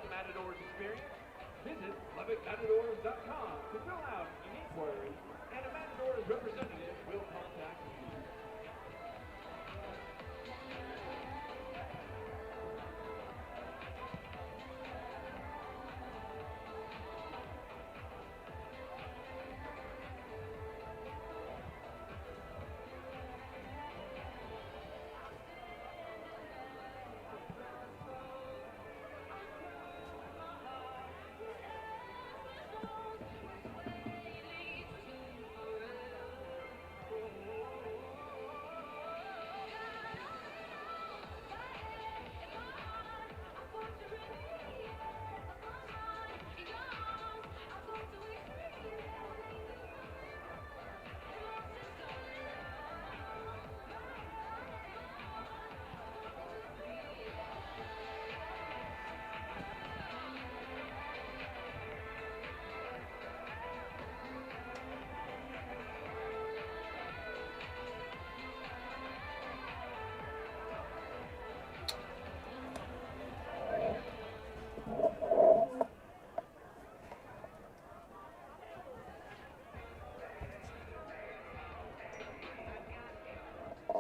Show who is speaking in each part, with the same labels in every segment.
Speaker 1: Lubbock Matadors experience? Visit LubbockMatadors.com to fill out an inquiry, and a Matadors representative will contact you.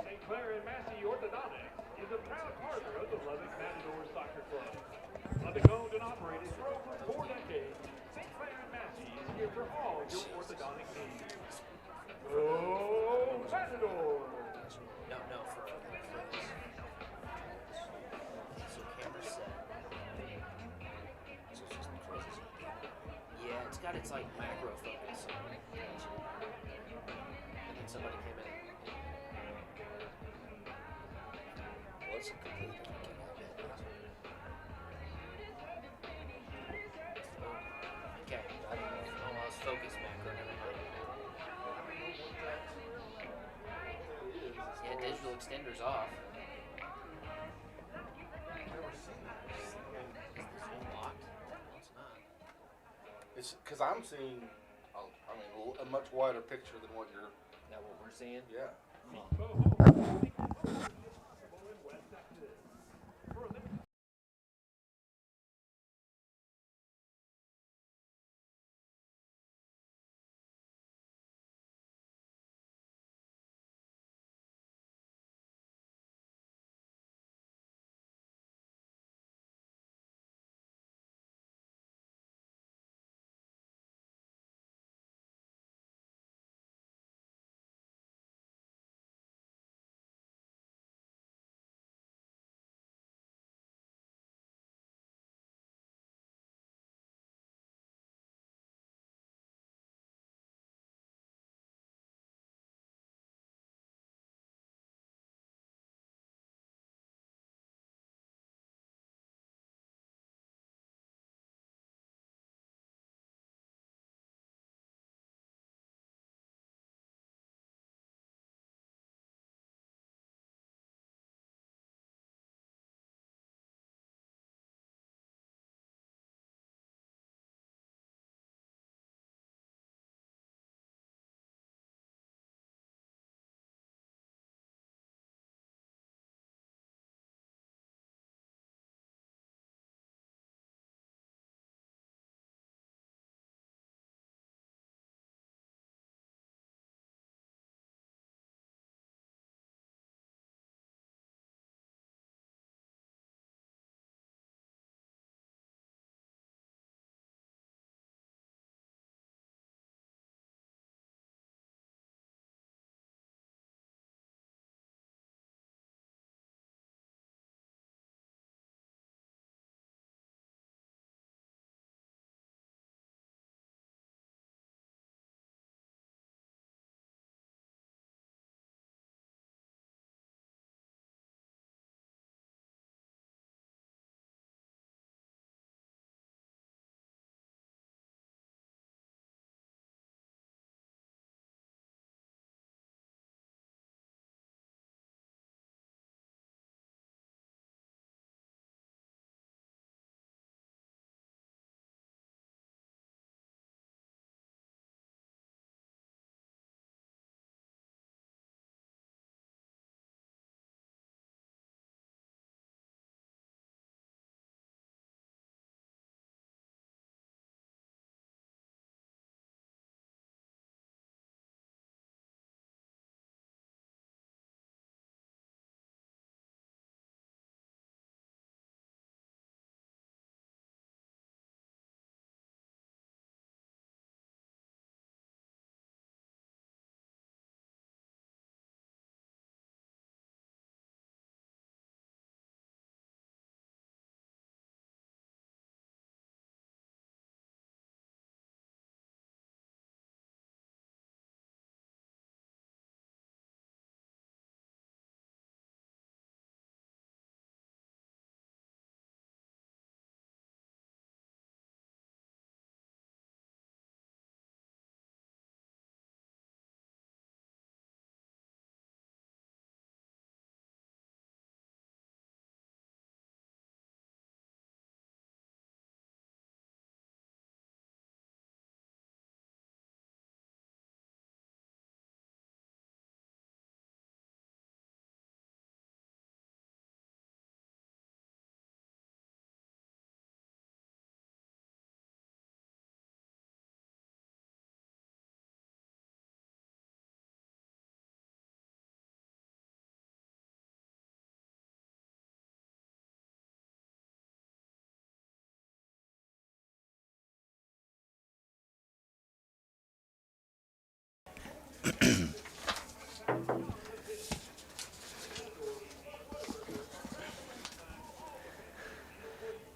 Speaker 1: St. Clair and Massey Orthodontics is a proud partner of the Lubbock Matadors Soccer Club. Lubbock owned and operated for over 4 decades, St. Clair and Massey is here for all your orthodontic needs. Go Matadors!
Speaker 2: No, for this. So camera set. So it's just crazy. Yeah, it's got its like macro focus. And then somebody came in. Well, it's a completely different camera. Okay, I don't know. Oh, well, it's focus macro, never mind. Yeah, digital extender's off. Is the Zoom locked? No, it's not.
Speaker 3: It's because I'm seeing, a much wider picture than what you're.
Speaker 2: Is that what we're seeing?
Speaker 3: Yeah.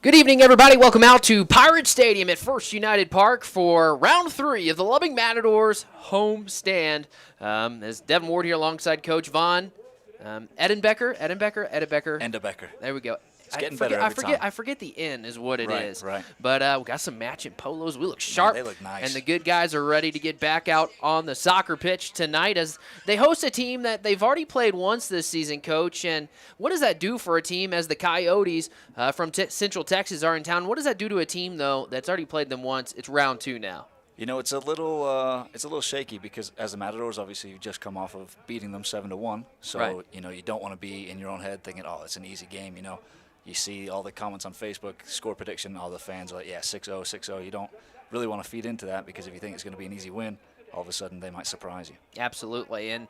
Speaker 2: Good evening, everybody. Welcome out to Pirate Stadium at First United Park for round 3 of the Lubbock Matadors home stand. As Devin Ward here alongside Coach Vaughn, Edenbecker. There we go.
Speaker 4: It's getting better every time.
Speaker 2: I forget the N is what it is.
Speaker 4: Right.
Speaker 2: But we got some matching polos. We look sharp.
Speaker 4: Man, they look nice.
Speaker 2: And the good guys are ready to get back out on the soccer pitch tonight as they host a team that they've already played once this season, Coach. And what does that do for a team as the Coyotes from Central Texas are in town? What does that do to a team, though, that's already played them once? It's round 2 now.
Speaker 4: You know, it's a little shaky because as the Matadors, obviously, you've just come off of beating them 7-1. So,
Speaker 2: right.
Speaker 4: You know, you don't want to be in your own head thinking, oh, it's an easy game, you know. You see all the comments on Facebook, score prediction, all the fans are like, yeah, 6-0, 6-0. You don't really want to feed into that because if you think it's going to be an easy win, all of a sudden they might surprise you.
Speaker 2: Absolutely. And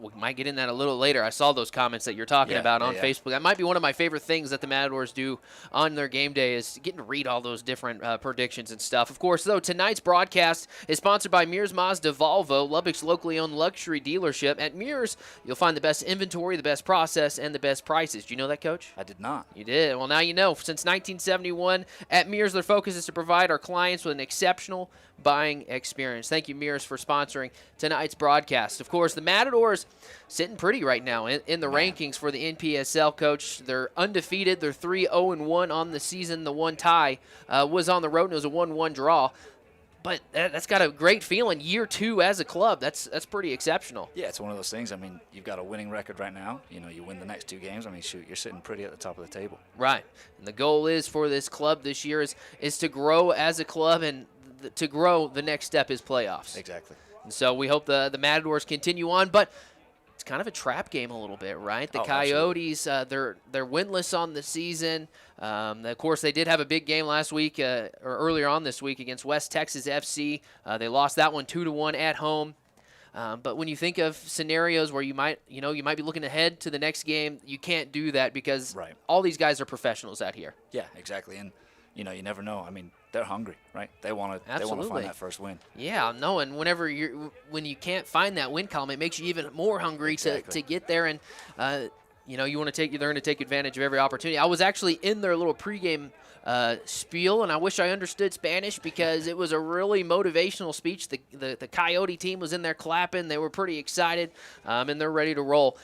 Speaker 2: we might get in that a little later. I saw those comments that you're talking about on Facebook. That might be one of my favorite things that the Matadors do on their game day is getting to read all those different predictions and stuff. Of course, though, tonight's broadcast is sponsored by Mears Mazda Volvo, Lubbock's locally owned luxury dealership. At Mears, you'll find the best inventory, the best process, and the best prices. Do you know that, Coach?
Speaker 4: I did not.
Speaker 2: You did. Well, now you know. Since 1971, at Mears, their focus is to provide our clients with an exceptional buying experience. Thank you, Mears, for sponsoring tonight's broadcast. Of course, the Matadors sitting pretty right now in the rankings for the NPSL, Coach. They're undefeated. They're 3-0-1 on the season. The one tie was on the road, and it was a 1-1 draw. But that's got a great feeling. Year 2 as a club, that's pretty exceptional.
Speaker 4: Yeah, it's one of those things. I mean, you've got a winning record right now. You know, you win the next 2 games. I mean, shoot, you're sitting pretty at the top of the table.
Speaker 2: Right. And the goal is for this club this year is to grow as a club, and to grow, the next step is playoffs.
Speaker 4: Exactly.
Speaker 2: And so we hope the Matadors continue on, but it's kind of a trap game a little bit, right? The Coyotes, they're winless on the season. Of course, they did have a big game last week or earlier on this week against West Texas FC. They lost that one 2-1 at home. But when you think of scenarios where you might be looking ahead to the next game, you can't do that because all these guys are professionals out here.
Speaker 4: Yeah, exactly. And you know, you never know. I mean, they're hungry, right? They want to find that first win.
Speaker 2: Yeah, no, and when you can't find that win column, it makes you even more hungry to get there, and you know, you want to learn to take advantage of every opportunity. I was actually in their little pregame spiel, and I wish I understood Spanish because it was a really motivational speech. The Coyote team was in there clapping. They were pretty excited, and they're ready to roll.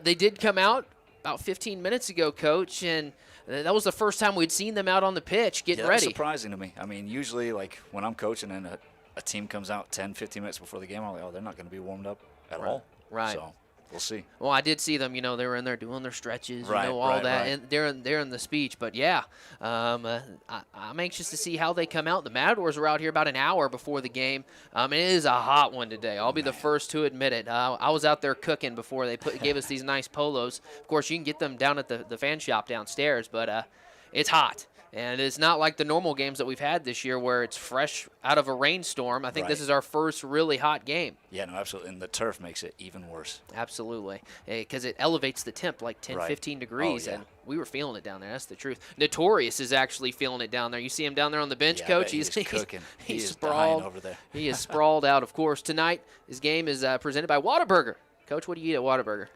Speaker 2: They did come out about 15 minutes ago, Coach, and that was the first time we'd seen them out on the pitch getting ready.
Speaker 4: That's surprising to me. I mean, usually, like, when I'm coaching and a team comes out 10, 15 minutes before the game, I'm like, oh, they're not going to be warmed up at all.
Speaker 2: Right.
Speaker 4: So we'll see.
Speaker 2: Well, I did see them. You know, they were in there doing their stretches, all that, and they're in the speech. But yeah, I'm anxious to see how they come out. The Matadors were out here about an hour before the game. It is a hot one today. I'll be the first to admit it. I was out there cooking before they gave us these nice polos. Of course, you can get them down at the fan shop downstairs, but it's hot. And it's not like the normal games that we've had this year where it's fresh out of a rainstorm. I think this is our first really hot game.
Speaker 4: Yeah, no, absolutely. And the turf makes it even worse.
Speaker 2: Absolutely. Because it elevates the temp like 10, 15 degrees. And we were feeling it down there. That's the truth. Notorious is actually feeling it down there. You see him down there on the bench, Coach?
Speaker 4: He's cooking.
Speaker 2: He's
Speaker 4: sprawled over there.
Speaker 2: He is sprawled out. Of course, tonight his game is presented by Whataburger. Coach, what do you eat at Whataburger?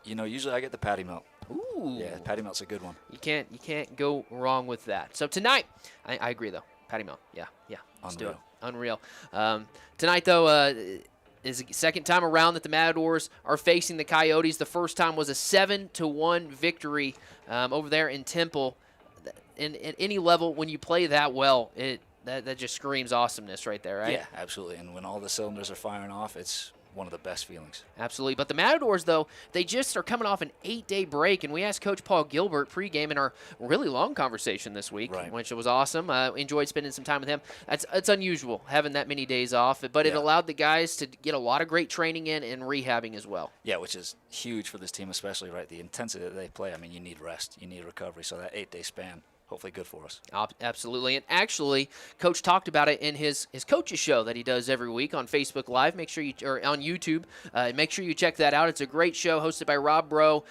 Speaker 4: You know, usually I get the patty melt.
Speaker 2: Ooh.
Speaker 4: Yeah, patty melt's a good one.
Speaker 2: You can't go wrong with that. So tonight, I agree though. Patty melt. Yeah. Let's do it. Unreal. Tonight though is the second time around that the Matadors are facing the Coyotes. The first time was a 7-1 victory over there in Temple. At any level, when you play that well, that just screams awesomeness right there, right?
Speaker 4: Yeah, absolutely. And when all the cylinders are firing off, it's one of the best feelings.
Speaker 2: Absolutely. But the Matadors, though, they just are coming off an 8-day break, and we asked Coach Paul Gilbert pregame in our really long conversation this week, which was awesome. Enjoyed spending some time with him. It's unusual having that many days off, but it allowed the guys to get a lot of great training in and rehabbing as well.
Speaker 4: Yeah, which is huge for this team, especially, right? The intensity that they play. I mean, you need rest. You need recovery. So that 8-day span hopefully good for us.
Speaker 2: Absolutely. And actually, Coach talked about it in his coaches show that he does every week on Facebook Live. Make sure or on YouTube. Make sure you check that out. It's a great show hosted by Rob Bro.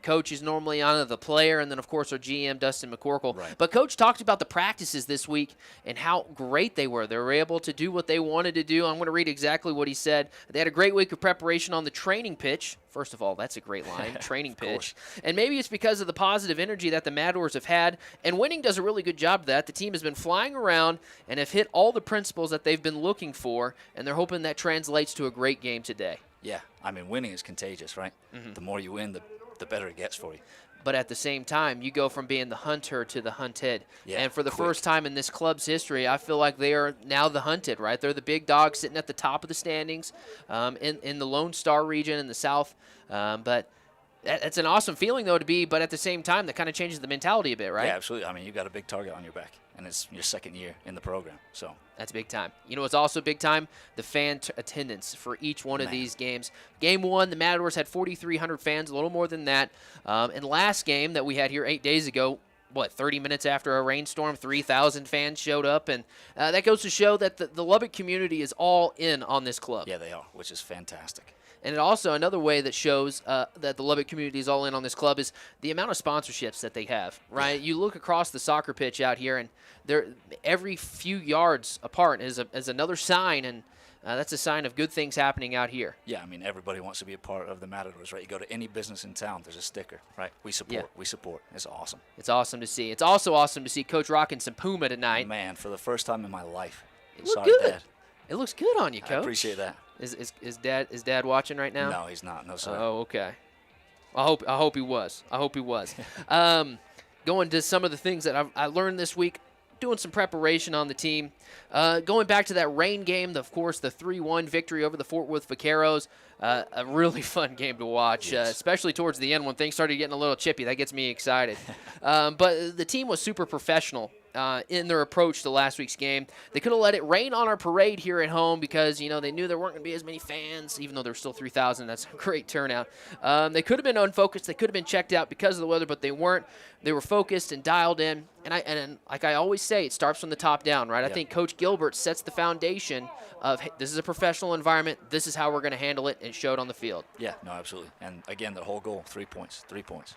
Speaker 2: Coach is normally on the player, and then, of course, our GM, Dustin McCorkle.
Speaker 4: Right.
Speaker 2: But Coach talked about the practices this week and how great they were. They were able to do what they wanted to do. I'm going to read exactly what he said. They had a great week of preparation on the training pitch. First of all, that's a great line, training pitch. And maybe it's because of the positive energy that the Matadors have had, and winning does a really good job of that. The team has been flying around and have hit all the principles that they've been looking for, and they're hoping that translates to a great game today.
Speaker 4: Yeah, I mean, winning is contagious, right? The more you win, the better it gets for you.
Speaker 2: But at the same time, you go from being the hunter to the hunted.
Speaker 4: Yeah,
Speaker 2: and for the first time in this club's history, I feel like they are now the hunted, right? They're the big dogs sitting at the top of the standings in the Lone Star region in the South. But it's an awesome feeling, though, to be. But at the same time, that kind of changes the mentality a bit, right?
Speaker 4: Yeah, absolutely. I mean, you got a big target on your back, and it's your second year in the program. So
Speaker 2: that's big time. You know what's also big time? The fan attendance for each one of these games. Game 1, the Matadors had 4,300 fans, a little more than that. And last game that we had here 8 days ago, 30 minutes after a rainstorm, 3,000 fans showed up. And that goes to show that the Lubbock community is all in on this club.
Speaker 4: Yeah, they are, which is fantastic.
Speaker 2: And also another way that shows that the Lubbock community is all in on this club is the amount of sponsorships that they have, right? You look across the soccer pitch out here, and they're every few yards apart is another sign, and that's a sign of good things happening out here.
Speaker 4: Yeah, I mean, everybody wants to be a part of the Matadors, right? You go to any business in town, there's a sticker, right? We support.
Speaker 2: Yeah.
Speaker 4: We support. It's awesome.
Speaker 2: It's awesome to see. It's also awesome to see Coach rocking some Puma tonight.
Speaker 4: Man, for the first time in my life.
Speaker 2: It looks
Speaker 4: Sorry,
Speaker 2: good.
Speaker 4: Dad.
Speaker 2: It looks good on you, Coach.
Speaker 4: I appreciate that.
Speaker 2: Is Dad watching right now?
Speaker 4: No, he's not. No, sir.
Speaker 2: Oh, okay. I hope he was. Going to some of the things that I learned this week, doing some preparation on the team. Going back to that rain game, of course, the 3-1 victory over the Fort Worth Vaqueros. A really fun game to watch, especially towards the end when things started getting a little chippy. That gets me excited. But the team was super professional in their approach to last week's game. They could have let it rain on our parade here at home because, they knew there weren't going to be as many fans, even though there were still 3,000. That's a great turnout. They could have been unfocused. They could have been checked out because of the weather, but they weren't. They were focused and dialed in. And like I always say, it starts from the top down, right? I think Coach Gilbert sets the foundation of, hey, this is a professional environment. This is how we're going to handle it, and show it on the field.
Speaker 4: Yeah, no, absolutely. And, again, the whole goal, 3 points.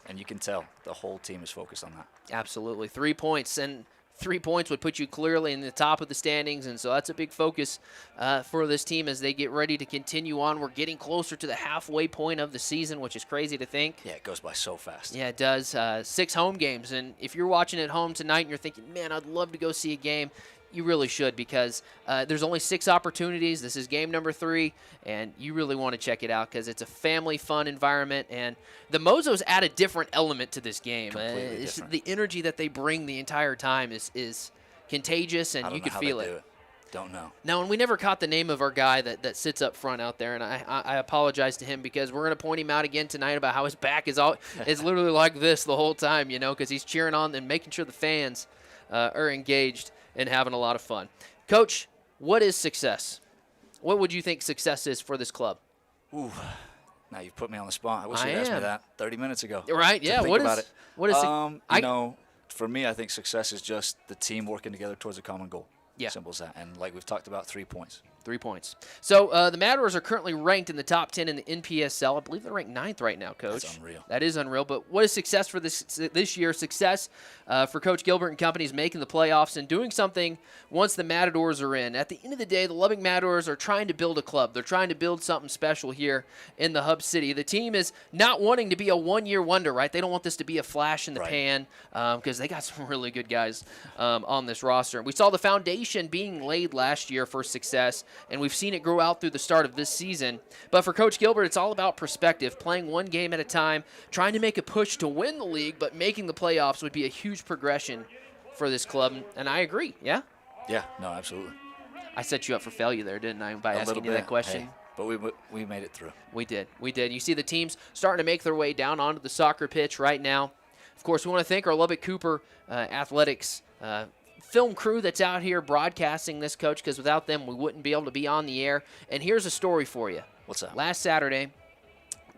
Speaker 4: And you can tell the whole team is focused on that.
Speaker 2: Absolutely. 3 points. And 3 points would put you clearly in the top of the standings, and so that's a big focus for this team as they get ready to continue on. We're getting closer to the halfway point of the season, which is crazy to think.
Speaker 4: Yeah, it goes by so fast.
Speaker 2: Yeah, it does. 6 home games, and if you're watching at home tonight and you're thinking, man, I'd love to go see a game, you really should, because there's only 6 opportunities. This is game number 3, and you really want to check it out because it's a family fun environment, and the Mozos add a different element to this game.
Speaker 4: Completely different.
Speaker 2: The energy that they bring the entire time is contagious, and you could feel it.
Speaker 4: Don't know.
Speaker 2: Now, and we never caught the name of our guy that sits up front out there, and I apologize to him because we're going to point him out again tonight about how his back is literally like this the whole time, because he's cheering on and making sure the fans are engaged and having a lot of fun. Coach, what is success? What would you think success is for this club?
Speaker 4: Ooh, now you've put me on the spot. I wish you'd asked me that 30 minutes ago.
Speaker 2: Right, yeah. What is
Speaker 4: for me, I think success is just the team working together towards a common goal.
Speaker 2: Yeah.
Speaker 4: Simple as that. And like we've talked about, 3 points.
Speaker 2: 3 points. So the Matadors are currently ranked in the top 10 in the NPSL. I believe they're ranked 9th right now, Coach.
Speaker 4: That's unreal. That
Speaker 2: is unreal. But what is success for this year? Success for Coach Gilbert and company is making the playoffs and doing something once the Matadors are in. At the end of the day, the Lubbock Matadors are trying to build a club. They're trying to build something special here in the Hub City. The team is not wanting to be a one-year wonder, right? They don't want this to be a flash in the pan because they got some really good guys on this roster. We saw the foundation being laid last year for success, and we've seen it grow out through the start of this season. But for Coach Gilbert, it's all about perspective, playing one game at a time, trying to make a push to win the league, but making the playoffs would be a huge progression for this club. And I agree, yeah?
Speaker 4: Yeah, no, absolutely.
Speaker 2: I set you up for failure there, didn't I, by asking you that question?
Speaker 4: Hey, but we made it through.
Speaker 2: We did. You see the teams starting to make their way down onto the soccer pitch right now. Of course, we want to thank our Lubbock Cooper Athletics film crew that's out here broadcasting this, Coach, because without them, we wouldn't be able to be on the air. And here's a story for you.
Speaker 4: What's that?
Speaker 2: Last Saturday,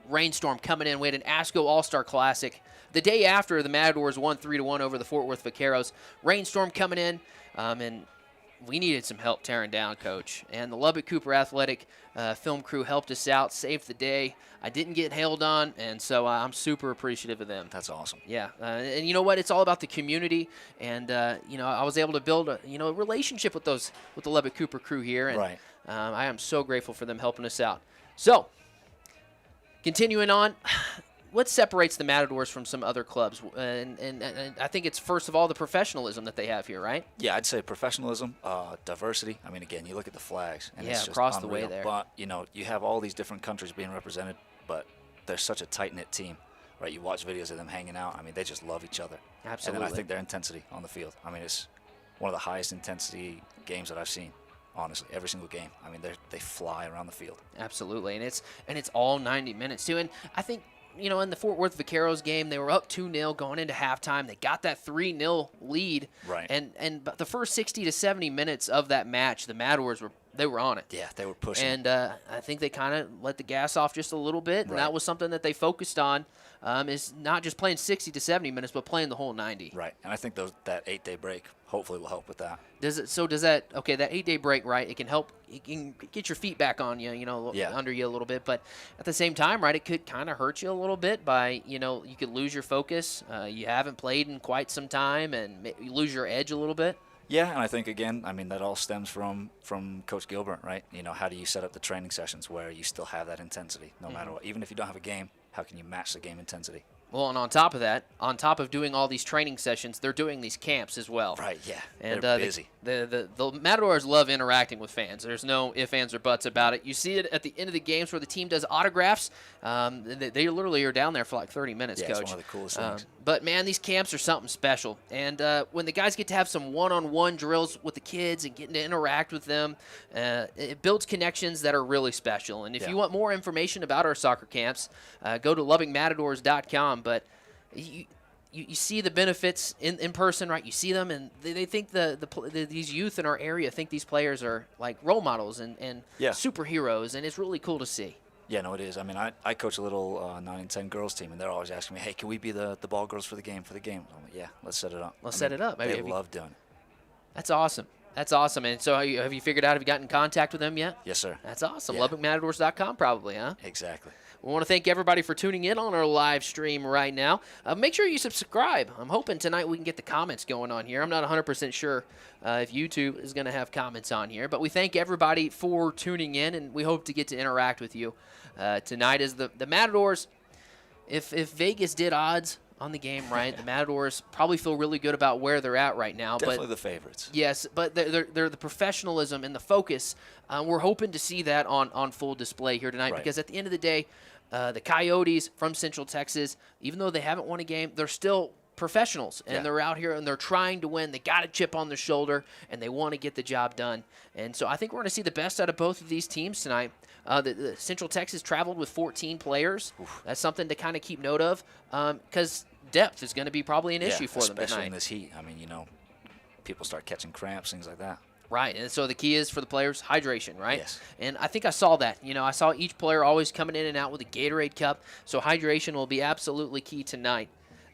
Speaker 2: rainstorm coming in. We had an ASCO All-Star Classic the day after the Matadors won 3-1 over the Fort Worth Vaqueros. Rainstorm coming in, and we needed some help tearing down, Coach. And the Lubbock Cooper Athletic film crew helped us out, saved the day. I didn't get hailed on, and so I'm super appreciative of them.
Speaker 4: That's awesome.
Speaker 2: Yeah, and you know what? It's all about the community, and I was able to build a relationship with the Lubbock Cooper crew here, and
Speaker 4: Right.
Speaker 2: I am so grateful for them helping us out. So, continuing on. What separates the Matadors from some other clubs? And I think it's, first of all, the professionalism that they have here, right?
Speaker 4: Yeah, I'd say professionalism, diversity. I mean, again, you look at the flags, and it's just
Speaker 2: across the
Speaker 4: unreal.
Speaker 2: way there.
Speaker 4: But, you have all these different countries being represented, but they're such a tight-knit team, right? You watch videos of them hanging out. I mean, they just love each other.
Speaker 2: Absolutely.
Speaker 4: And then I think their intensity on the field. I mean, it's one of the highest intensity games that I've seen, honestly, every single game. I mean, they fly around the field.
Speaker 2: Absolutely, and it's all 90 minutes, too. And I think, in the Fort Worth Vaqueros game, they were up 2-0 going into halftime. They got that 3-0 lead.
Speaker 4: Right.
Speaker 2: And the first 60 to 70 minutes of that match, the Matadors were on it.
Speaker 4: Yeah, they were pushing.
Speaker 2: And I think they kind of let the gas off just a little bit, and
Speaker 4: Right.
Speaker 2: that was something that they focused on, is not just playing 60 to 70 minutes, but playing the whole 90.
Speaker 4: Right, and I think that 8-day break hopefully will help with that.
Speaker 2: That 8-day break, right, it can get your feet back on you,
Speaker 4: Yeah.
Speaker 2: under you a little bit, but at the same time, right, it could kind of hurt you a little bit by, you could lose your focus. You haven't played in quite some time, and you lose your edge a little bit.
Speaker 4: Yeah, and I think, again, that all stems from Coach Gilbert, right? How do you set up the training sessions where you still have that intensity no matter what? Even if you don't have a game, how can you match the game intensity?
Speaker 2: Well, and on top of that, on top of doing all these training sessions, they're doing these camps as well.
Speaker 4: Right, yeah.
Speaker 2: And
Speaker 4: they're busy.
Speaker 2: The Matadors love interacting with fans. There's no ifs, ands, or buts about it. You see it at the end of the games where the team does autographs. They literally are down there for like 30 minutes,
Speaker 4: Yeah,
Speaker 2: Coach.
Speaker 4: it's one of the coolest things.
Speaker 2: But, man, these camps are something special. And when the guys get to have some one-on-one drills with the kids and getting to interact with them, it builds connections that are really special. And if you want more information about our soccer camps, go to LubbockMatadors.com. But you see the benefits in person, right? You see them, and they think these youth in our area think these players are like role models and superheroes, and it's really cool to see.
Speaker 4: Yeah, no, it is. I coach a little 9 and 10 girls team, and they're always asking me, hey, can we be the ball girls for the game? I'm like, yeah, let's set it up.
Speaker 2: Let's set it up.
Speaker 4: They love doing it.
Speaker 2: That's awesome. That's awesome. And so have you figured out, have you gotten in contact with them yet?
Speaker 4: Yes, sir.
Speaker 2: That's awesome.
Speaker 4: Yeah.
Speaker 2: LubbockMatadors.com probably, huh?
Speaker 4: Exactly.
Speaker 2: We want to thank everybody for tuning in on our live stream right now. Make sure you subscribe. I'm hoping tonight we can get the comments going on here. I'm not 100% sure if YouTube is going to have comments on here, but we thank everybody for tuning in, and we hope to get to interact with you tonight as the Matadors. If Vegas did odds on the game, right, the Matadors probably feel really good about where they're at right now.
Speaker 4: Definitely the favorites.
Speaker 2: Yes, but they're the professionalism and the focus. We're hoping to see that on full display here tonight, because at the end of the day, the Coyotes from Central Texas, even though they haven't won a game, they're still professionals, and they're out here and they're trying to win. They got a chip on their shoulder, and they want to get the job done. And so I think we're going to see the best out of both of these teams tonight. The Central Texas traveled with 14 players. Oof. That's something to kind of keep note of, because depth is going to be probably an issue for them tonight.
Speaker 4: Especially in this heat. People start catching cramps, things like that.
Speaker 2: Right, and so the key is for the players, hydration, right?
Speaker 4: Yes.
Speaker 2: And I think I saw that. I saw each player always coming in and out with a Gatorade cup, so hydration will be absolutely key tonight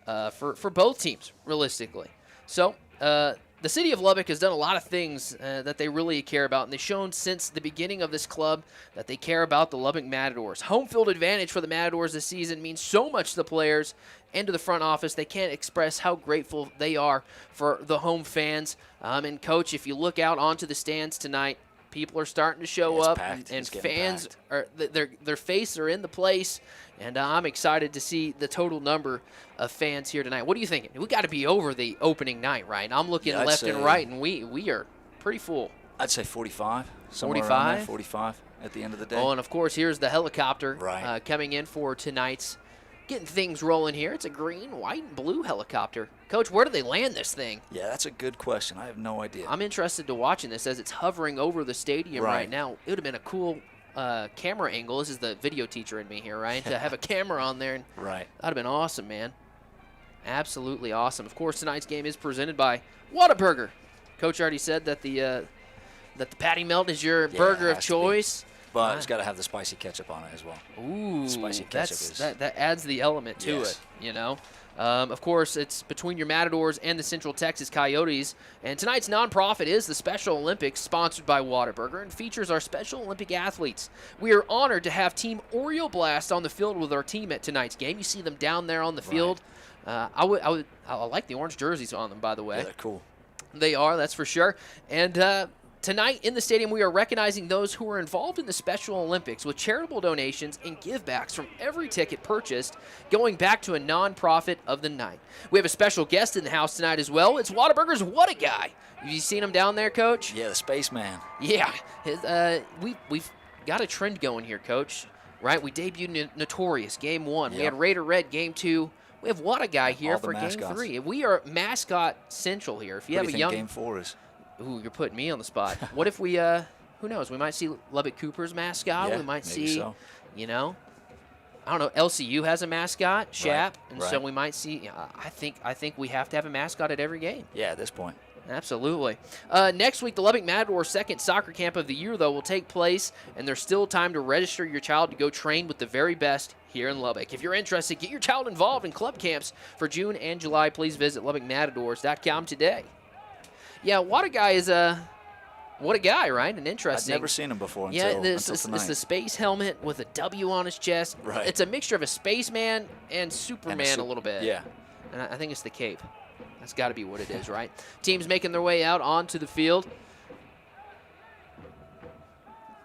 Speaker 2: for both teams, realistically. So the city of Lubbock has done a lot of things that they really care about, and they've shown since the beginning of this club that they care about the Lubbock Matadors. Home field advantage for the Matadors this season means so much to the players and to the front office. They can't express how grateful they are for the home fans. And, Coach, if you look out onto the stands tonight, people are starting to show up, and fans are their faces are in the place, and I'm excited to see the total number of fans here tonight. What are you thinking? We got to be over the opening night, right? I'm looking left and right, and we are pretty full.
Speaker 4: I'd say 45.
Speaker 2: 45?
Speaker 4: 45 at the end of the day.
Speaker 2: Oh, and of course, here's the helicopter coming in for tonight's. Getting things rolling here. It's a green, white, and blue helicopter. Coach, where do they land this thing?
Speaker 4: Yeah, that's a good question. I have no idea.
Speaker 2: I'm interested to watching this as it's hovering over the stadium right now. It would have been a cool camera angle. This is the video teacher in me here, right? To have a camera on there.
Speaker 4: Right.
Speaker 2: That would have been awesome, man. Absolutely awesome. Of course, tonight's game is presented by Whataburger. Coach already said that the patty melt is your burger of choice.
Speaker 4: but it's got to have the spicy ketchup on it as well.
Speaker 2: Ooh,
Speaker 4: Spicy ketchup
Speaker 2: that adds the element to it, you know. Of course, it's between your Matadors and the Central Texas Coyotes. And tonight's nonprofit is the Special Olympics, sponsored by Whataburger, and features our Special Olympic athletes. We are honored to have Team Oriole Blast on the field with our team at tonight's game. You see them down there on the field. I like the orange jerseys on them, by the way.
Speaker 4: Yeah, they're cool.
Speaker 2: They are, that's for sure. And tonight in the stadium, we are recognizing those who are involved in the Special Olympics with charitable donations and givebacks from every ticket purchased, going back to a nonprofit of the night. We have a special guest in the house tonight as well. It's Whataburger's What a Guy. Have you seen him down there, Coach?
Speaker 4: Yeah, the spaceman.
Speaker 2: Yeah. We've got a trend going here, Coach. Right? We debuted Notorious Game 1. Yep. We had Raider Red Game 2. We have What a Guy here for Game 3. We are mascot central here. If you
Speaker 4: What
Speaker 2: have
Speaker 4: do
Speaker 2: a
Speaker 4: you think
Speaker 2: young
Speaker 4: Game 4 is?
Speaker 2: Ooh, you're putting me on the spot. What if we, who knows? We might see Lubbock Cooper's mascot.
Speaker 4: Yeah,
Speaker 2: we might
Speaker 4: maybe
Speaker 2: see,
Speaker 4: so.
Speaker 2: you know, I don't know. LCU has a mascot, Shap, and so
Speaker 4: right.
Speaker 2: we might see. I think we have to have a mascot at every game.
Speaker 4: Yeah, at this point.
Speaker 2: Absolutely. Next week, the Lubbock Matadors' second soccer camp of the year, though, will take place, and there's still time to register your child to go train with the very best here in Lubbock. If you're interested, get your child involved in club camps for June and July. Please visit LubbockMatadors.com today. Yeah, What a Guy is what a guy, right? And interesting.
Speaker 4: I've never seen him before until,
Speaker 2: until
Speaker 4: tonight.
Speaker 2: It's the space helmet with a W on his chest.
Speaker 4: Right.
Speaker 2: It's a mixture of a spaceman and Superman a little bit.
Speaker 4: Yeah.
Speaker 2: And I think it's the cape. That's got to be what it is, right? Teams making their way out onto the field.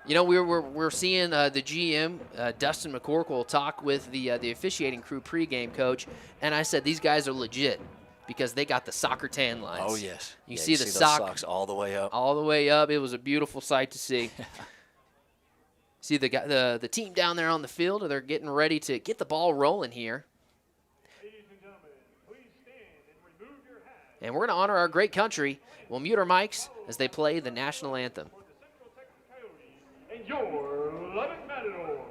Speaker 2: You know, we're seeing the GM, Dustin McCorkle, talk with the officiating crew pregame, Coach, and I said these guys are legit because they got the soccer tan lines.
Speaker 4: Oh, yes.
Speaker 2: You
Speaker 4: yeah,
Speaker 2: see
Speaker 4: you
Speaker 2: the
Speaker 4: those
Speaker 2: socks
Speaker 4: all the way up.
Speaker 2: all the way up. It was a beautiful sight to see. See the team down there on the field, they're getting ready to get the ball rolling here.
Speaker 1: Ladies and gentlemen, please stand and remove your hats
Speaker 2: And we're going to honor our great country. We'll mute our mics as they play the national anthem.
Speaker 1: for the Central Texas Coyotes and your Lubbock Matadors.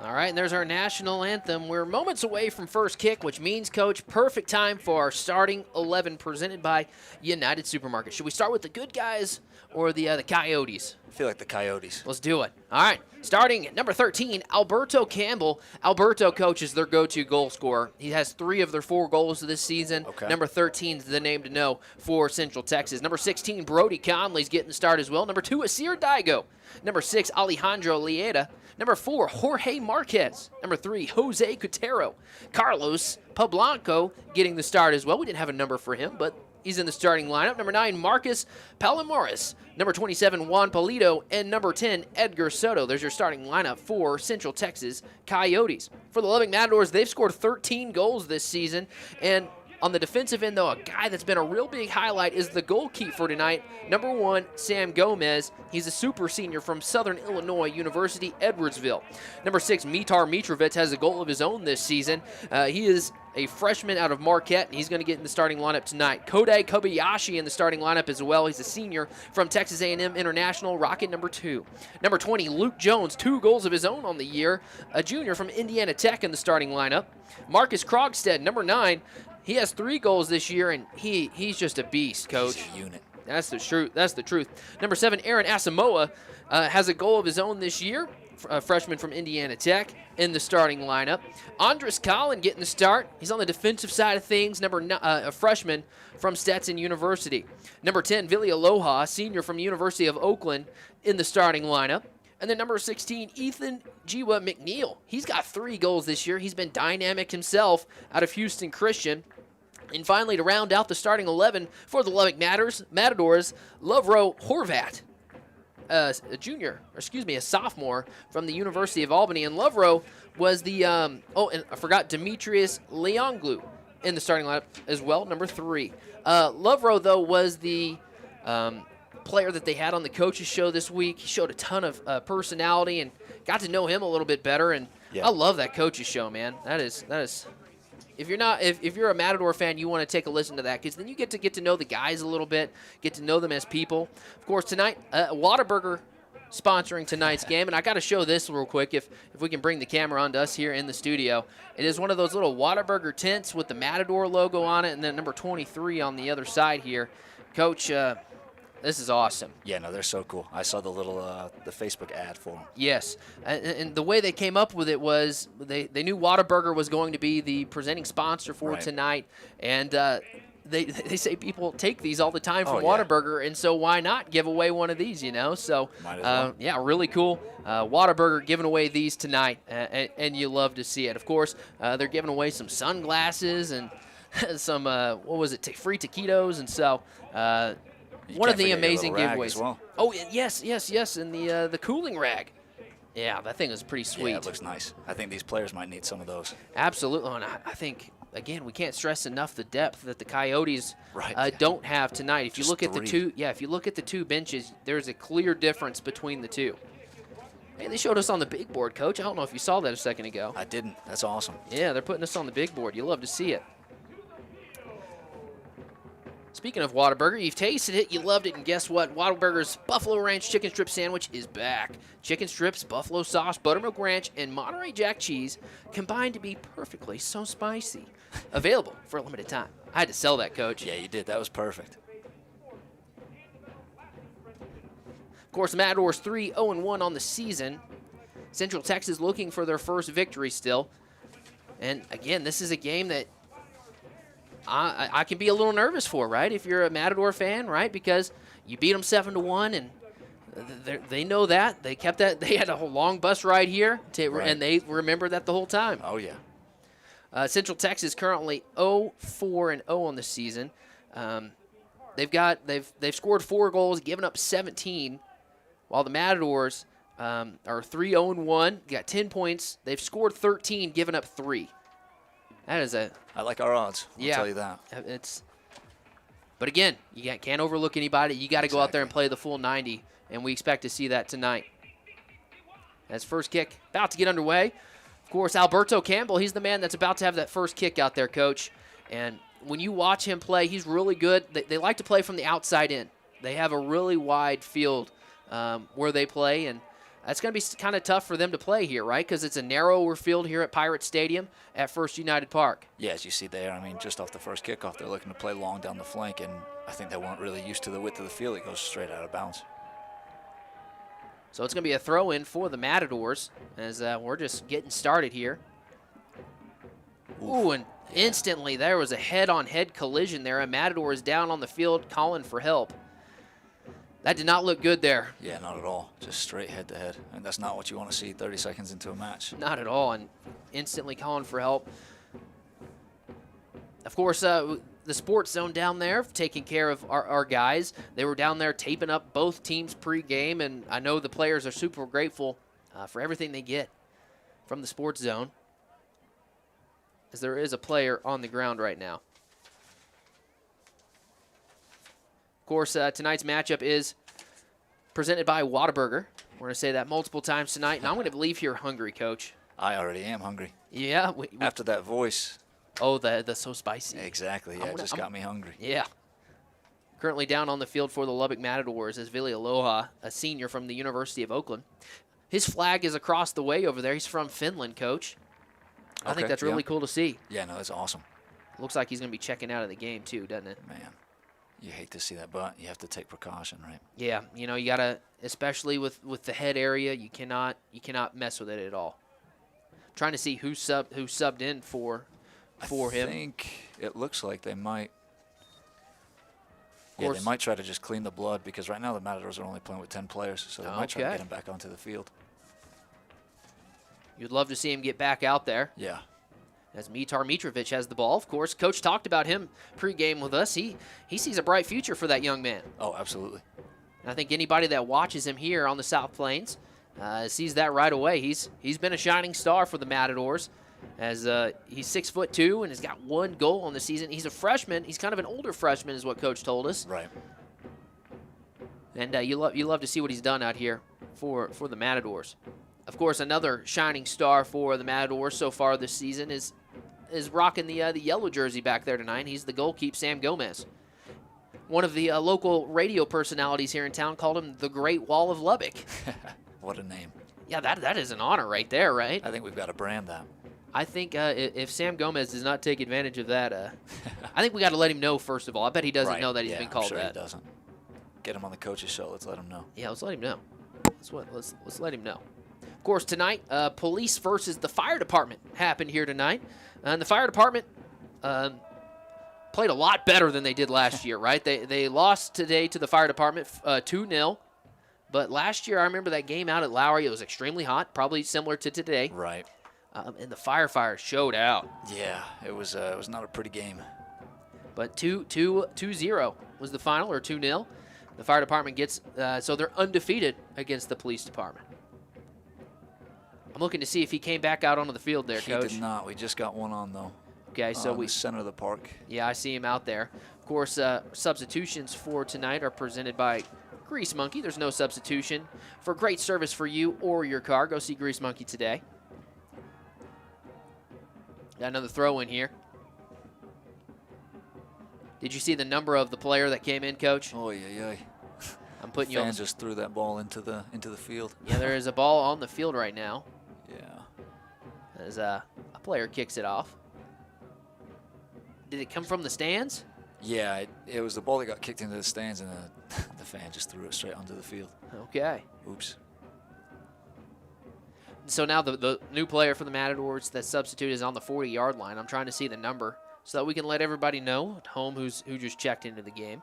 Speaker 2: All right, and there's our national anthem. We're moments away from first kick, which means, Coach, perfect time for our starting 11 presented by United Supermarket. Should we start with the good guys or the Coyotes?
Speaker 4: I feel like the Coyotes.
Speaker 2: Let's do it. All right, starting at number 13, Alberto Campbell. Alberto, Coach, is their go-to goal scorer. He has 3 of their 4 goals this season.
Speaker 4: Okay.
Speaker 2: Number 13 is the name to know for Central Texas. Number 16, Brody Conley's getting the start as well. Number 2, Asir Daigo. Number 6, Alejandro Lieta. Number 4, Jorge Marquez. Number 3, Jose Cotero. Carlos Poblanco getting the start as well. We didn't have a number for him, but he's in the starting lineup. Number 9, Marcus Palomares. Number 27, Juan Polito. And number 10, Edgar Soto. There's your starting lineup for Central Texas Coyotes. For the Lubbock Matadors, they've scored 13 goals this season. And on the defensive end, though, a guy that's been a real big highlight is the goalkeeper tonight. Number 1, Sam Gomez. He's a super senior from Southern Illinois University, Edwardsville. Number 6, Mitar Mitrovic has a goal of his own this season. He is a freshman out of Marquette, and he's going to get in the starting lineup tonight. Kodai Kobayashi in the starting lineup as well. He's a senior from Texas A&M International, Rocket number 2. Number 20, Luke Jones, 2 goals of his own on the year. A junior from Indiana Tech in the starting lineup. Marcus Krogstad, number 9. He has 3 goals this year, and he's just a beast, Coach.
Speaker 4: He's a unit.
Speaker 2: That's the truth. That's the truth. Number 7, Aaron Asamoah has a goal of his own this year. A freshman from Indiana Tech in the starting lineup. Andres Collin getting the start. He's on the defensive side of things. A freshman from Stetson University. Number 10, Vili Aloha, senior from University of Oakland, in the starting lineup. And then number 16, Ethan Jiwa McNeil. He's got 3 goals this year. He's been dynamic himself out of Houston Christian. And finally, to round out the starting 11 for the Lubbock Matadors, Lovro Horvat, a sophomore from the University of Albany. And Lovro was the, and I forgot, Demetrius Leonglu in the starting lineup as well, number 3. Lovro, though, was the player that they had on the coaches show this week. He showed a ton of personality and got to know him a little bit better. And I love that coaches show, man. That is. If you're a Matador fan, you want to take a listen to that, because then you get to know the guys a little bit, get to know them as people. Of course, tonight, Whataburger sponsoring tonight's game, and I got to show this real quick if we can bring the camera onto us here in the studio. It is one of those little Whataburger tents with the Matador logo on it, and then number 23 on the other side here. Coach, this is awesome.
Speaker 4: Yeah, no, they're so cool. I saw the little the Facebook ad for them.
Speaker 2: Yes, and the way they came up with it was they knew Whataburger was going to be the presenting sponsor for tonight, and they say people take these all the time from Whataburger, and so why not give away one of these, So,
Speaker 4: might as well.
Speaker 2: Yeah, really cool. Whataburger giving away these tonight, and you love to see it. Of course, they're giving away some sunglasses and some, free taquitos, and so one of the amazing giveaways.
Speaker 4: Well.
Speaker 2: Oh, yes, and the cooling rag. Yeah, that thing is pretty sweet.
Speaker 4: Yeah, it looks nice. I think these players might need some of those.
Speaker 2: Absolutely, and I think, again, we can't stress enough the depth that the Coyotes don't have tonight. If you look at the two benches, there's a clear difference between the two. Hey, they showed us on the big board, Coach. I don't know if you saw that a second ago.
Speaker 4: I didn't. That's awesome.
Speaker 2: Yeah, they're putting us on the big board. You love to see it. Speaking of Whataburger, you've tasted it, you loved it, and guess what? Whataburger's Buffalo Ranch Chicken Strip Sandwich is back. Chicken strips, buffalo sauce, buttermilk ranch, and Monterey Jack cheese combined to be perfectly so spicy. Available for a limited time. I had to sell that, Coach.
Speaker 4: Yeah, you did. That was perfect.
Speaker 2: Of course, the Matadors 3-0-1 on the season. Central Texas looking for their first victory still. And, again, this is a game that I can be a little nervous for, right, if you're a Matador fan, right, because you beat them 7-1, and they know that. They kept that. They had a whole long bus ride here, and they remember that the whole time.
Speaker 4: Oh, yeah.
Speaker 2: Central Texas currently 0-4-0 on the season. They've scored 4 goals, given up 17, while the Matadors are 3-0-1, got 10 points. They've scored 13, given up 3. That is
Speaker 4: I like our odds. I'll tell you that.
Speaker 2: But again, you can't overlook anybody. You got to go out there and play the full 90, and we expect to see that tonight. As first kick about to get underway. Of course, Alberto Campbell, he's the man that's about to have that first kick out there, Coach. And when you watch him play, he's really good. They like to play from the outside in. They have a really wide field where they play, and that's going to be kind of tough for them to play here, right? Because it's a narrower field here at Pirate Stadium at First United Park.
Speaker 4: Yeah, as you see there, I mean, just off the first kickoff, they're looking to play long down the flank, and I think they weren't really used to the width of the field. It goes straight out of bounds.
Speaker 2: So it's going to be a throw-in for the Matadors as we're just getting started here. Ooh, and instantly there was a head-on-head collision there. A Matador is down on the field calling for help. That did not look good there.
Speaker 4: Yeah, not at all. Just straight head-to-head. And that's not what you want to see 30 seconds into a match.
Speaker 2: Not at all, and instantly calling for help. Of course, the sports zone down there taking care of our guys. They were down there taping up both teams pre-game, and I know the players are super grateful for everything they get from the sports zone, as there is a player on the ground right now. Of course, tonight's matchup is presented by Whataburger. We're going to say that multiple times tonight, and I'm going to leave here hungry, Coach.
Speaker 4: I already am hungry.
Speaker 2: Yeah.
Speaker 4: After that voice.
Speaker 2: Oh, the so spicy.
Speaker 4: Exactly. Yeah, it just got me hungry.
Speaker 2: Yeah. Currently down on the field for the Lubbock Matadors is Vili Aloha, a senior from the University of Oakland. His flag is across the way over there. He's from Finland, Coach. I think that's really cool to see.
Speaker 4: Yeah, no, that's awesome.
Speaker 2: Looks like he's going to be checking out of the game too, doesn't it?
Speaker 4: Man, you hate to see that, but you have to take precaution, right?
Speaker 2: Yeah, you know, you got to, especially with the head area, you cannot mess with it at all. I'm trying to see who subbed in for him.
Speaker 4: I think it looks like they might. Yeah, they might try to just clean the blood because right now the Matadors are only playing with 10 players, so they might try to get him back onto the field.
Speaker 2: You'd love to see him get back out there.
Speaker 4: Yeah.
Speaker 2: As Mitar Mitrovic has the ball, of course. Coach talked about him pregame with us. He sees a bright future for that young man.
Speaker 4: Oh, absolutely.
Speaker 2: And I think anybody that watches him here on the South Plains sees that right away. He's been a shining star for the Matadors, as he's 6'2" and has got 1 goal on the season. He's a freshman. He's kind of an older freshman, is what Coach told us.
Speaker 4: Right.
Speaker 2: And you love to see what he's done out here for the Matadors. Of course, another shining star for the Matadors so far this season is rocking the yellow jersey back there tonight. He's the goalkeeper, Sam Gomez. One of the local radio personalities here in town called him the Great Wall of Lubbock.
Speaker 4: What a name.
Speaker 2: Yeah, that is an honor right there, right?
Speaker 4: I think we've got to brand that.
Speaker 2: I think if Sam Gomez does not take advantage of that, I think we got to let him know, first of all. I bet he doesn't know that he's been called
Speaker 4: I'm sure
Speaker 2: that.
Speaker 4: He doesn't. Get him on the coach's show. Let's let him know.
Speaker 2: Yeah, let's let him know. Let's let him know. Of course, tonight, police versus the fire department happened here tonight. And the fire department played a lot better than they did last year, right? They lost today to the fire department 2-0. But last year, I remember that game out at Lowry. It was extremely hot, probably similar to today.
Speaker 4: Right.
Speaker 2: And the firefighters showed out.
Speaker 4: Yeah, it was not a pretty game.
Speaker 2: But 2-0 was the final, or 2-0. The fire department gets, so they're undefeated against the police department. I'm looking to see if he came back out onto the field there, Coach.
Speaker 4: He did not. We just got one on, though.
Speaker 2: Okay, so
Speaker 4: we center of the park.
Speaker 2: Yeah, I see him out there. Of course, substitutions for tonight are presented by Grease Monkey. There's no substitution for great service for you or your car. Go see Grease Monkey today. Got another throw in here. Did you see the number of the player that came in, Coach?
Speaker 4: Oh, yeah.
Speaker 2: I'm putting you on.
Speaker 4: Fan just threw that ball into the field.
Speaker 2: Yeah, there is a ball on the field right now.
Speaker 4: Yeah.
Speaker 2: As a player kicks it off. Did it come from the stands?
Speaker 4: Yeah, it was the ball that got kicked into the stands, and the fan just threw it straight onto the field.
Speaker 2: Okay.
Speaker 4: Oops.
Speaker 2: So now the new player for the Matadors that substitute is on the 40-yard line. I'm trying to see the number so that we can let everybody know at home who just checked into the game.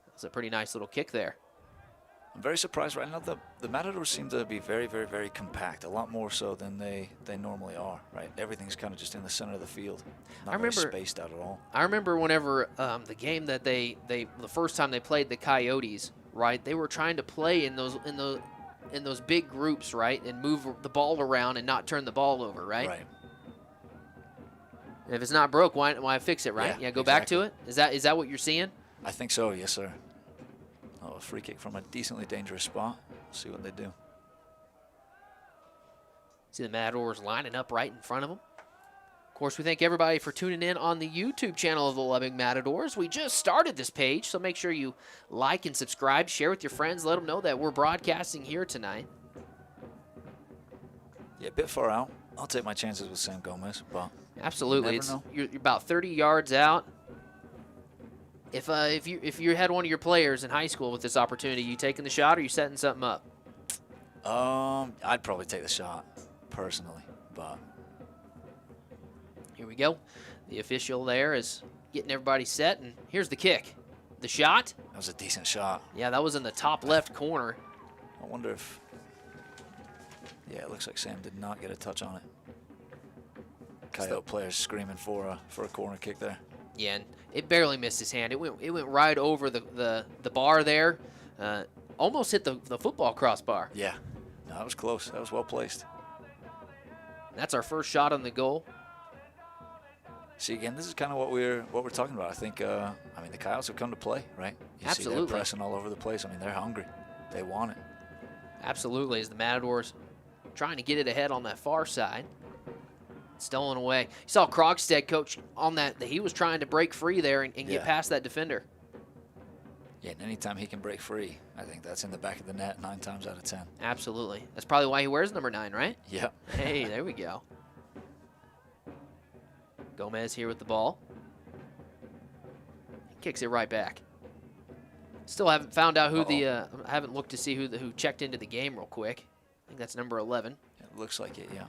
Speaker 2: That's a pretty nice little kick there.
Speaker 4: I'm very surprised right now. The Matadors seem to be very, very, very compact, a lot more so than they normally are, right? Everything's kind of just in the center of the field, not very spaced out at all.
Speaker 2: I remember whenever the game that the first time they played the Coyotes, right? They were trying to play in those big groups, right, and move the ball around and not turn the ball over, right?
Speaker 4: Right.
Speaker 2: And if it's not broke, why fix it, right?
Speaker 4: Yeah,
Speaker 2: go back to it. Is that what you're seeing?
Speaker 4: I think so, yes, sir. Oh, a free kick from a decently dangerous spot. We'll see what they do.
Speaker 2: See the Matadors lining up right in front of them. Of course, we thank everybody for tuning in on the YouTube channel of the Lubbock Matadors. We just started this page, so make sure you like and subscribe, share with your friends, let them know that we're broadcasting here tonight.
Speaker 4: Yeah, a bit far out. I'll take my chances with Sam Gomez, but
Speaker 2: absolutely,
Speaker 4: you never know.
Speaker 2: You're about 30 yards out. If you had one of your players in high school with this opportunity, you taking the shot or you setting something up?
Speaker 4: I'd probably take the shot personally, but
Speaker 2: here we go. The official there is getting everybody set, and here's the kick. The shot.
Speaker 4: That was a decent shot.
Speaker 2: Yeah, that was in the top left corner.
Speaker 4: I wonder if. Yeah, it looks like Sam did not get a touch on it. Coyote players screaming for a corner kick there.
Speaker 2: Yeah, and it barely missed his hand. It went right over the bar there. Almost hit the football crossbar.
Speaker 4: Yeah, no, that was close. That was well placed.
Speaker 2: That's our first shot on the goal.
Speaker 4: See, again, this is kind of what we're talking about. I think, the Coyotes have come to play, right? You
Speaker 2: Absolutely.
Speaker 4: see they're pressing all over the place. I mean, they're hungry. They want it.
Speaker 2: Absolutely, as the Matadors trying to get it ahead on that far side. Stolen away. You saw Krogstad, Coach, on that he was trying to break free there and get past that defender.
Speaker 4: Yeah, and anytime he can break free, I think that's in the back of the net 9 times out of 10.
Speaker 2: Absolutely. That's probably why he wears number 9, right?
Speaker 4: Yep.
Speaker 2: Hey, there we go. Gomez here with the ball. Kicks it right back. Still haven't found out who I haven't looked to see who checked into the game real quick. I think that's number 11.
Speaker 4: It looks like it, yeah.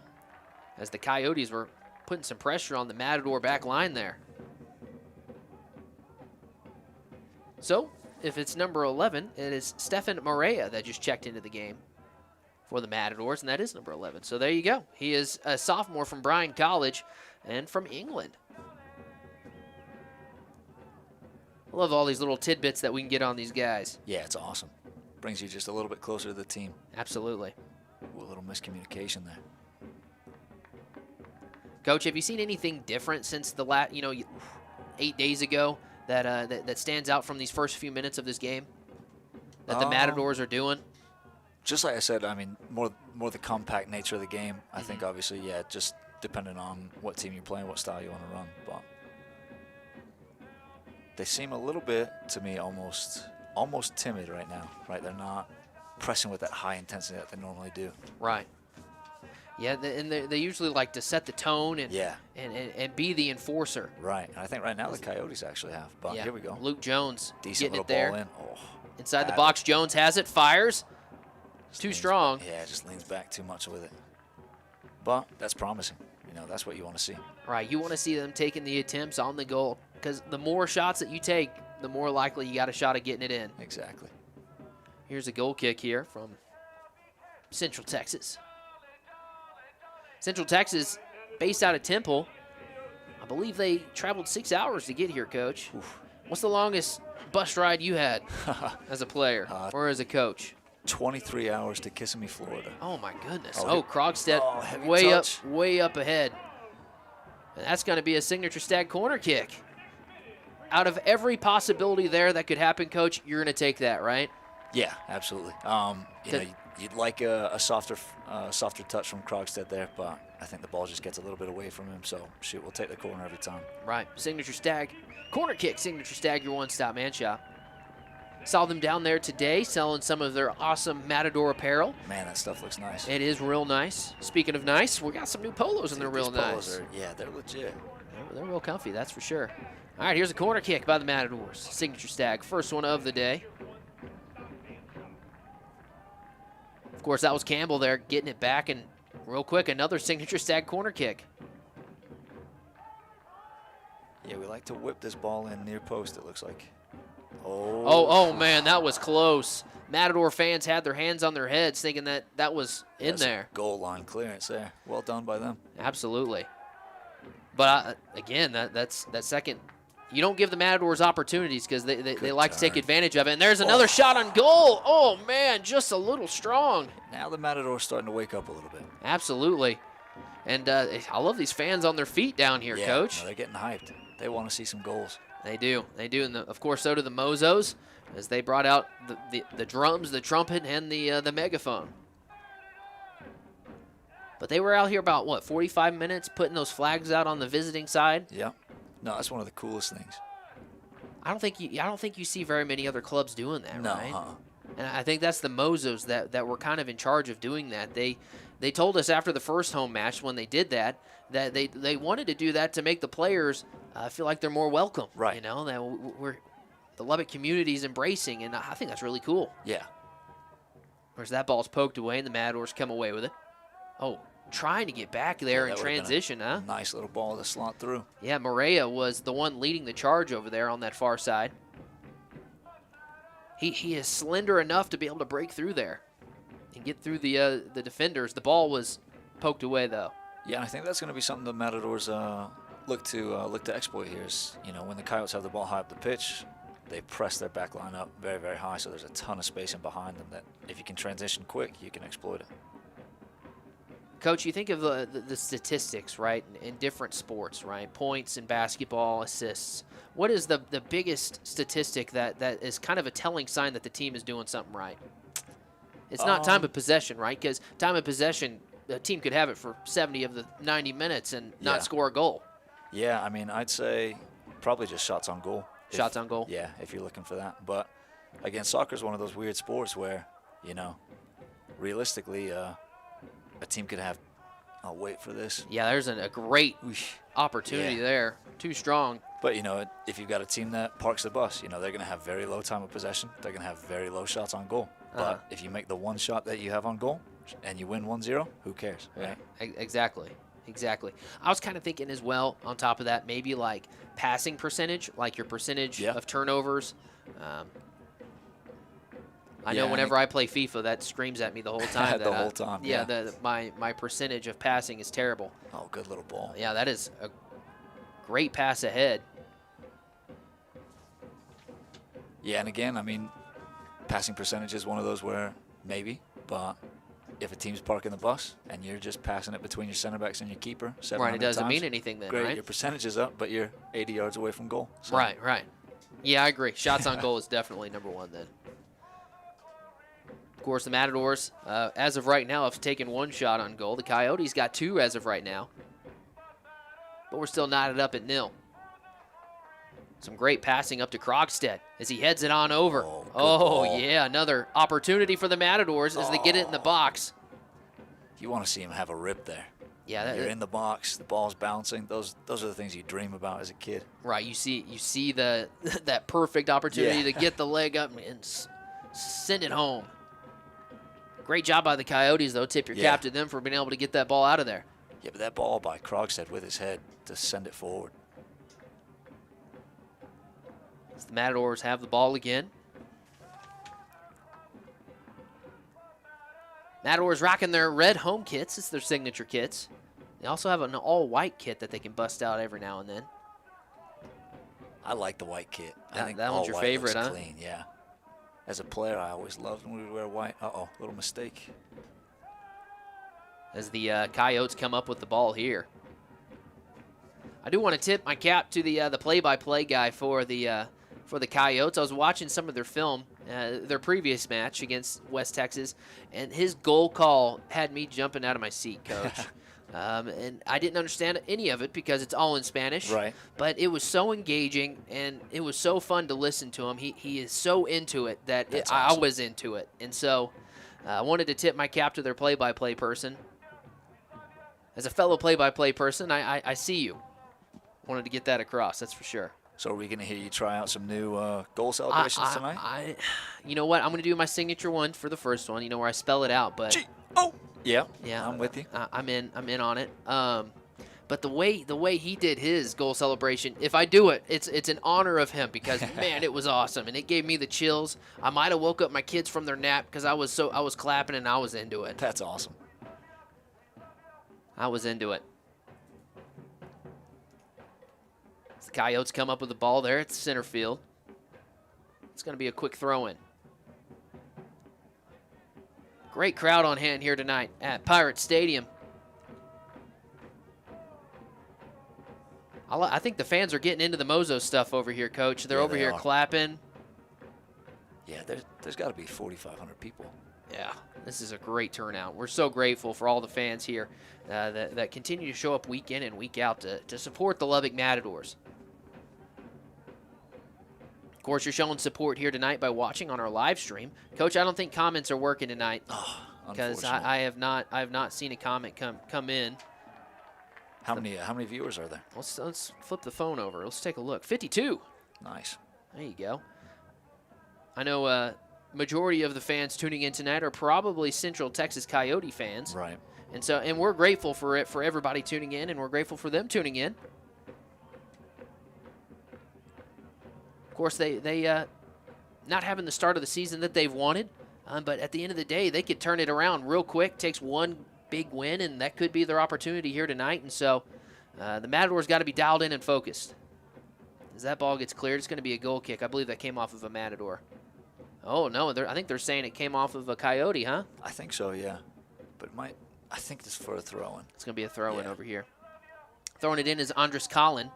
Speaker 2: As the Coyotes were putting some pressure on the Matador back line there. So, if it's number 11, it is Stefan Morea that just checked into the game for the Matadors, and that is number 11. So there you go. He is a sophomore from Bryan College and from England. I love all these little tidbits that we can get on these guys.
Speaker 4: Yeah, it's awesome. Brings you just a little bit closer to the team.
Speaker 2: Absolutely.
Speaker 4: Ooh, a little miscommunication there.
Speaker 2: Coach, have you seen anything different since the 8 days ago that stands out from these first few minutes of this game that the Matadors are doing?
Speaker 4: Just like I said, I mean, more the compact nature of the game. I think obviously, yeah, just depending on what team you're playing, what style you want to run. But they seem a little bit, to me, almost timid right now, right? They're not pressing with that high intensity that they normally do.
Speaker 2: Right. Yeah, and they usually like to set the tone and be the enforcer.
Speaker 4: Right. And I think right now the Coyotes actually have. But here we go.
Speaker 2: Luke Jones
Speaker 4: decent
Speaker 2: getting
Speaker 4: little
Speaker 2: it there.
Speaker 4: ball in. Oh,
Speaker 2: inside the box, Jones has it, fires. Too strong.
Speaker 4: Yeah, just leans back too much with it. But that's promising. You know, that's what you want to see.
Speaker 2: Right. You want to see them taking the attempts on the goal, because the more shots that you take, the more likely you got a shot at getting it in.
Speaker 4: Exactly.
Speaker 2: Here's a goal kick here from Central Texas. Central Texas, based out of Temple. I believe they traveled 6 hours to get here, Coach.
Speaker 4: Oof.
Speaker 2: What's the longest bus ride you had as a player or as a coach?
Speaker 4: 23 hours to Kissimmee, Florida.
Speaker 2: Oh, my goodness.
Speaker 4: Oh,
Speaker 2: Krogstead way up ahead. And that's going to be a signature Stag corner kick. Out of every possibility there that could happen, Coach, you're going to take that, right?
Speaker 4: Yeah, absolutely. You'd like a softer touch from Krogstead there, but I think the ball just gets a little bit away from him. So, shoot, we'll take the corner every time.
Speaker 2: Right. Signature Stag. Corner kick, Signature Stag, your one-stop man shop. Saw them down there today selling some of their awesome Matador apparel.
Speaker 4: Man, that stuff looks nice.
Speaker 2: It is real nice. Speaking of nice, we got some new polos and they're real nice.
Speaker 4: They're legit.
Speaker 2: They're real comfy, that's for sure. All right, here's a corner kick by the Matadors. Signature Stag, first one of the day. Of course, that was Campbell there getting it back, and real quick, another Signature Stag corner kick.
Speaker 4: Yeah, we like to whip this ball in near post, it looks like.
Speaker 2: Oh, man, that was close. Matador fans had their hands on their heads thinking that was in there.
Speaker 4: Goal line clearance there. Well done by them.
Speaker 2: Absolutely. But, again, that's that second. You don't give the Matadors opportunities because they like to take advantage of it. And there's another shot on goal. Oh, man, just a little strong.
Speaker 4: Now the Matadors starting to wake up a little bit.
Speaker 2: Absolutely. And I love these fans on their feet down here, Coach.
Speaker 4: No, they're getting hyped. They want to see some goals.
Speaker 2: They do. They do. And, of course, so do the Mozos as they brought out the drums, the trumpet, and the megaphone. But they were out here about, 45 minutes putting those flags out on the visiting side?
Speaker 4: Yeah. No, that's one of the coolest things.
Speaker 2: I don't think you see very many other clubs doing that, right?
Speaker 4: No.
Speaker 2: And I think that's the Mozos that were kind of in charge of doing that. They told us after the first home match when they did that they wanted to do that to make the players feel like they're more welcome.
Speaker 4: Right.
Speaker 2: You know, that the Lubbock community is embracing, and I think that's really cool.
Speaker 4: Yeah.
Speaker 2: Whereas that ball's poked away, and the Matadors come away with it. Oh, trying to get back there in transition, huh?
Speaker 4: Nice little ball to slot through.
Speaker 2: Yeah, Morea was the one leading the charge over there on that far side. He is slender enough to be able to break through there and get through the defenders. The ball was poked away, though.
Speaker 4: Yeah, and I think that's going to be something the Matadors look to exploit here. Is, when the Coyotes have the ball high up the pitch, they press their back line up very, very high, so there's a ton of space in behind them that if you can transition quick, you can exploit it.
Speaker 2: Coach, you think of the statistics, right, in different sports, right? Points in basketball, assists. What is the biggest statistic that is kind of a telling sign that the team is doing something right? It's not time of possession, right? Because time of possession, the team could have it for 70 of the 90 minutes and not score a goal.
Speaker 4: Yeah, I mean, I'd say probably just shots on goal.
Speaker 2: Shots on goal?
Speaker 4: Yeah, if you're looking for that. But, again, soccer is one of those weird sports where, realistically, a team could have I'll wait for this.
Speaker 2: Yeah, there's a great opportunity there. Too strong.
Speaker 4: But, if you've got a team that parks the bus, they're going to have very low time of possession. They're going to have very low shots on goal. But if you make the one shot that you have on goal and you win 1-0, who cares, right?
Speaker 2: Exactly. I was kind of thinking as well, on top of that, maybe like passing percentage, like your percentage of turnovers. I know whenever I play FIFA, that screams at me the whole time.
Speaker 4: The whole time,
Speaker 2: my percentage of passing is terrible.
Speaker 4: Oh, good little ball.
Speaker 2: Yeah, that is a great pass ahead.
Speaker 4: Yeah, and again, passing percentage is one of those where maybe, but if a team's parking the bus and you're just passing it between your center backs and your keeper,
Speaker 2: right, it doesn't mean anything then,
Speaker 4: great,
Speaker 2: right?
Speaker 4: Your percentage is up, but you're 80 yards away from goal. So.
Speaker 2: Right. Yeah, I agree. Shots on goal is definitely number one then. Of course, the Matadors, as of right now, have taken one shot on goal. The Coyotes got 2 as of right now. But we're still knotted up at 0. Some great passing up to Krogstad as he heads it on over. Oh yeah, another opportunity for the Matadors as they get it in the box.
Speaker 4: You want to see him have a rip there.
Speaker 2: Yeah,
Speaker 4: you're in the box, the ball's bouncing. Those are the things you dream about as a kid.
Speaker 2: Right, you see the that perfect opportunity to get the leg up and send it home. Great job by the Coyotes, though. Tip your cap to them for being able to get that ball out of there.
Speaker 4: Yeah, but that ball by Krogstad with his head to send it forward.
Speaker 2: As the Matadors have the ball again. Matadors rocking their red home kits. It's their signature kits. They also have an all-white kit that they can bust out every now and then.
Speaker 4: I like the white kit. I think
Speaker 2: that one's your favorite, huh?
Speaker 4: Clean, yeah. As a player, I always loved when we would wear white. Little mistake.
Speaker 2: As the Coyotes come up with the ball here. I do want to tip my cap to the play-by-play guy for the Coyotes. I was watching some of their film, their previous match against West Texas, and his goal call had me jumping out of my seat, Coach. And I didn't understand any of it because it's all in Spanish.
Speaker 4: Right.
Speaker 2: But it was so engaging, and it was so fun to listen to him. He is so into it that
Speaker 4: awesome.
Speaker 2: I was into it. And so I wanted to tip my cap to their play-by-play person. As a fellow play-by-play person, I see you. Wanted to get that across, that's for sure.
Speaker 4: So are we going to hear you try out some new goal celebrations tonight?
Speaker 2: You know what? I'm going to do my signature one for the first one, where I spell it out. But
Speaker 4: yeah, I'm with you.
Speaker 2: I'm in on it. But the way he did his goal celebration, if I do it, it's in honor of him because man, it was awesome and it gave me the chills. I might have woke up my kids from their nap because I was clapping and I was into it.
Speaker 4: That's awesome.
Speaker 2: I was into it. The Coyotes come up with the ball there at the center field. It's going to be a quick throw-in. Great crowd on hand here tonight at Pirate Stadium. I think the fans are getting into the Mozo stuff over here, Coach. They're over here clapping.
Speaker 4: Yeah, there's got to be 4,500 people.
Speaker 2: Yeah, this is a great turnout. We're so grateful for all the fans here that continue to show up week in and week out to support the Lubbock Matadors. Of course, you're showing support here tonight by watching on our live stream. Coach, I don't think comments are working tonight because I have not seen a comment come in.
Speaker 4: How many viewers are there?
Speaker 2: Let's flip the phone over. Let's take a look. 52.
Speaker 4: Nice.
Speaker 2: There you go. I know majority of the fans tuning in tonight are probably Central Texas Coyote fans.
Speaker 4: Right.
Speaker 2: And we're grateful for it, for everybody tuning in, and we're grateful for them tuning in. Of course, they not having the start of the season that they've wanted, but at the end of the day, they could turn it around real quick. Takes one big win, and that could be their opportunity here tonight. And so the Matadors got to be dialed in and focused. As that ball gets cleared, it's going to be a goal kick. I believe that came off of a Matador. Oh, no, I think they're saying it came off of a Coyote, huh?
Speaker 4: I think so, yeah. But I think it's for a throw-in.
Speaker 2: It's going to be a throw-in over here. Throwing it in is Andres Collin.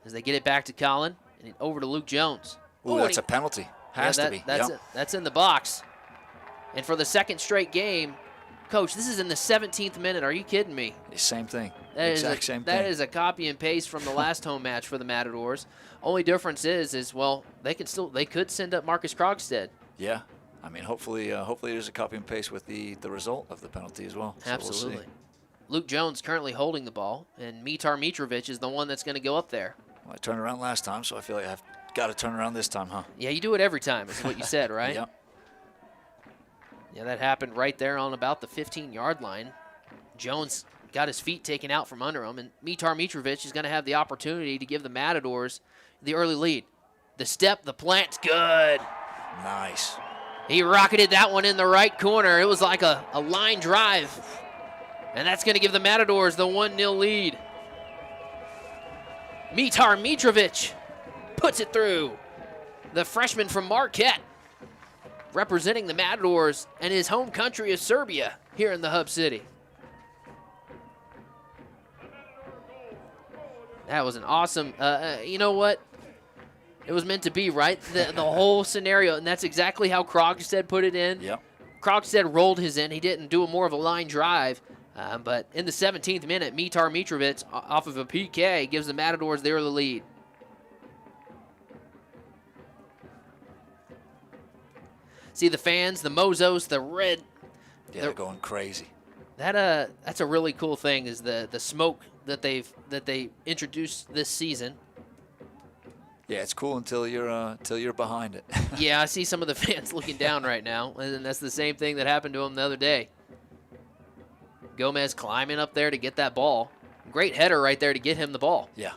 Speaker 2: As they get it back to Collin, and over to Luke Jones.
Speaker 4: Ooh, that's a penalty. Has to be.
Speaker 2: That's in the box. And for the second straight game, Coach, this is in the 17th minute. Are you kidding me?
Speaker 4: Same thing.
Speaker 2: Same thing. That is a copy and paste from the last home match for the Matadors. Only difference is they could send up Marcus Krogstad.
Speaker 4: Yeah. I mean, hopefully there's a copy and paste with the result of the penalty as well. So
Speaker 2: absolutely.
Speaker 4: We'll see.
Speaker 2: Luke Jones currently holding the ball, and Mitar Mitrovic is the one that's going to go up there.
Speaker 4: Well, I turned around last time, so I feel like I've got to turn around this time, huh?
Speaker 2: Yeah, you do it every time, is what you said, right?
Speaker 4: Yep.
Speaker 2: Yeah, that happened right there on about the 15-yard line. Jones got his feet taken out from under him, and Mitar Mitrovic is going to have the opportunity to give the Matadors the early lead. The step, the plant's good.
Speaker 4: Nice.
Speaker 2: He rocketed that one in the right corner. It was like a line drive. And that's going to give the Matadors the 1-0 lead. Mitar Mitrovic puts it through. The freshman from Marquette, representing the Matadors and his home country of Serbia here in the Hub City. That was an awesome, you know what? It was meant to be, right? The whole scenario, and that's exactly how Krogstad put it in.
Speaker 4: Yep.
Speaker 2: Krogstad rolled his in. He didn't do more of a line drive. But in the 17th minute, Mitar Mitrovic, off of a PK, gives the Matadors the early lead. See the fans, the Mozos, the red.
Speaker 4: Yeah, they're going crazy.
Speaker 2: That's a really cool thing, is the smoke that they introduced this season.
Speaker 4: Yeah, it's cool until you're behind it.
Speaker 2: Yeah, I see some of the fans looking down right now, and that's the same thing that happened to him the other day. Gomez climbing up there to get that ball. Great header right there to get him the ball.
Speaker 4: Yeah.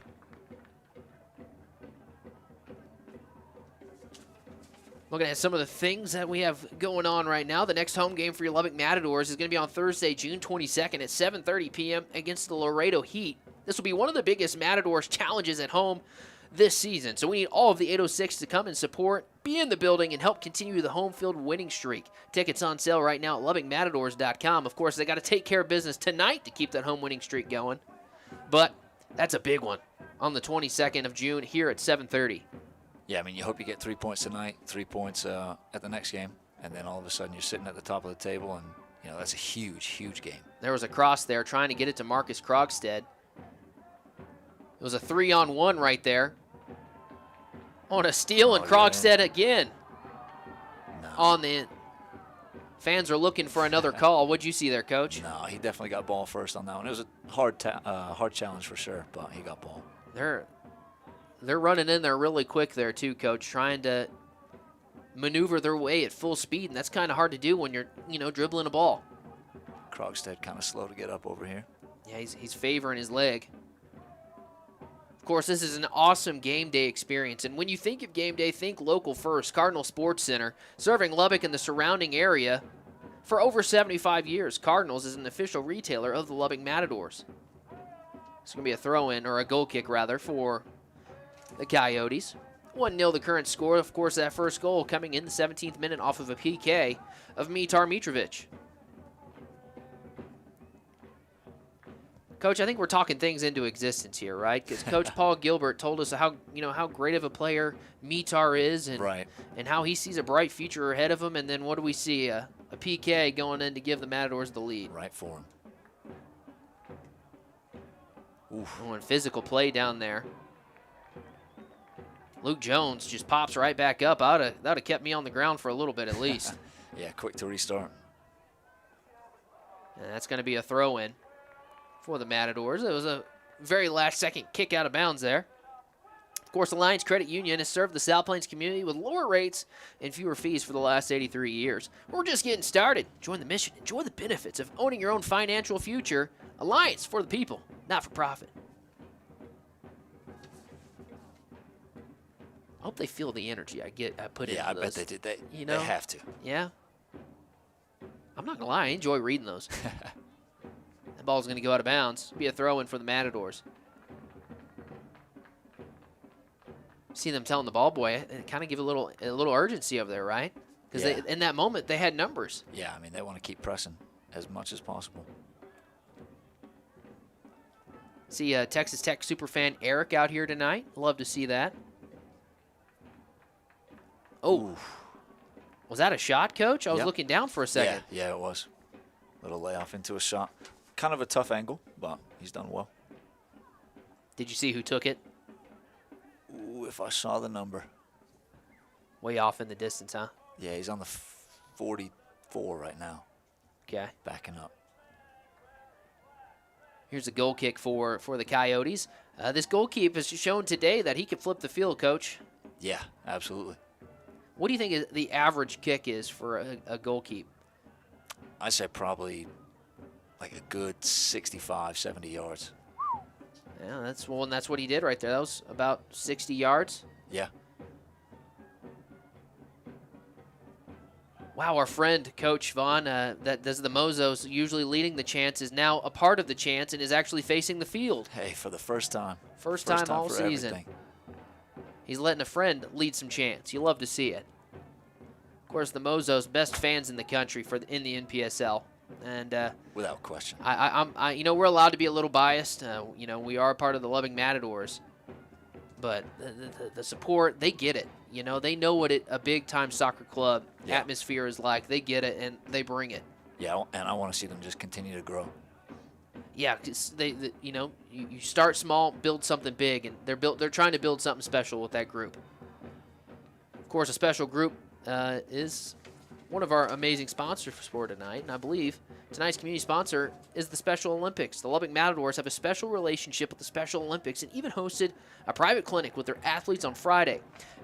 Speaker 2: Looking at some of the things that we have going on right now. The next home game for your Lubbock Matadors is going to be on Thursday, June 22nd at 7:30 p.m. against the Laredo Heat. This will be one of the biggest Matadors challenges at home this season. So we need all of the 806 to come and support, be in the building, and help continue the home field winning streak. Tickets on sale right now at LubbockMatadors.com. Of course, they got to take care of business tonight to keep that home winning streak going. But that's a big one on the 22nd of June here at 7:30.
Speaker 4: Yeah, I mean, you hope you get 3 points tonight, 3 points at the next game, and then all of a sudden you're sitting at the top of the table, and, you know, that's a huge, huge game.
Speaker 2: There was a cross there trying to get it to Marcus Krogstad. It was a 3-on-1 right there. On a steal, and Krogstad again.
Speaker 4: No.
Speaker 2: On the end. Fans are looking for another call. What'd you see there, Coach?
Speaker 4: No, he definitely got ball first on that one. It was a hard challenge for sure, but he got ball.
Speaker 2: They're running in there really quick there too, Coach, trying to maneuver their way at full speed, and that's kind of hard to do when you're, dribbling a ball.
Speaker 4: Krogstad kind of slow to get up over here.
Speaker 2: Yeah, he's favoring his leg. Of course, this is an awesome game day experience, and when you think of game day, think local first. Cardinal Sports Center, serving Lubbock and the surrounding area for over 75 years. Cardinals is an official retailer of the Lubbock Matadors. It's going to be a throw-in, or a goal kick, rather, for the Coyotes. 1-0 the current score. Of course, that first goal coming in the 17th minute off of a PK of Mitar Mitrovic. Coach, I think we're talking things into existence here, right? Because Coach Paul Gilbert told us how great of a player Mitar is, and
Speaker 4: right, and
Speaker 2: how he sees a bright future ahead of him. And then what do we see? A PK going in to give the Matadors the lead.
Speaker 4: Right for him. Oof.
Speaker 2: Oh, and physical play down there. Luke Jones just pops right back up. That would have kept me on the ground for a little bit at least.
Speaker 4: Yeah, quick to restart.
Speaker 2: And that's going to be a throw-in for the Matadors. It was a very last-second kick out of bounds there. Of course, Alliance Credit Union has served the South Plains community with lower rates and fewer fees for the last 83 years. We're just getting started. Join the mission. Enjoy the benefits of owning your own financial future. Alliance, for the people, not for profit. I hope they feel the energy I put into
Speaker 4: those. Yeah, I bet they did. They have to.
Speaker 2: Yeah. I'm not going to lie. I enjoy reading those. That ball's going to go out of bounds. Be a throw-in for the Matadors. See them telling the ball boy, and kind of give a little urgency over there, right? Because in that moment, they had numbers.
Speaker 4: Yeah, I mean, they want to keep pressing as much as possible.
Speaker 2: See Texas Tech superfan Eric out here tonight. Love to see that. Oh, was that a shot, Coach? I was looking down for a second.
Speaker 4: Yeah, it was. Little layoff into a shot. Kind of a tough angle, but he's done well.
Speaker 2: Did you see who took it?
Speaker 4: Ooh, if I saw the number.
Speaker 2: Way off in the distance, huh?
Speaker 4: Yeah, he's on the 44 right now.
Speaker 2: Okay.
Speaker 4: Backing up.
Speaker 2: Here's a goal kick for the Coyotes. This goalkeeper has shown today that he can flip the field, Coach.
Speaker 4: Yeah, absolutely.
Speaker 2: What do you think the average kick is for a goal keep?
Speaker 4: I say probably like a good 65, 70 yards.
Speaker 2: Yeah, that's what he did right there. That was about 60 yards.
Speaker 4: Yeah.
Speaker 2: Wow, our friend, Coach Vaughn, that does the Mozos, usually leading the chants, is now a part of the chants and is actually facing the field.
Speaker 4: Hey, for the first time.
Speaker 2: First time all
Speaker 4: for
Speaker 2: season.
Speaker 4: everything.
Speaker 2: He's letting a friend lead some chants. You love to see it. Of course, the Mozos, best fans in the country in the NPSL. And
Speaker 4: without question.
Speaker 2: we're allowed to be a little biased. We are part of the Lubbock Matadors. But the support, they get it. They know what a big-time soccer club atmosphere is like. They get it, and they bring it.
Speaker 4: Yeah, and I want to see them just continue to grow.
Speaker 2: Yeah, because you start small, build something big, and they're trying to build something special with that group. Of course, a special group is one of our amazing sponsors for tonight, and I believe tonight's community sponsor is the Special Olympics. The Lubbock Matadors have a special relationship with the Special Olympics and even hosted a private clinic with their athletes on Friday.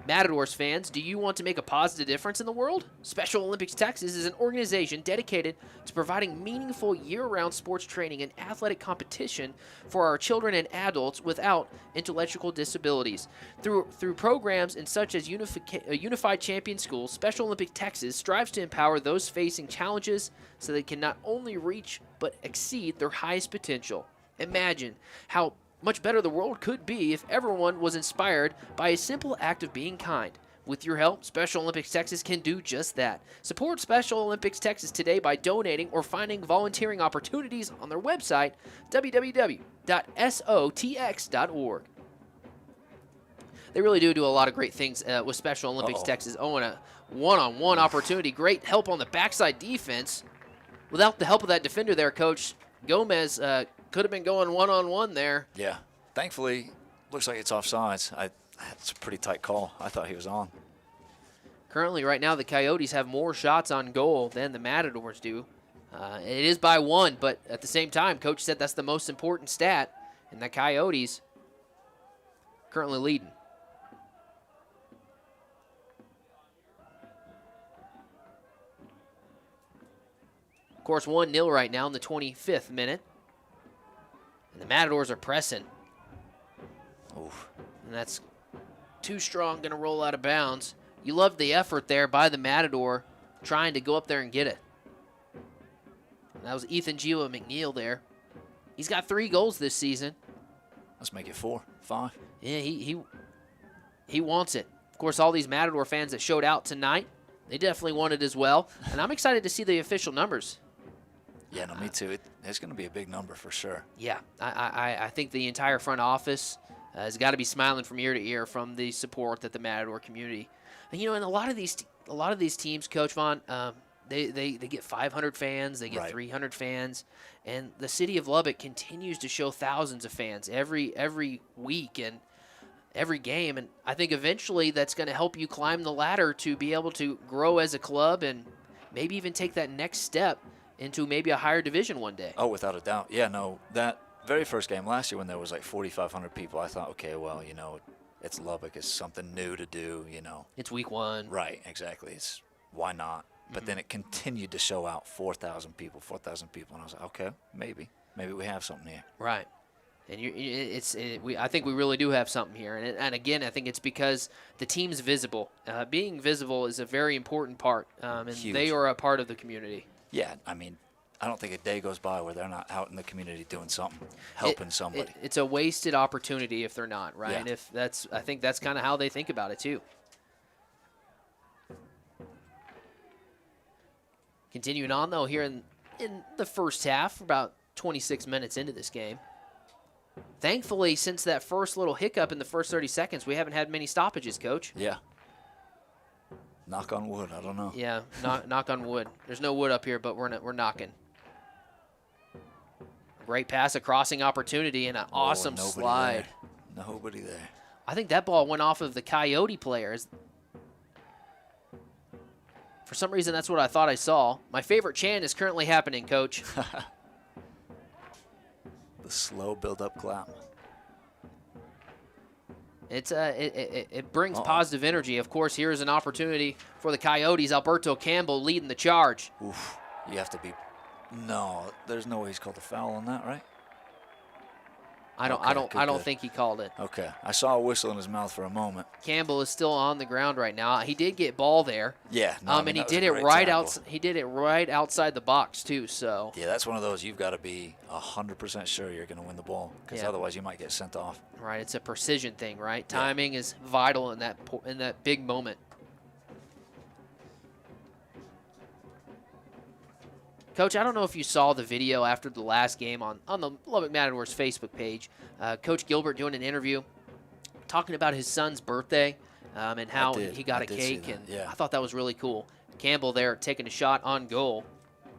Speaker 2: Matadors fans, do you want to make a positive difference in the world? Special Olympics Texas is an organization dedicated to providing meaningful year-round sports training and athletic competition for our children and adults without intellectual disabilities. Through programs such as Unified Champion Schools, Special Olympics Texas strives to empower those facing challenges so they can not only reach but exceed their highest potential. Imagine how much better the world could be if everyone was inspired by a simple act of being kind. With your help, Special Olympics Texas can do just that. Support Special Olympics Texas today by donating or finding volunteering opportunities on their website, www.sotx.org. They really do a lot of great things with Special Olympics Texas. Oh, and a one-on-one opportunity. Great help on the backside defense. Without the help of that defender there, Coach, Gomez could have been going one-on-one there.
Speaker 4: Yeah. Thankfully, looks like it's offsides. That's a pretty tight call. I thought he was on.
Speaker 2: Currently, right now, the Coyotes have more shots on goal than the Matadors do. It is by one, but at the same time, Coach said that's the most important stat, and the Coyotes currently leading. Of course, 1-0 right now in the 25th minute. And the Matadors are pressing.
Speaker 4: Oof.
Speaker 2: And that's too strong, going to roll out of bounds. You love the effort there by the Matador trying to go up there and get it. And that was Ethan Gila McNeil there. He's got 3 goals this season.
Speaker 4: Let's make it 4, 5.
Speaker 2: Yeah, he wants it. Of course, all these Matador fans that showed out tonight, they definitely want it as well. And I'm excited to see the official numbers.
Speaker 4: Yeah, no, me too. It's going to be a big number for sure.
Speaker 2: Yeah, I think the entire front office has got to be smiling from ear to ear from the support that the Matador community. And, and a lot of these teams, Coach Vaughn, they get 500 fans, they get 300 fans, and the city of Lubbock continues to show thousands of fans every week and every game. And I think eventually that's going to help you climb the ladder to be able to grow as a club and maybe even take that next step into maybe a higher division one day.
Speaker 4: Oh, without a doubt. Yeah, no, that very first game last year when there was like 4,500 people, I thought, okay, well, it's Lubbock. It's something new to do,
Speaker 2: It's week 1.
Speaker 4: Right, exactly. Why not? But then it continued to show out 4,000 people. And I was like, okay, maybe we have something here.
Speaker 2: Right. And I think we really do have something here. And again, I think it's because the team's visible. Being visible is a very important part, and
Speaker 4: Huge.
Speaker 2: They are a part of the community.
Speaker 4: Yeah, I mean, I don't think a day goes by where they're not out in the community doing something, helping somebody.
Speaker 2: It's a wasted opportunity if they're not, right?
Speaker 4: Yeah.
Speaker 2: And I think that's kind of how they think about it too. Continuing on though, here in the first half, about 26 minutes into this game. Thankfully, since that first little hiccup in the first 30 seconds, we haven't had many stoppages, Coach.
Speaker 4: Yeah. Knock on wood. I don't know.
Speaker 2: Yeah, knock on wood. There's no wood up here, but we're knocking. Great pass, a crossing opportunity, and an awesome slide.
Speaker 4: There. Nobody there.
Speaker 2: I think that ball went off of the Coyote players. For some reason, that's what I thought I saw. My favorite chant is currently happening, Coach.
Speaker 4: The slow build-up clap.
Speaker 2: It brings positive energy. Of course, here is an opportunity for the Coyotes. Alberto Campbell leading the charge.
Speaker 4: Oof. You have to be. No, there's no way he's called a foul on that, right?
Speaker 2: I don't think he called it.
Speaker 4: Okay. I saw a whistle in his mouth for a moment.
Speaker 2: Campbell is still on the ground right now. He did get ball there.
Speaker 4: Yeah. No,
Speaker 2: and he did it right out. He did it right outside the box too. So.
Speaker 4: Yeah, that's one of those you've got to be 100% sure you're going to win the ball, because otherwise you might get sent off.
Speaker 2: Right. It's a precision thing, right? Timing is vital in that big moment. Coach, I don't know if you saw the video after the last game on the Lubbock Matadors Facebook page. Coach Gilbert doing an interview talking about his son's birthday and how he got a cake. And I thought that was really cool. Campbell there taking a shot on goal.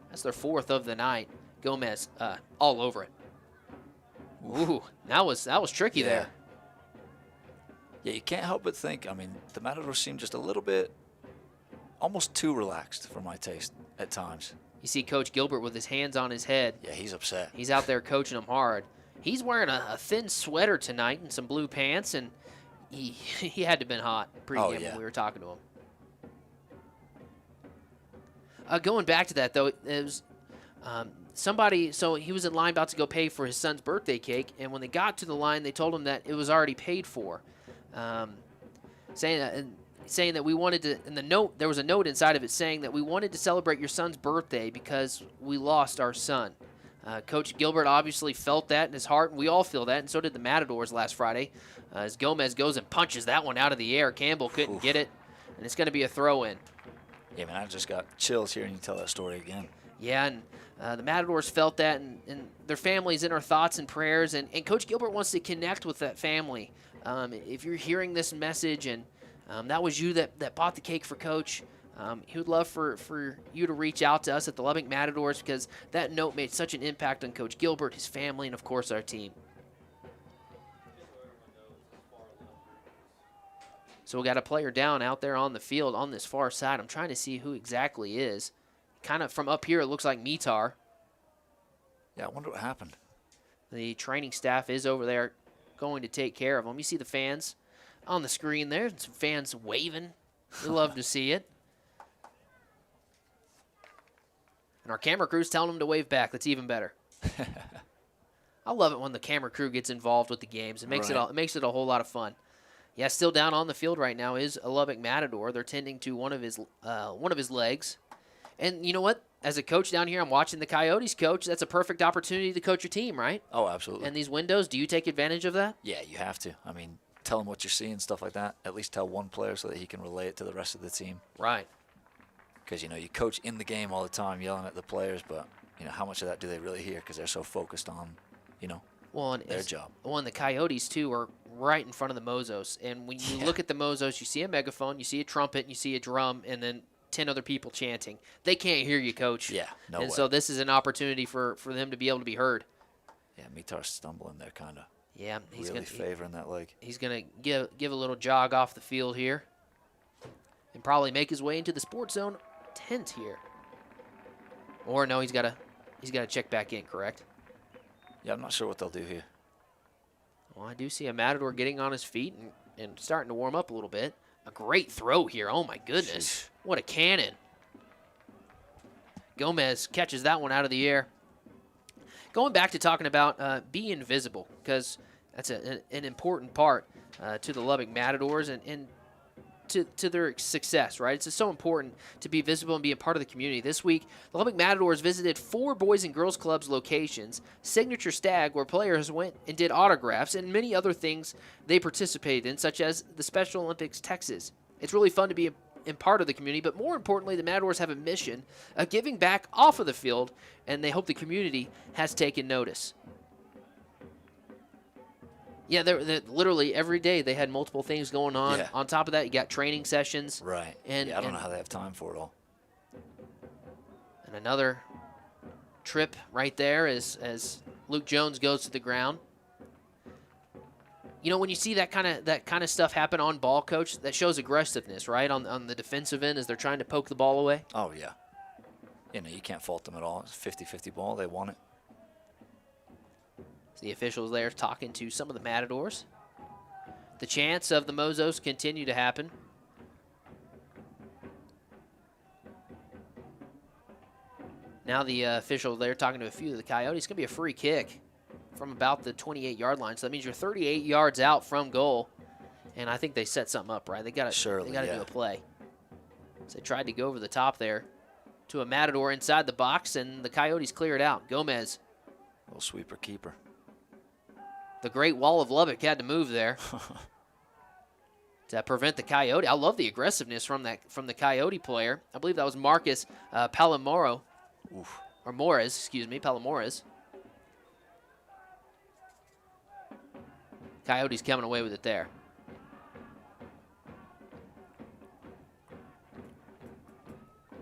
Speaker 2: That's their 4th of the night. Gomez all over it. Ooh, that was tricky there.
Speaker 4: Yeah, you can't help but think, I mean, the Matadors seem just a little bit, almost too relaxed for my taste at times.
Speaker 2: You see Coach Gilbert with his hands on his head.
Speaker 4: Yeah, he's upset.
Speaker 2: He's out there coaching them hard. He's wearing a thin sweater tonight and some blue pants, and he had to have been hot pregame when we were talking to him. Going back to that, though, it was somebody, so he was in line about to go pay for his son's birthday cake, and when they got to the line, they told him that it was already paid for, saying that we wanted to, in the note, there was a note inside of it saying that we wanted to celebrate your son's birthday because we lost our son. Coach Gilbert obviously felt that in his heart, and we all feel that, and so did the Matadors last Friday. As Gomez goes and punches that one out of the air. Campbell couldn't get it, and it's going to be a throw-in.
Speaker 4: Yeah, man, I just got chills hearing you tell that story again.
Speaker 2: Yeah, and the Matadors felt that, and their family's in our thoughts and prayers, and Coach Gilbert wants to connect with that family. If you're hearing this message and that was you that bought the cake for Coach, he would love for you to reach out to us at the Lubbock Matadors, because that note made such an impact on Coach Gilbert, his family, and, of course, our team. So we got a player down out there on the field on this far side. I'm trying to see who exactly is. Kind of from up here, it looks like Mitar.
Speaker 4: Yeah, I wonder what happened.
Speaker 2: The training staff is over there going to take care of him. You see the fans on the screen there, some fans waving. We love to see it. And our camera crew's telling them to wave back. That's even better. I love it when the camera crew gets involved with the games. It makes it a whole lot of fun. Yeah, still down on the field right now is a Lubbock Matador. They're tending to one of his legs. And you know what? As a coach down here, I'm watching the Coyotes coach. That's a perfect opportunity to coach your team, right?
Speaker 4: Oh, absolutely.
Speaker 2: And these windows, do you take advantage of that?
Speaker 4: Yeah, you have to. I mean, tell him what you're seeing, stuff like that. At least tell one player so that he can relay it to the rest of the team.
Speaker 2: Right.
Speaker 4: Because, you know, you coach in the game all the time yelling at the players, but, you know, how much of that do they really hear? Because they're so focused on, you know, their job.
Speaker 2: Well, and the Coyotes, too, are right in front of the Mozos. And when you look at the Mozos, you see a megaphone, you see a trumpet, and you see a drum, and then 10 other people chanting. They can't hear you, Coach.
Speaker 4: Yeah, no way.
Speaker 2: And so this is an opportunity for them to be able to be heard.
Speaker 4: Yeah, Mitar's stumbling there, kind of.
Speaker 2: Yeah, he's
Speaker 4: really favoring that leg. He's
Speaker 2: going to give a little jog off the field here and probably make his way into the sports zone tent here. Or no, he's got to check back in, correct?
Speaker 4: Yeah, I'm not sure what they'll do here.
Speaker 2: Well, I do see a Matador getting on his feet and starting to warm up a little bit. A great throw here. Oh, my goodness. Jeez. What a cannon. Gomez catches that one out of the air. Going back to talking about being visible, because that's an important part to the Lubbock Matadors and to their success, right? It's just so important to be visible and be a part of the community. This week, the Lubbock Matadors visited 4 Boys and Girls Clubs locations, Signature Stag, where players went and did autographs, and many other things they participated in, such as the Special Olympics Texas. It's really fun to be in part of the community, but more importantly, the Matadors have a mission of giving back off of the field, and they hope the community has taken notice. Yeah, they're literally every day they had multiple things going on. Yeah. On top of that, you got training sessions.
Speaker 4: Right. And I don't know how they have time for it all.
Speaker 2: And another trip right there as Luke Jones goes to the ground. You know, when you see that kind of stuff happen on ball, Coach, that shows aggressiveness, right? On the defensive end as they're trying to poke the ball away.
Speaker 4: Oh, yeah. You know, you can't fault them at all. It's a 50-50 ball. They want it.
Speaker 2: The officials there talking to some of the Matadors. The chants of the Mozos continue to happen. Now the official there talking to a few of the Coyotes. It's going to be a free kick from about the 28-yard line. So that means you're 38 yards out from goal. And I think they set something up, right? They got to do a play. So they tried to go over the top there to a Matador inside the box, and the Coyotes clear it out. Gomez.
Speaker 4: Little sweeper keeper.
Speaker 2: The Great Wall of Lubbock had to move there to prevent the Coyote. I love the aggressiveness from the Coyote player. I believe that was Marcus Palomores. Or Morris, excuse me, Palomores. Coyotes coming away with it there.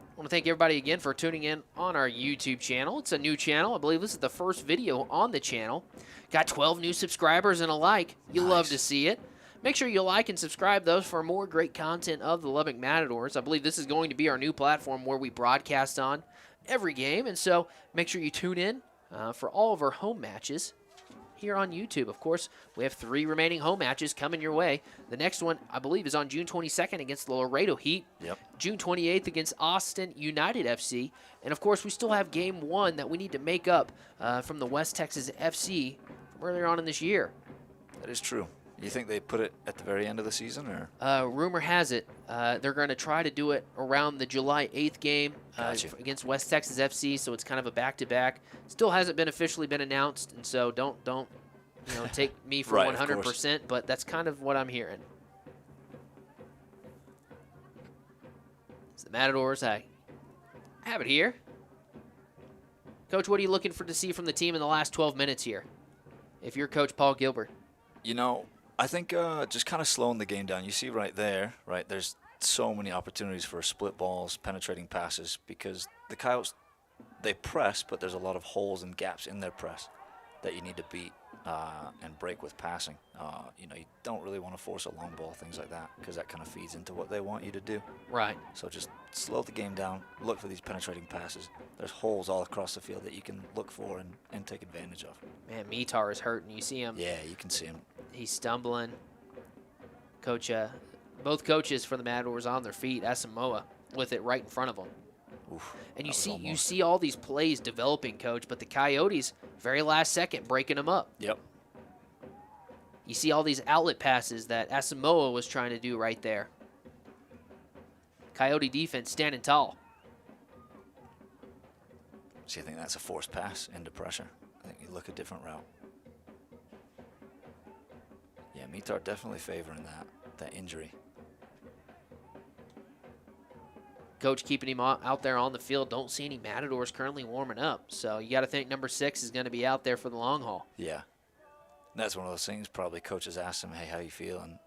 Speaker 2: I want to thank everybody again for tuning in on our YouTube channel. It's a new channel. I believe this is the first video on the channel. Got 12 new subscribers and a like. You'll love to see it. Make sure you like and subscribe those for more great content of the Lubbock Matadors. I believe this is going to be our new platform where we broadcast on every game, and so make sure you tune in for all of our home matches here on YouTube. Of course, we have 3 remaining home matches coming your way. The next one, I believe, is on June 22nd against the Laredo Heat.
Speaker 4: Yep.
Speaker 2: June 28th against Austin United FC. And, of course, we still have Game 1 that we need to make up from the West Texas FC from earlier on in this year.
Speaker 4: That is true. You think they put it at the very end of the season, or?
Speaker 2: Rumor has it they're going to try to do it around the July 8th game against West Texas FC, so it's kind of a back-to-back. Still hasn't been officially been announced, and so don't take me for 100%, but that's kind of what I'm hearing. So the Matadors, I have it here. Coach, what are you looking for to see from the team in the last 12 minutes here, if you're Coach Paul Gilbert?
Speaker 4: I think just kind of slowing the game down. You see right there, there's so many opportunities for split balls, penetrating passes, because the Coyotes, they press, but there's a lot of holes and gaps in their press that you need to beat and break with passing. You don't really want to force a long ball, things like that, because that kind of feeds into what they want you to do.
Speaker 2: Right.
Speaker 4: So just slow the game down, look for these penetrating passes. There's holes all across the field that you can look for and take advantage of.
Speaker 2: Man, Mitar is hurting. You see him?
Speaker 4: Yeah, you can see him.
Speaker 2: He's stumbling. Coach, both coaches for the Matadors on their feet. Asamoah with it right in front of them.
Speaker 4: Oof,
Speaker 2: and you see all these plays developing, Coach, but the Coyotes, very last second, breaking them up.
Speaker 4: Yep.
Speaker 2: You see all these outlet passes that Asamoah was trying to do right there. Coyote defense standing tall.
Speaker 4: See, I think that's a forced pass into pressure. I think you look a different route. Yeah, Mitar definitely favoring that injury.
Speaker 2: Coach keeping him out there on the field. Don't see any Matadors currently warming up. So you got to think number 6 is going to be out there for the long haul.
Speaker 4: Yeah. And that's one of those things probably coaches ask him, hey, how you feel? And,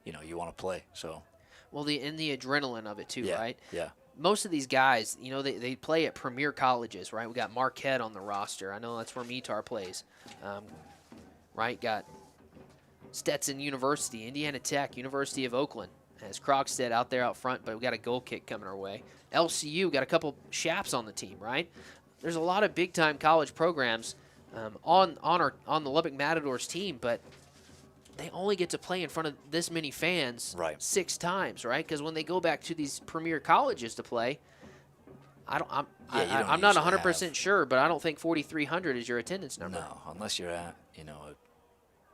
Speaker 4: you want to play. So.
Speaker 2: Well, the adrenaline of it too, right?
Speaker 4: Yeah.
Speaker 2: Most of these guys, they play at premier colleges, right? We got Marquette on the roster. I know that's where Mitar plays. Right? Got Stetson University, Indiana Tech, University of Oakland. Has Krogstad out there out front, but we got a goal kick coming our way. LCU got a couple Shaps on the team, right? There's a lot of big-time college programs on the Lubbock Matadors team, but they only get to play in front of this many fans 6 times, right? Because when they go back to these premier colleges to play, I'm not 100% sure, but I don't think 4,300 is your attendance number.
Speaker 4: No, unless you're at a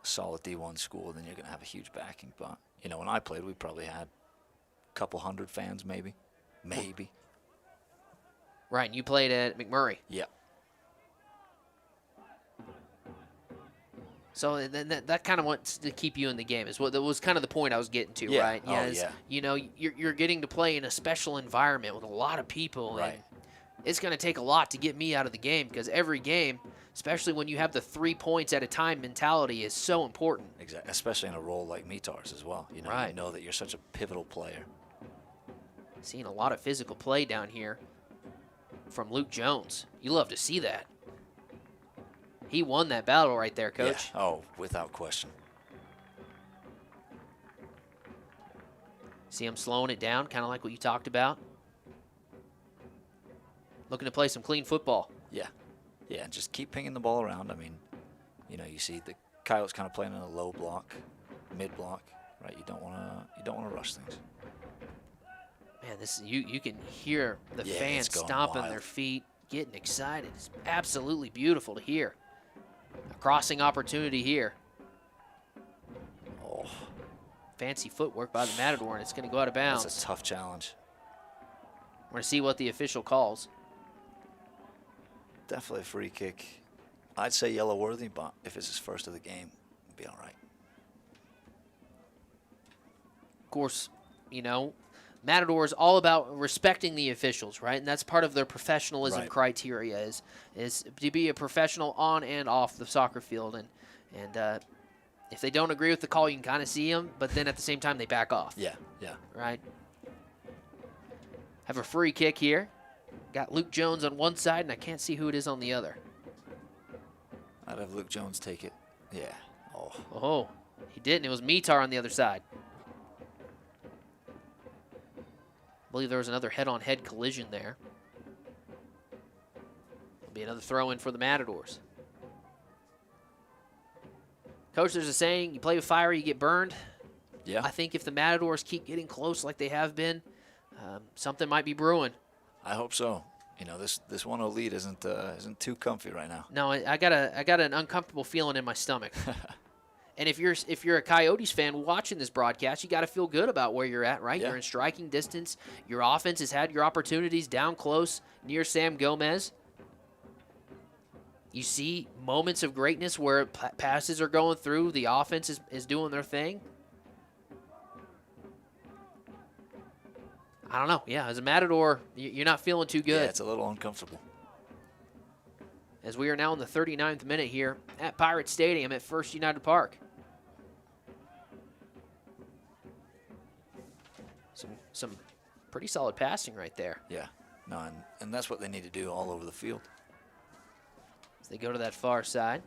Speaker 4: solid D1 school, then you're going to have a huge backing. But when I played, we probably had a couple hundred fans, maybe.
Speaker 2: Right, and you played at McMurray.
Speaker 4: Yeah.
Speaker 2: So then that kind of wants to keep you in the game. That was kind of the point I was getting to, right? You're getting to play in a special environment with a lot of people,
Speaker 4: right?
Speaker 2: And it's going to take a lot to get me out of the game, because every game, especially when you have the 3 points at a time mentality, is so important.
Speaker 4: Exactly, especially in a role like Mitar's as well. You know that you're such a pivotal player.
Speaker 2: Seeing a lot of physical play down here from Luke Jones. You love to see that. He won that battle right there, Coach.
Speaker 4: Yeah. Oh, without question.
Speaker 2: See him slowing it down, kind of like what you talked about. Looking to play some clean football.
Speaker 4: Yeah. Yeah, just keep pinging the ball around. I mean, You know, you see the Coyotes kind of playing in a low block, mid block, right? You don't want to rush things.
Speaker 2: Man, this you can hear the fans stomping their feet, getting excited. It's absolutely beautiful to hear. A crossing opportunity here.
Speaker 4: Oh,
Speaker 2: fancy footwork by the Matador, and it's going to go out of bounds.
Speaker 4: That's a tough challenge.
Speaker 2: We're going to see what the official calls.
Speaker 4: Definitely a free kick. I'd say yellow worthy, but if it's his first of the game, it'll be all right.
Speaker 2: Of course, you know, Matador is all about respecting the officials, right? And that's part of their professionalism criteria is to be a professional on and off the soccer field. And if they don't agree with the call, you can kind of see them, but then at the same time they back off.
Speaker 4: Yeah.
Speaker 2: Right? Have a free kick here. Got Luke Jones on one side, and I can't see who it is on the other.
Speaker 4: I'd have Luke Jones take it. Yeah.
Speaker 2: Oh, he didn't. It was Mitar on the other side. I believe there was another head-on-head collision there. It'll be another throw-in for the Matadors. Coach, there's a saying, you play with fire, you get burned.
Speaker 4: Yeah.
Speaker 2: I think if the Matadors keep getting close like they have been, something might be brewing.
Speaker 4: I hope so. You know, this 1-0 lead isn't too comfy right now.
Speaker 2: No, I got an uncomfortable feeling in my stomach. And if you're a Coyotes fan watching this broadcast, you got to feel good about where you're at, right?
Speaker 4: Yeah.
Speaker 2: You're in striking distance. Your offense has had your opportunities down close near Sam Gomez. You see moments of greatness where passes are going through. The offense is doing their thing. I don't know. Yeah, as a Matador, you're not feeling too good.
Speaker 4: Yeah, it's a little uncomfortable.
Speaker 2: As we are now in the 39th minute here at Pirate Stadium at First United Park. Some pretty solid passing right there.
Speaker 4: Yeah. No, and that's what they need to do all over the field.
Speaker 2: As they go to that far side.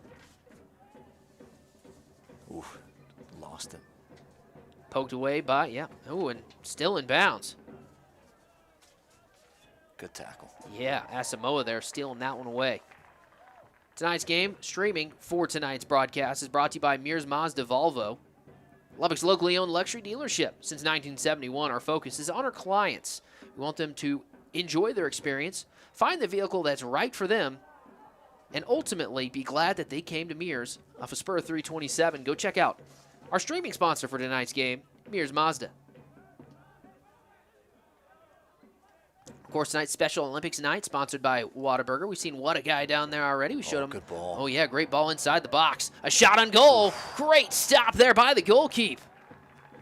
Speaker 4: Ooh, lost it.
Speaker 2: Poked away by, ooh, and still in bounds.
Speaker 4: Good tackle.
Speaker 2: Yeah, Asamoah there stealing that one away. Tonight's game, streaming for tonight's broadcast, is brought to you by Mears Mazda Volvo. Lubbock's locally owned luxury dealership. Since 1971, our focus is on our clients. We want them to enjoy their experience, find the vehicle that's right for them, and ultimately be glad that they came to Mears off of Spur 327. Go check out our streaming sponsor for tonight's game, Mears Mazda. Of course, tonight's Special Olympics night, sponsored by Whataburger. We've seen What a Guy down there already. We showed him.
Speaker 4: Good ball.
Speaker 2: Oh, yeah, great ball inside the box. A shot on goal. Great stop there by the goalkeeper.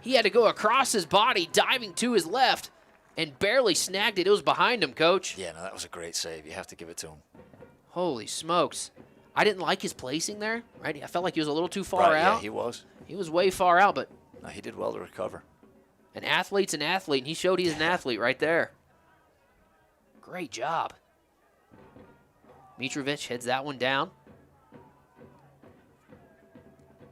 Speaker 2: He had to go across his body, diving to his left, and barely snagged it. It was behind him, Coach.
Speaker 4: Yeah, no, that was a great save. You have to give it to him.
Speaker 2: Holy smokes. I didn't like his placing there, right? I felt like he was a little too far out.
Speaker 4: Yeah, he was.
Speaker 2: He was way far out, but
Speaker 4: No, he did well to recover.
Speaker 2: an athlete's an athlete, and he showed he's an athlete right there. Great job. Mitrovic heads that one down.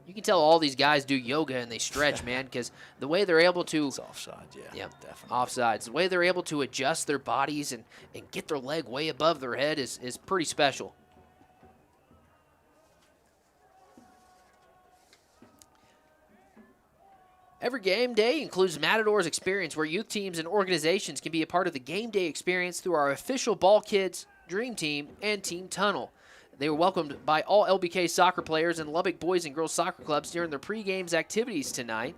Speaker 2: You can tell all these guys do yoga and they stretch, man, because the way they're able to...
Speaker 4: It's offside, yeah, definitely.
Speaker 2: Offsides. The way they're able to adjust their bodies and get their leg way above their head is pretty special. Every game day includes Matadors experience where youth teams and organizations can be a part of the game day experience through our official Ball Kids, Dream Team, and Team Tunnel. They were welcomed by all LBK soccer players and Lubbock Boys and Girls Soccer Clubs during their pre-games activities tonight.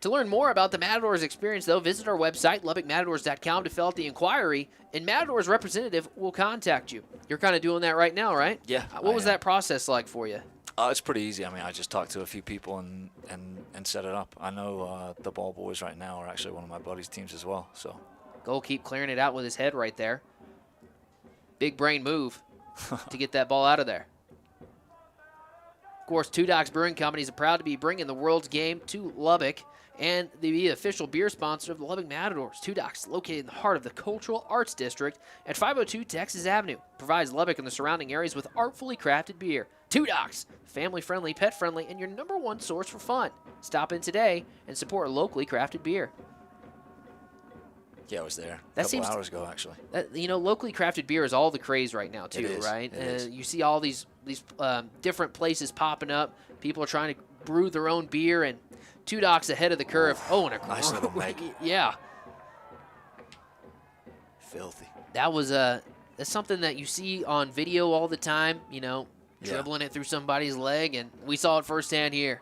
Speaker 2: To learn more about the Matadors experience, though, visit our website, lubbockmatadors.com, to fill out the inquiry, and Matadors representative will contact you. You're kind of doing that right now, right?
Speaker 4: Yeah.
Speaker 2: What was that process like for you?
Speaker 4: It's pretty easy. I mean, I just talked to a few people and set it up. I know the Ball Boys right now are actually one of my buddies' teams as well. So
Speaker 2: Goalkeep clearing it out with his head right there. Big brain move to get that ball out of there. Of course, Two Docks Brewing Company is proud to be bringing the World's Game to Lubbock and the official beer sponsor of the Lubbock Matadors. Two Docks, located in the heart of the Cultural Arts District at 502 Texas Avenue, provides Lubbock and the surrounding areas with artfully crafted beer. Two Docks, family-friendly, pet-friendly, and your #1 source for fun. Stop in today and support locally crafted beer.
Speaker 4: Yeah, I was there
Speaker 2: That
Speaker 4: a couple hours ago, actually.
Speaker 2: You know, locally crafted beer is all the craze right now, too,
Speaker 4: It is.
Speaker 2: right?
Speaker 4: It is.
Speaker 2: You see all these different places popping up. People are trying to brew their own beer, and Two Docs ahead of the curve. Oh, and a
Speaker 4: nice little meg.
Speaker 2: Yeah.
Speaker 4: Filthy.
Speaker 2: That was that's something that you see on video all the time, you know, dribbling it through somebody's leg, and we saw it firsthand here.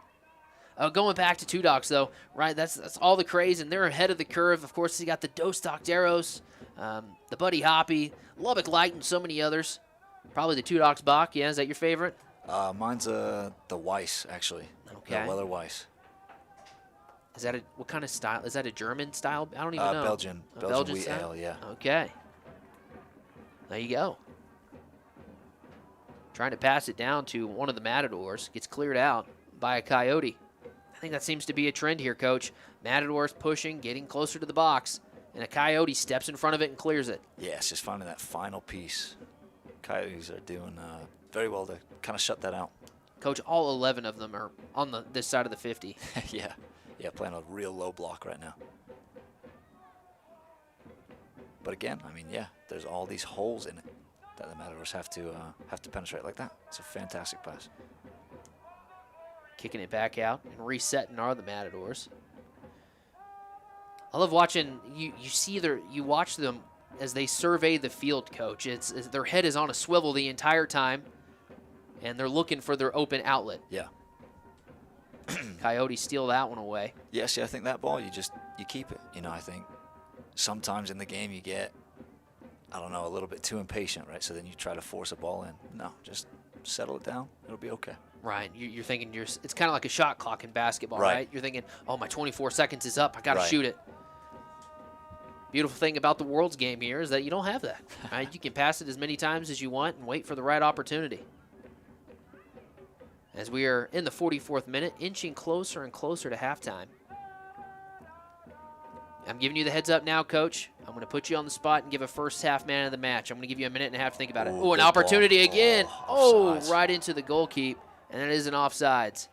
Speaker 2: Going back to Two Docs, though, right, that's all the craze, and they're ahead of the curve. Of course, you got the Dos Docteros, the Buddy Hoppy, Lubbock Light, and so many others. Probably the Two Docs Bach, yeah, is that your favorite?
Speaker 4: Mine's the Weiss, actually.
Speaker 2: Okay.
Speaker 4: The Weller Weiss.
Speaker 2: Is that what kind of style? Is that a German style? I don't even know.
Speaker 4: Belgian.
Speaker 2: Belgian
Speaker 4: wheat
Speaker 2: style?
Speaker 4: ale, yeah.
Speaker 2: Okay. There you go. Trying to pass it down to one of the Matadors. Gets cleared out by a Coyote. I think that seems to be a trend here, Coach. Matadors pushing, getting closer to the box, and a Coyote steps in front of it and clears it.
Speaker 4: Yeah, it's just finding that final piece. Coyotes are doing very well to kind of shut that out.
Speaker 2: Coach, all 11 of them are on this side of the 50.
Speaker 4: Yeah, playing a real low block right now. But again, I mean, yeah, there's all these holes in it that the Matadors have to penetrate like that. It's a fantastic pass.
Speaker 2: Kicking it back out and resetting are the Matadors. I love watching you watch them as they survey the field, Coach. It's their head is on a swivel the entire time, and they're looking for their open outlet.
Speaker 4: Yeah.
Speaker 2: Coyotes steal that one away.
Speaker 4: Yeah, see, I think that ball, you keep it. You know, I think sometimes in the game you get, I don't know, a little bit too impatient, right? So then you try to force a ball in. No, just settle it down. It'll be okay.
Speaker 2: Right. You're thinking it's kind of like a shot clock in basketball, right? You're thinking, oh, my 24 seconds is up. I got to shoot it. Beautiful thing about the World's game here is that you don't have that. Right? You can pass it as many times as you want and wait for the right opportunity. As we are in the 44th minute, inching closer and closer to halftime. I'm giving you the heads up now, Coach. I'm going to put you on the spot and give a first half man of the match. I'm going to give you a minute and a half to think about it. Oh, an opportunity again. Oh, right into the goal keep, and it is an offsides.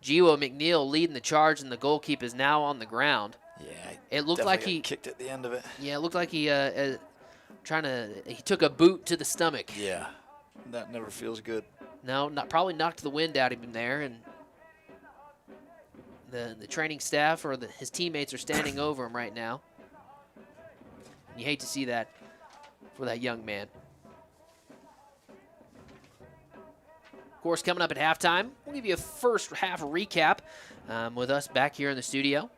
Speaker 2: Jiwo McNeil leading the charge, and the goal keep is now on the ground.
Speaker 4: Yeah,
Speaker 2: it looked like he
Speaker 4: kicked at the end of it.
Speaker 2: Yeah, it looked like he he took a boot to the stomach.
Speaker 4: Yeah, that never feels good.
Speaker 2: No, probably knocked the wind out of him there, and the training staff or his teammates are standing over him right now. You hate to see that for that young man. Of course, coming up at halftime, we'll give you a first half recap with us back here in the studio.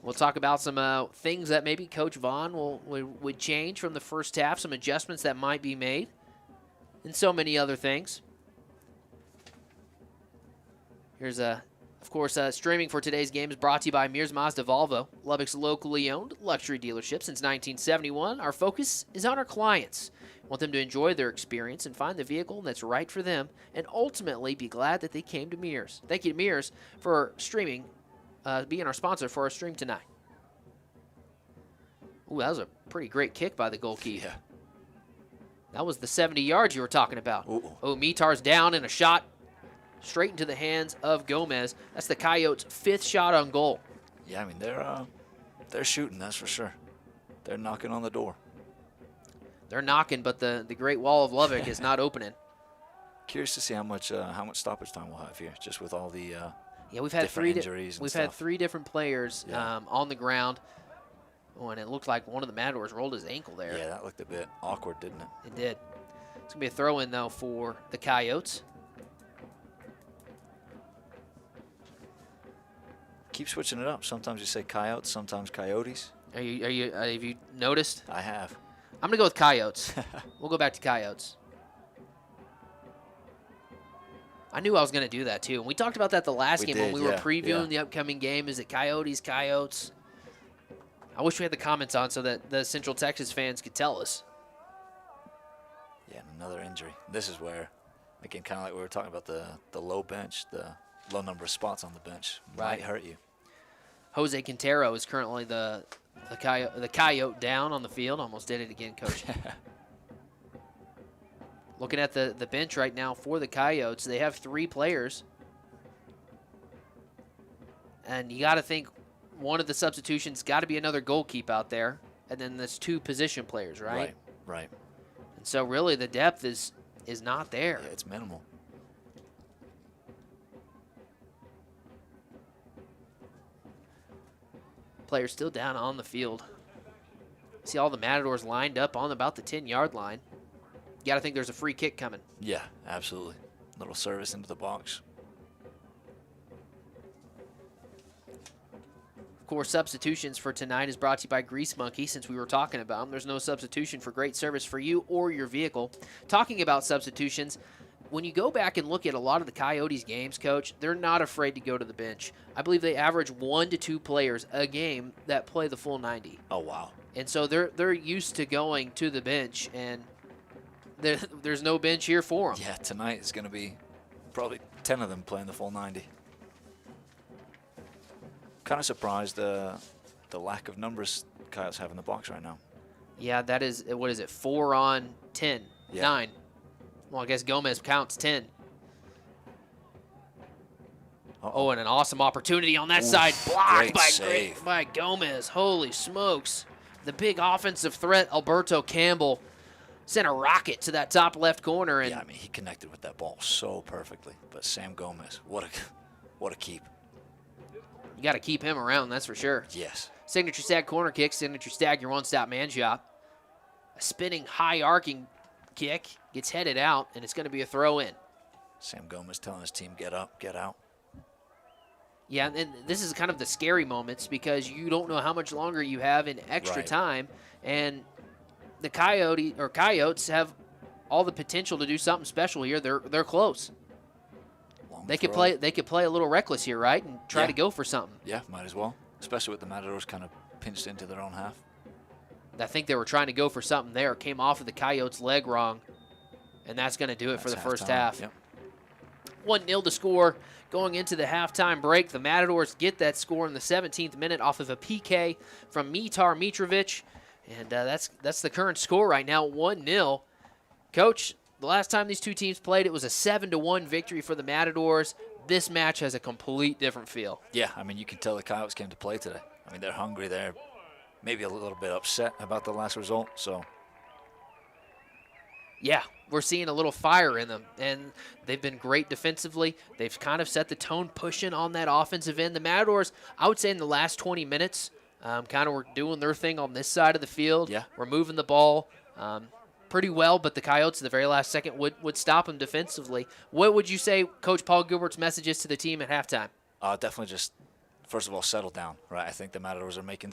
Speaker 2: We'll talk about some things that maybe Coach Vaughn would change from the first half, some adjustments that might be made, and so many other things. Here's of course, streaming for today's game is brought to you by Mears Mazda Volvo, Lubbock's locally owned luxury dealership since 1971. Our focus is on our clients. We want them to enjoy their experience and find the vehicle that's right for them, and ultimately be glad that they came to Mears. Thank you to Mears for streaming, being our sponsor for our stream tonight. Ooh, that was a pretty great kick by the goalkeeper.
Speaker 4: Yeah.
Speaker 2: That was the 70 yards you were talking about.
Speaker 4: Ooh.
Speaker 2: Oh, Mitar's down in a shot straight into the hands of Gomez. That's the Coyotes' 5th shot on goal.
Speaker 4: Yeah, I mean, they're shooting, that's for sure. They're knocking on the door.
Speaker 2: They're knocking, but the Great Wall of Lubbock is not opening.
Speaker 4: Curious to see how much stoppage time we'll have here, just with all the
Speaker 2: we've had
Speaker 4: injuries.
Speaker 2: We've had 3 different players on the ground. Oh, and it looked like one of the Matadors rolled his ankle there.
Speaker 4: Yeah, that looked a bit awkward, didn't it?
Speaker 2: It did. It's going to be a throw-in, though, for the Coyotes.
Speaker 4: Keep switching it up. Sometimes you say Coyotes, sometimes Coyotes.
Speaker 2: Have you noticed?
Speaker 4: I have.
Speaker 2: I'm going to go with Coyotes. We'll go back to Coyotes. I knew I was going to do that, too. And we talked about that the last game when we were previewing the upcoming game. Is it Coyotes, Coyotes? I wish we had the comments on so that the Central Texas fans could tell us.
Speaker 4: Yeah, another injury. This is where, again, kind of like we were talking about the low bench, the low number of spots on the bench might hurt you.
Speaker 2: Jose Quintero is currently the Coyote down on the field. Almost did it again, Coach. Looking at the bench right now for the Coyotes, they have 3 players. And you got to think, one of the substitutions got to be another goalkeeper out there, and then there's 2 position players, right?
Speaker 4: Right.
Speaker 2: And so really the depth is not there.
Speaker 4: Yeah, it's minimal.
Speaker 2: Players still down on the field. See all the Matadors lined up on about the 10-yard line. You got to think there's a free kick coming.
Speaker 4: Yeah, absolutely. Little service into the box.
Speaker 2: Of course, substitutions for tonight is brought to you by Grease Monkey. Since we were talking about them, there's no substitution for great service for you or your vehicle. Talking about substitutions, when you go back and look at a lot of the Coyotes games, Coach, they're not afraid to go to the bench. I believe they average 1 to 2 players a game that play the full 90.
Speaker 4: Oh, wow.
Speaker 2: And so they're used to going to the bench, and there's no bench here for them.
Speaker 4: Yeah, tonight is going to be probably 10 of them playing the full 90. Kind of surprised the lack of numbers Coyotes have in the box right now.
Speaker 2: Yeah, that is, what is it, 4 on 10,
Speaker 4: Yeah.
Speaker 2: 9. Well, I guess Gomez counts 10. Oh, and an awesome opportunity on that side. Blocked by Gomez. Holy smokes. The big offensive threat, Alberto Campbell, sent a rocket to that top left corner. And
Speaker 4: yeah, I mean, he connected with that ball so perfectly. But Sam Gomez, what a keep.
Speaker 2: you got to keep him around, that's for sure.
Speaker 4: Yes.
Speaker 2: Signature stag corner kick, signature stag, your one-stop man shop. A spinning, high-arcing kick gets headed out, and it's going to be a throw-in.
Speaker 4: Sam Gomez telling his team, get up, get out.
Speaker 2: Yeah, and this is kind of the scary moments because you don't know how much longer you have in extra time, and the Coyotes have all the potential to do something special here. They're close. They could play a little reckless here, right, and try to go for something.
Speaker 4: Yeah, might as well, especially with the Matadors kind of pinched into their own half.
Speaker 2: I think they were trying to go for something there. Came off of the Coyotes' leg wrong, and that's going to do it for the first half.
Speaker 4: Yep.
Speaker 2: 1-0 to score going into the halftime break. The Matadors get that score in the 17th minute off of a PK from Mitar Mitrovic, and that's the current score right now, 1-0. Coach, the last time these two teams played, it was a 7-1 victory for the Matadors. This match has a complete different feel.
Speaker 4: Yeah, I mean, you can tell the Coyotes came to play today. I mean, they're hungry. They're maybe a little bit upset about the last result, so.
Speaker 2: Yeah, we're seeing a little fire in them, and they've been great defensively. They've kind of set the tone pushing on that offensive end. The Matadors, I would say in the last 20 minutes, kind of were doing their thing on this side of the field.
Speaker 4: Yeah.
Speaker 2: We're moving the ball pretty well, but the Coyotes at the very last second would stop them defensively. What would you say Coach Paul Gilbert's message is to the team at halftime?
Speaker 4: Definitely just, first of all, settle down, right? I think the Matadors are making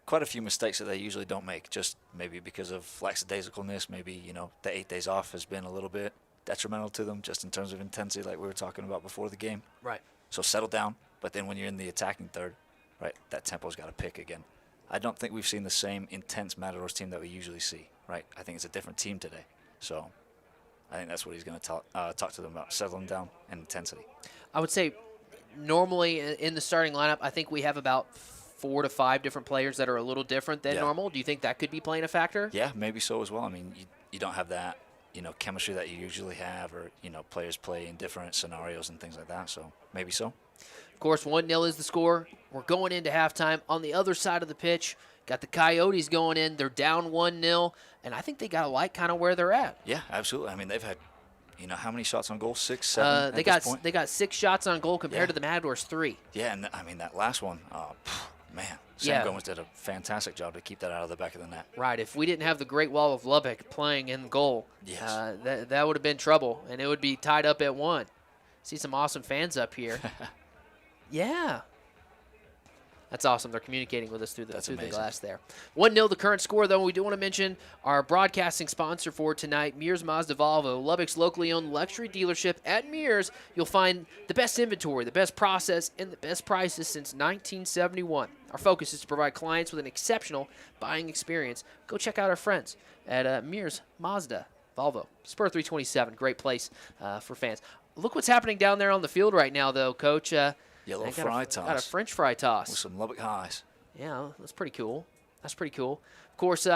Speaker 4: quite a few mistakes that they usually don't make, just maybe because of lackadaisicalness. Maybe, the 8 days off has been a little bit detrimental to them just in terms of intensity like we were talking about before the game.
Speaker 2: Right.
Speaker 4: So settle down, but then when you're in the attacking third, right, that tempo's got to pick again. I don't think we've seen the same intense Matadors team that we usually see, right? I think it's a different team today. So I think that's what he's going to talk to them about, settling down and intensity.
Speaker 2: I would say normally in the starting lineup, I think we have about 4 to 5 different players that are a little different than normal. Do you think that could be playing a factor?
Speaker 4: Yeah, maybe so as well. I mean, you don't have that, chemistry that you usually have, or, players play in different scenarios and things like that. So maybe so.
Speaker 2: Of course, 1-0 is the score. We're going into halftime. On the other side of the pitch, got the Coyotes going in. They're down 1-0, and I think they got to like kind of where they're at.
Speaker 4: Yeah, absolutely. I mean, they've had, how many shots on goal? 6, 7
Speaker 2: they got 6 shots on goal compared to the Matadors' 3.
Speaker 4: Yeah, and I mean, that last one, man, Sam Gomez did a fantastic job to keep that out of the back of the net.
Speaker 2: Right. If we didn't have the Great Wall of Lubbock playing in goal, that would have been trouble, and it would be tied up at 1. See some awesome fans up here. Yeah. That's awesome. They're communicating with us through the glass there. 1-0 the current score, though. We do want to mention our broadcasting sponsor for tonight, Mears Mazda Volvo, Lubbock's locally owned luxury dealership. At Mears, you'll find the best inventory, the best process, and the best prices since 1971. Our focus is to provide clients with an exceptional buying experience. Go check out our friends at Mears Mazda Volvo. Spur 327, great place for fans. Look what's happening down there on the field right now, though, Coach.
Speaker 4: Yellow fry toss.
Speaker 2: Got a French fry toss.
Speaker 4: With some Lubbock highs.
Speaker 2: Yeah, that's pretty cool. That's pretty cool. Of course,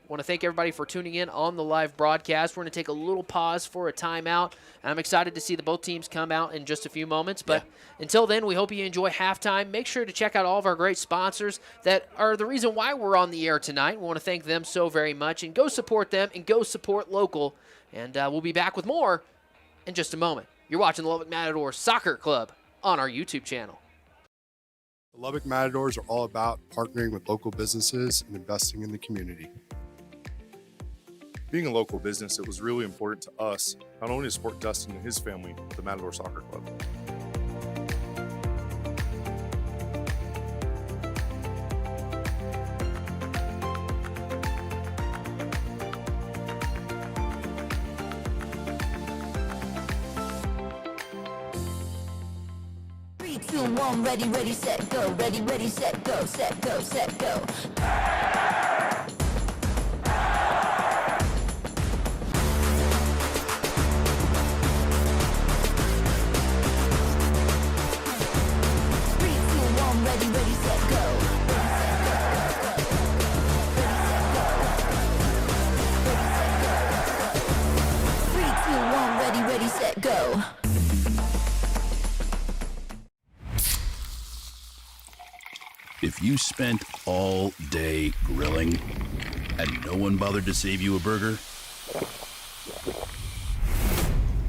Speaker 2: want to thank everybody for tuning in on the live broadcast. We're going to take a little pause for a timeout, and I'm excited to see the both teams come out in just a few moments. But until then, we hope you enjoy halftime. Make sure to check out all of our great sponsors that are the reason why we're on the air tonight. We want to thank them so very much, and go support them and go support local. And we'll be back with more in just a moment. You're watching the Lubbock Matadors Soccer Club on our YouTube channel.
Speaker 5: The Lubbock Matadors are all about partnering with local businesses and investing in the community.
Speaker 6: Being a local business, it was really important to us, not only to support Dustin and his family, but the Matador Soccer Club.
Speaker 7: Three, two, one, ready, set, go. Ready, set, go, set, go, set, go. 3, 2, 1, ready, set, go. Three, two, one, ready, set, go.
Speaker 8: If you spent all day grilling and no one bothered to save you a burger,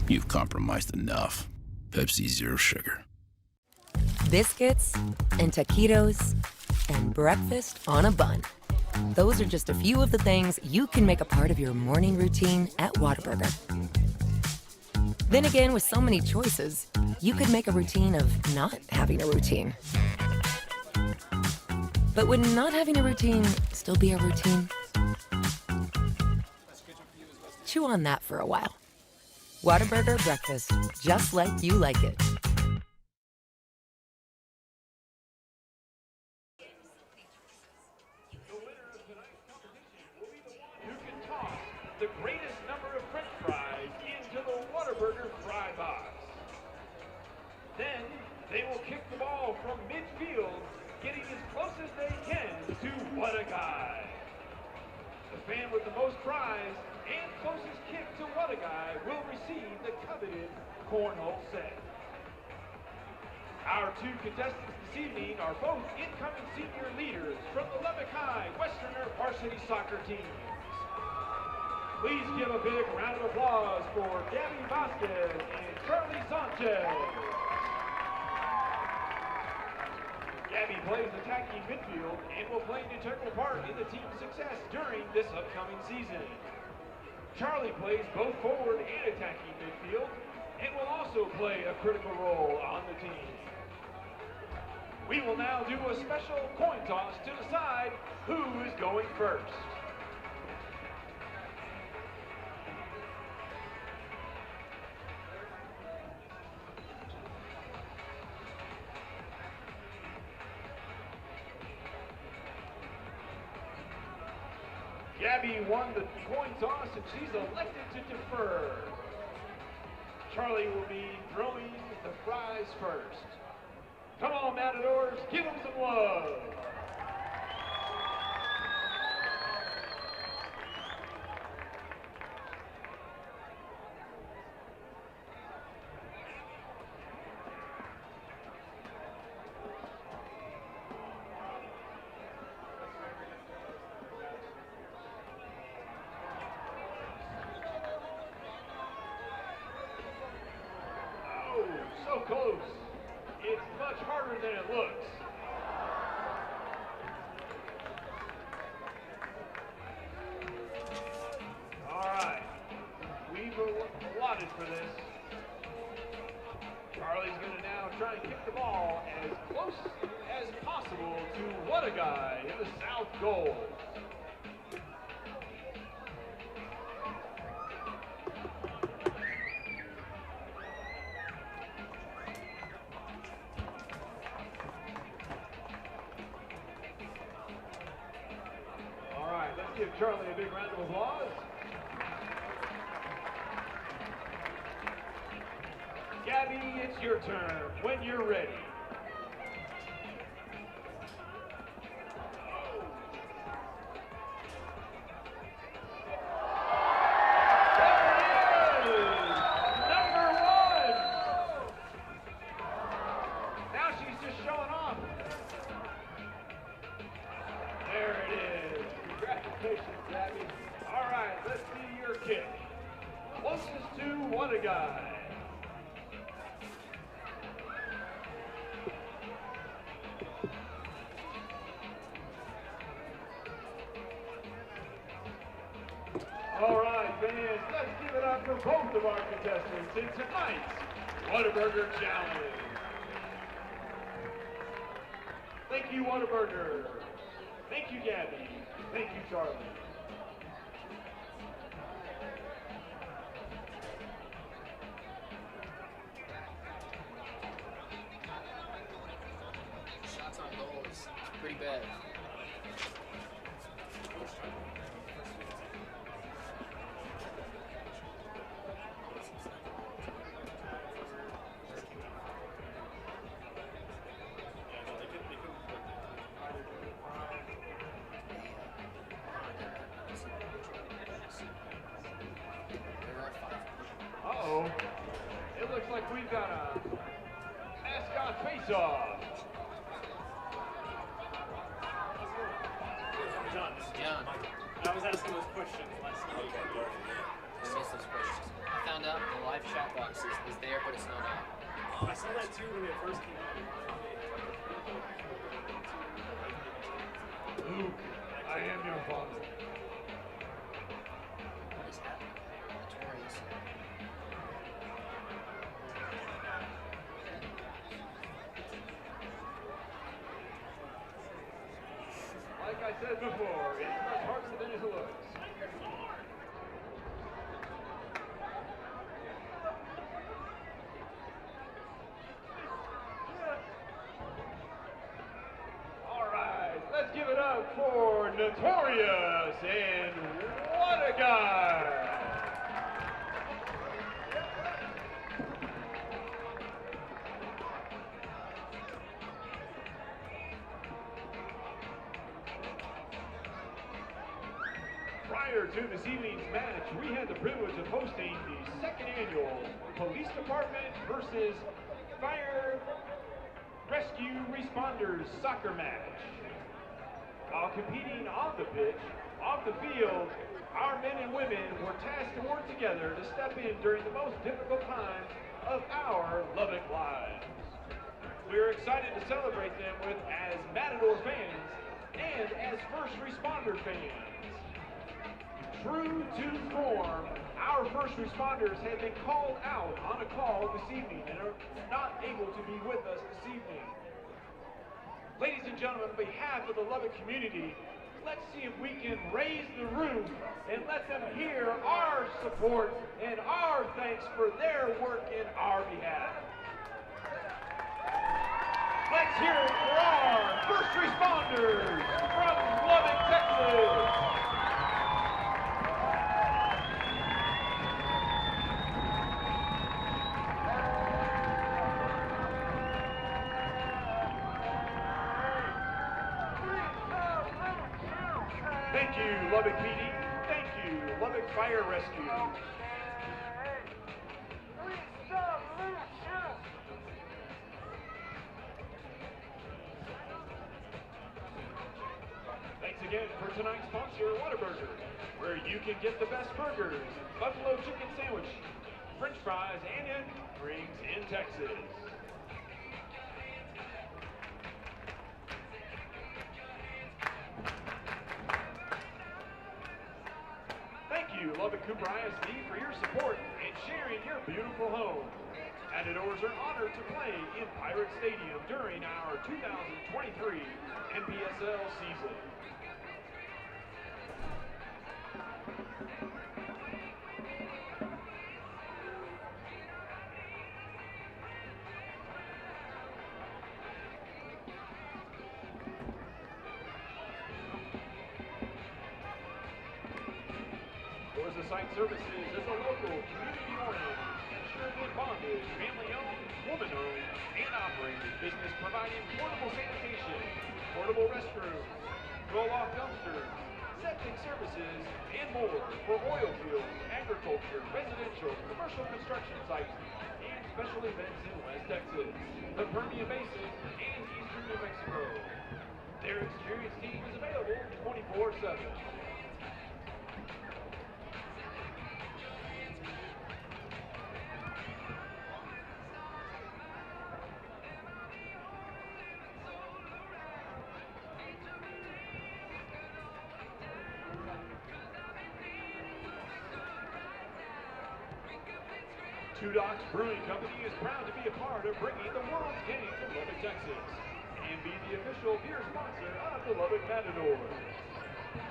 Speaker 8: you've compromised enough. Pepsi Zero Sugar.
Speaker 9: Biscuits and taquitos and breakfast on a bun. Those are just a few of the things you can make a part of your morning routine at Whataburger. Then again, with so many choices, you could make a routine of not having a routine. But would not having a routine still be a routine? Chew on that for a while. Whataburger breakfast, just like you like it.
Speaker 1: Who can toss the greatest number of French fries into the Whataburger fry box. Then they will kick the ball from midfield, getting as close as they can to What a Guy. The fan with the most fries and closest kick to What a Guy will receive the coveted cornhole set. Our two contestants this evening are both incoming senior leaders from the Lubbock High Westerner varsity soccer teams. Please give a big round of applause for Gabby Vasquez and Charlie Sanchez. Gabby plays attacking midfield and will play an integral part in the team's success during this upcoming season. Charlie plays both forward and attacking midfield and will also play a critical role on the team. We will now do a special coin toss to decide who is going first. Gabby won the coin toss and she's elected to defer. Charlie will be throwing the fries first. Come on, Matadors, give them some love. Oh, so close. It's much harder than it looks. All right, we've allotted for this. Charlie's going to now try and kick the ball as close as possible to What a Guy in the south goal. Let's give Charlie a big round of applause. Gabby, it's your turn when you're ready. kick. Closest to What a Guy. All right, fans, let's give it up for both of our contestants in tonight's Whataburger Challenge. Thank you, Whataburger. Thank you, Gabby. Thank you, Charlie.
Speaker 2: Shots on goal is pretty bad.
Speaker 1: Uh-oh. It looks like we've got a mascot face-off.
Speaker 10: John, this is
Speaker 2: John.
Speaker 10: I was asking those questions last night.
Speaker 2: Just ask those questions. I found out the live chat box is there, but it's not out.
Speaker 10: I saw that too when it first came out.
Speaker 1: Luke, I am your father.
Speaker 2: What is happening? Notorious.
Speaker 1: Like I said before, it's much harder than it looks. All right, let's give it up for Notorious and What a Guy. Prior to this evening's match, we had the privilege of hosting the second annual Police Department versus Fire Rescue Responders soccer match. While competing on the pitch, off the field, our men and women were tasked to work together to step in during the most difficult times of our Lubbock lives. We are excited to celebrate them with as Matador fans and as first responder fans. True to form, our first responders have been called out on a call this evening and are not able to be with us this evening. Ladies and gentlemen, on behalf of the Lubbock community, let's see if we can raise the roof and let them hear our support and our thanks for their work in our behalf. Let's hear it for our first responders from Lubbock, Texas. Thank you, Lubbock PD. Thank you, Lubbock Fire Rescue. Thanks again for tonight's sponsor, Whataburger, where you can get the best burgers, buffalo chicken sandwich, french fries, and onion rings in Texas. Thank you, Lubbock Cooper ISD, for your support and sharing your beautiful home. Matadors are honored to play in Pirate Stadium during our 2023 NPSL season. Doors of Site Services is a local, community-oriented, insured and bonded, family-owned, woman-owned, and operated business providing portable sanitation, portable restrooms, roll-off dumpsters, septic services, and more for oil fields, agriculture, residential, commercial construction sites, and special events in West Texas, the Permian Basin, and Eastern New Mexico. Their experienced team is available 24/7. Two Docks Brewing Company is proud to be a part of bringing the World's Game to Lubbock, Texas, and be the official beer sponsor of the Lubbock Matadors.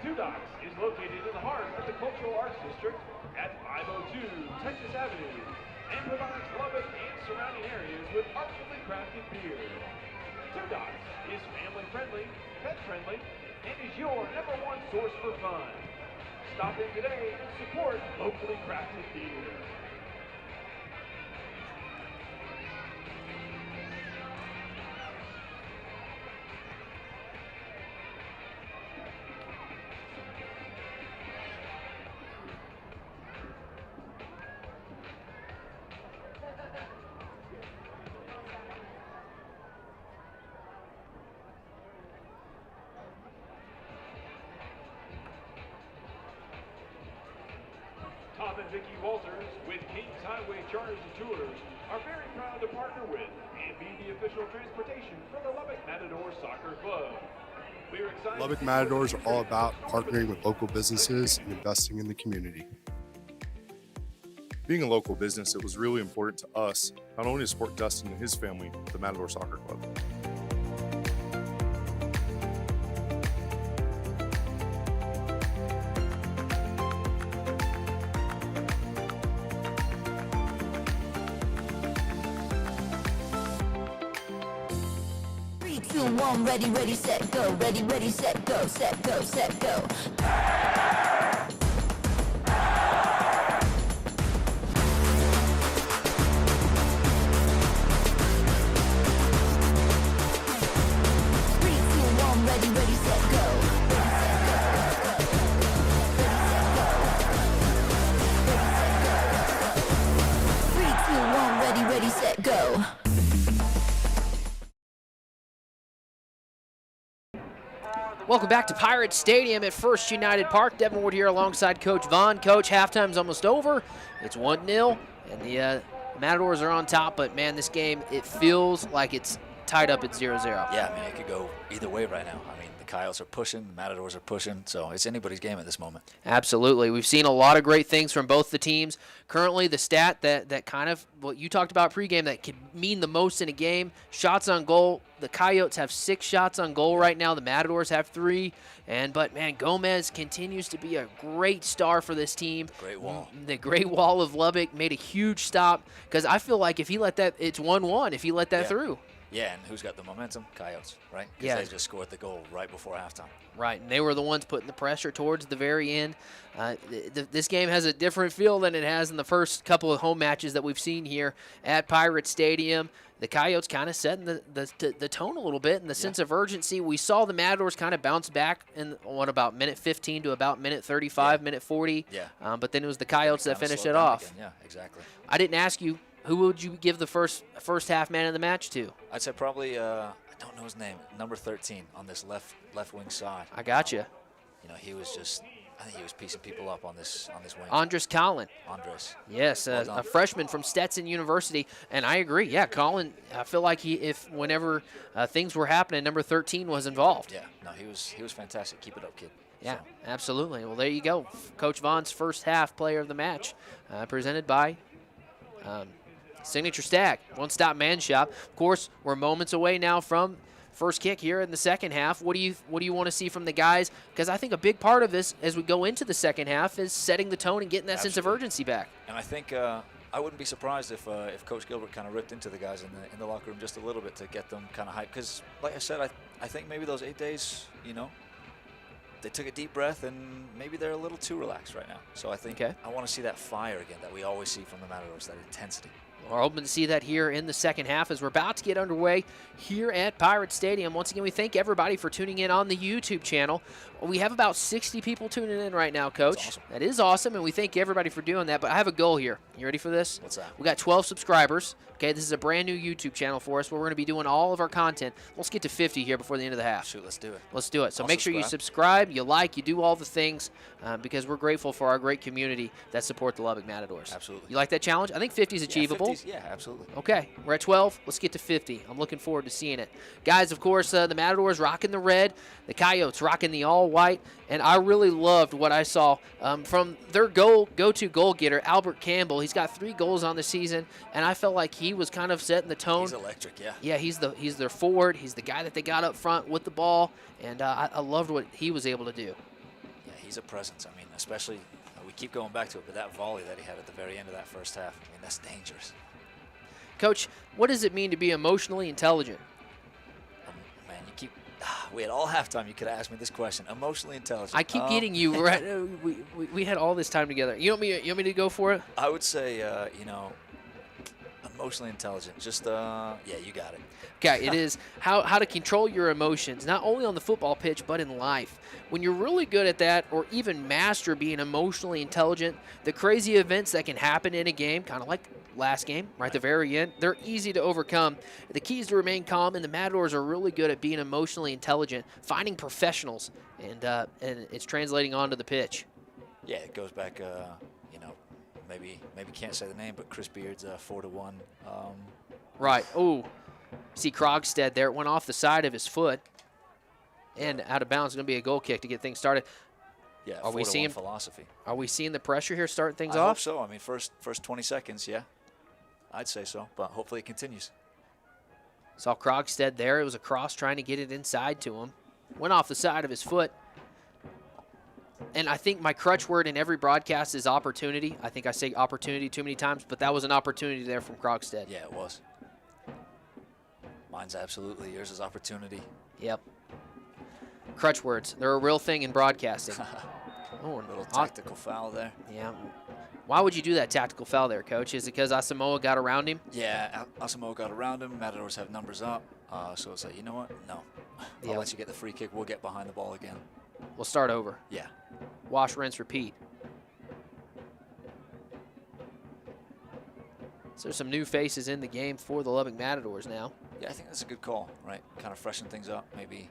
Speaker 1: Two Docks is located in the heart of the Cultural Arts District at 502 Texas Avenue and provides Lubbock and surrounding areas with artfully crafted beer. Two Docks is family-friendly, pet-friendly, and is your #1 source for fun. Stop in today and support locally crafted beer. Tom and Vicki Walters with Kings Highway Charters and Tours are very proud to partner with and be the official transportation for the Lubbock Matadors Soccer Club. We are excited.
Speaker 5: Lubbock Matadors are all about partnering with local businesses and investing in the community.
Speaker 6: Being a local business, it was really important to us not only to support Dustin and his family, but the Matador Soccer Club.
Speaker 7: Three, two, one, ready, ready, set, go. Ready, ready, set, go. Set, go, set, go. Three, two, one, ready, ready, set, go. Ready, set, go. Ready, set, go. Three, two, one, ready, ready, set, go.
Speaker 2: Welcome back to Pirate Stadium at First United Park. Devin Ward here alongside Coach Vaughn. Coach, halftime's almost over. It's 1-0, and the Matadors are on top. But, man, this game, it feels like it's tied up at 0-0.
Speaker 4: Yeah, I mean, it could go either way right now. I mean, the Coyotes are pushing, the Matadors are pushing, so it's anybody's game at this moment.
Speaker 2: Absolutely. We've seen a lot of great things from both the teams. Currently, the stat that kind of what you talked about pregame that could mean the most in a game, shots on goal. The Coyotes have 6 shots on goal right now. The Matadors have 3. But, man, Gomez continues to be a great star for this team.
Speaker 4: Great Wall.
Speaker 2: The Great Wall of Lubbock made a huge stop because I feel like if he let that, it's 1-1 if he let that through.
Speaker 4: Yeah, and who's got the momentum? Coyotes, right? Because
Speaker 2: Yeah.
Speaker 4: they just scored the goal right before halftime.
Speaker 2: Right, and they were the ones putting the pressure towards the very end. This game has a different feel than it has in the first couple of home matches that we've seen here at Pirate Stadium. The Coyotes kind of setting the tone a little bit and the sense of urgency. We saw the Matadors kind of bounce back in, about minute 15 to about minute 35, minute 40.
Speaker 4: Yeah.
Speaker 2: But then it was the Coyotes that finished it
Speaker 4: slowed down
Speaker 2: off.
Speaker 4: again. Yeah, exactly.
Speaker 2: I didn't ask you, who would you give the first half man of the match to?
Speaker 4: I'd say probably, I don't know his name, number 13 on this left wing side.
Speaker 2: I got you.
Speaker 4: You know, he was just, I think he was piecing people up on this wing.
Speaker 2: Andres Collin.
Speaker 4: Andres.
Speaker 2: Yes, a freshman from Stetson University, and I agree. Yeah, Collin, I feel like whenever things were happening, number 13 was involved.
Speaker 4: Yeah, no, he was fantastic. Keep it up, kid.
Speaker 2: Yeah,
Speaker 4: So,
Speaker 2: absolutely. Well, there you go. Coach Vaughn's first half player of the match, presented by Signature Stack, one-stop man shop. Of course, we're moments away now from first kick here in the second half. What do you want to see from the guys? Because I think a big part of this as we go into the second half is setting the tone and getting that sense of urgency back.
Speaker 4: And I think I wouldn't be surprised if Coach Gilbert kind of ripped into the guys in the locker room just a little bit to get them kind of hyped. Because, like I said, I think maybe those 8 days, you know, they took a deep breath and maybe they're a little too relaxed right now. So I think I want to see that fire again that we always see from the Matadors, that intensity.
Speaker 2: We're hoping to see that here in the second half as we're about to get underway here at Pirate Stadium. Once again, we thank everybody for tuning in on the YouTube channel. We have about 60 people tuning in right now, Coach.
Speaker 4: That's awesome.
Speaker 2: That is awesome, and we thank everybody for doing that. But I have a goal here. You ready for this?
Speaker 4: What's that?
Speaker 2: We got 12 subscribers. Okay, this is a brand new YouTube channel for us where we're going to be doing all of our content. Let's get to 50 here before the end of the half.
Speaker 4: Shoot, let's do it.
Speaker 2: Let's do it. So
Speaker 4: I'll
Speaker 2: make sure you subscribe, you like, you do all the things because we're grateful for our great community that support the Lubbock Matadors.
Speaker 4: Absolutely.
Speaker 2: You like that challenge? I think 50 is achievable.
Speaker 4: Yeah, absolutely.
Speaker 2: Okay, we're at 12. Let's get to 50. I'm looking forward to seeing it. Guys, of course, the Matadors rocking the red, the Coyotes rocking the all-white, and I really loved what I saw from their go-to goal getter, Albert Campbell. He's got 3 goals on the season, and I felt like he was kind of setting the tone.
Speaker 4: He's electric, yeah.
Speaker 2: Yeah, he's their forward. He's the guy that they got up front with the ball, and I loved what he was able to do.
Speaker 4: Yeah, he's a presence. I mean, especially we keep going back to it, but that volley that he had at the very end of that first half, I mean, that's dangerous.
Speaker 2: Coach, what does it mean to be emotionally intelligent?
Speaker 4: Man, you keep. We had all halftime. You could have asked me this question. Emotionally intelligent.
Speaker 2: I keep getting you right. We had all this time together. You want me to go for it?
Speaker 4: I would say, emotionally intelligent. Just yeah, you got it.
Speaker 2: Okay, it is how to control your emotions, not only on the football pitch, but in life. When you're really good at that, or even master being emotionally intelligent, the crazy events that can happen in a game, kind of like last game, right at the very end, they're easy to overcome. The key is to remain calm, and the Matadors are really good at being emotionally intelligent, finding professionals, and it's translating onto the pitch.
Speaker 4: Yeah, it goes back, maybe can't say the name, but Chris Beard's 4-1.
Speaker 2: Right. Oh, see Krogstad there. It went off the side of his foot and out of bounds. It's going to be a goal kick to get things started.
Speaker 4: Yeah,
Speaker 2: are we seeing
Speaker 4: philosophy?
Speaker 2: Are we seeing the pressure here starting things
Speaker 4: I
Speaker 2: off?
Speaker 4: hope so. I mean, first 20 seconds, yeah. I'd say so, but hopefully it continues.
Speaker 2: Saw Krogstad there. It was a cross trying to get it inside to him. Went off the side of his foot. And I think my crutch word in every broadcast is opportunity. I think I say opportunity too many times, but that was an opportunity there from Krogstad.
Speaker 4: Yeah, it was. Mine's absolutely. Yours is opportunity.
Speaker 2: Yep. Crutch words. They're a real thing in broadcasting.
Speaker 4: Oh, a little tactical foul there.
Speaker 2: Yeah. Why would you do that tactical foul there, Coach? Is it because Asamoah got around him?
Speaker 4: Yeah, Asamoah got around him. Matadors have numbers up. So it's like, you know what? No. I'll let you get the free kick. We'll get behind the ball again.
Speaker 2: We'll start over.
Speaker 4: Yeah.
Speaker 2: Wash, rinse, repeat. So there's some new faces in the game for the Lubbock Matadors now.
Speaker 4: Yeah, I think that's a good call, right? Kind of freshen things up, maybe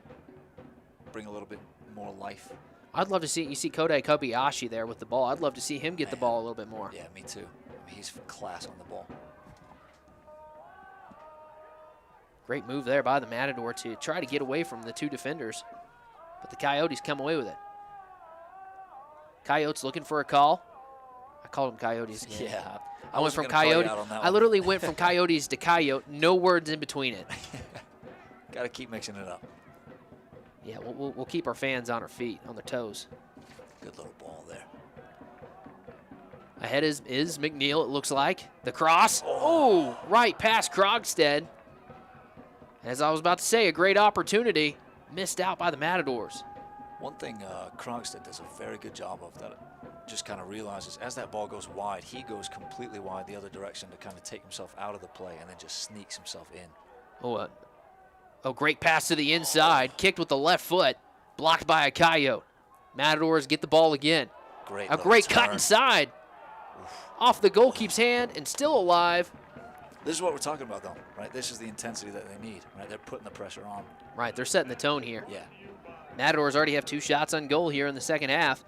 Speaker 4: bring a little bit more life.
Speaker 2: I'd love to see, you see Kodai Kobayashi there with the ball. I'd love to see him get the ball a little bit more.
Speaker 4: Yeah, me too. I mean, he's class on the ball.
Speaker 2: Great move there by the Matador to try to get away from the 2 defenders. But the Coyotes come away with it. Coyotes looking for a call. I called them Coyotes again.
Speaker 4: Yeah.
Speaker 2: I went from Coyote. I literally went from Coyotes to Coyote. No words in between it.
Speaker 4: Got to keep mixing it up.
Speaker 2: Yeah, we'll keep our fans on our feet, on their toes.
Speaker 4: Good little ball there.
Speaker 2: Ahead is McNeil, it looks like. The cross. Oh, right past Krogstad. As I was about to say, a great opportunity missed out by the Matadors.
Speaker 4: One thing Krogstad does a very good job of that just kind of realizes as that ball goes wide, he goes completely wide the other direction to kind of take himself out of the play and then just sneaks himself in.
Speaker 2: Oh, great pass to the inside. Kicked with the left foot. Blocked by a Coyote. Matadors get the ball again.
Speaker 4: Great.
Speaker 2: A great cut inside. Oof. Off the goalkeeper's hand and still alive.
Speaker 4: This is what we're talking about, though, right? This is the intensity that they need, right? They're putting the pressure on.
Speaker 2: Right, they're setting the tone here.
Speaker 4: Yeah.
Speaker 2: Matadors already have 2 shots on goal here in the second half.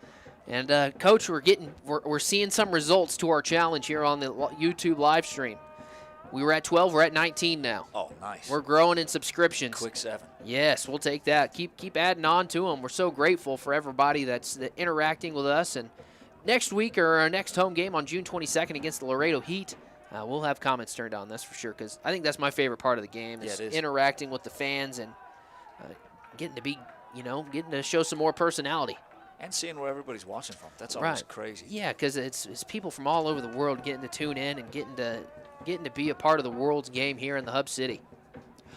Speaker 2: And, Coach, we're seeing some results to our challenge here on the YouTube live stream. We were at 12. We're at 19 now.
Speaker 4: Oh, nice.
Speaker 2: We're growing in subscriptions.
Speaker 4: Quick 7.
Speaker 2: Yes, we'll take that. Keep adding on to them. We're so grateful for everybody that's interacting with us. And next week or our next home game on June 22nd against the Laredo Heat, we'll have comments turned on, that's for sure, because I think that's my favorite part of the game is interacting with the fans and getting to show some more personality.
Speaker 4: And seeing where everybody's watching from. That's always crazy.
Speaker 2: Yeah, because it's people from all over the world getting to tune in and getting to be a part of the world's game here in the Hub City.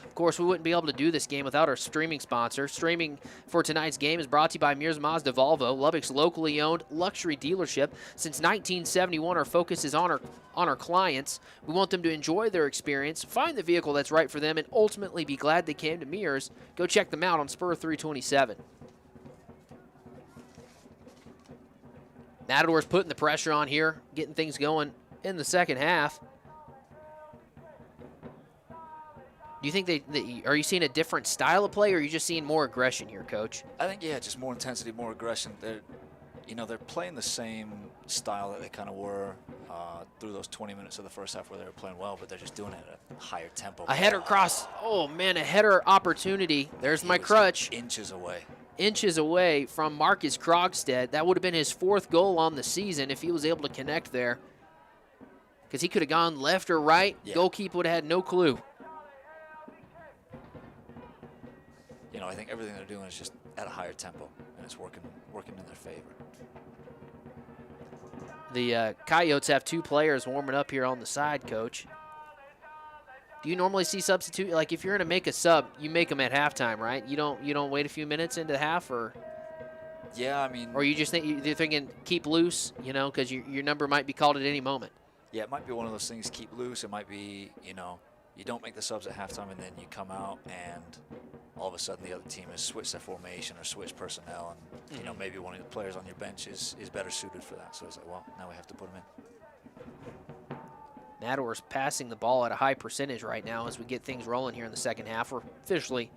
Speaker 2: Of course, we wouldn't be able to do this game without our streaming sponsor. Streaming for tonight's game is brought to you by Mears Mazda Volvo, Lubbock's locally owned luxury dealership. Since 1971, our focus is on our clients. We want them to enjoy their experience, find the vehicle that's right for them, and ultimately be glad they came to Mears. Go check them out on Spur 327. Matadors putting the pressure on here, getting things going in the second half. Do you think are you seeing a different style of play, or are you just seeing more aggression here, Coach?
Speaker 4: I think, yeah, just more intensity, more aggression. They're, you know, they're playing the same style that they kind of were through those 20 minutes of the first half where they were playing well, but they're just doing it at a higher tempo.
Speaker 2: A header cross. Oh, man, a header opportunity. There's my crutch.
Speaker 4: Inches away.
Speaker 2: Inches away from Marcus Krogstad. That would have been his 4th goal on the season if he was able to connect there. Because he could have gone left or right.
Speaker 4: Yeah.
Speaker 2: Goalkeeper would have had no clue.
Speaker 4: You know, I think everything they're doing is just at a higher tempo, and it's working in their favor.
Speaker 2: The Coyotes have 2 players warming up here on the side, Coach. Do you normally see substitute? Like, if you're going to make a sub, you make them at halftime, right? You don't wait a few minutes into half, or?
Speaker 4: Yeah, I mean.
Speaker 2: Or you just you're thinking keep loose, you know, because your number might be called at any moment.
Speaker 4: Yeah, it might be one of those things. Keep loose. It might be, you know, you don't make the subs at halftime, and then you come out and all of a sudden the other team has switched their formation or switched personnel, and you know, maybe one of the players on your bench is better suited for that. So it's like, well, now we have to put him in.
Speaker 2: Matadors passing the ball at a high percentage right now as we get things rolling here in the second half. We're officially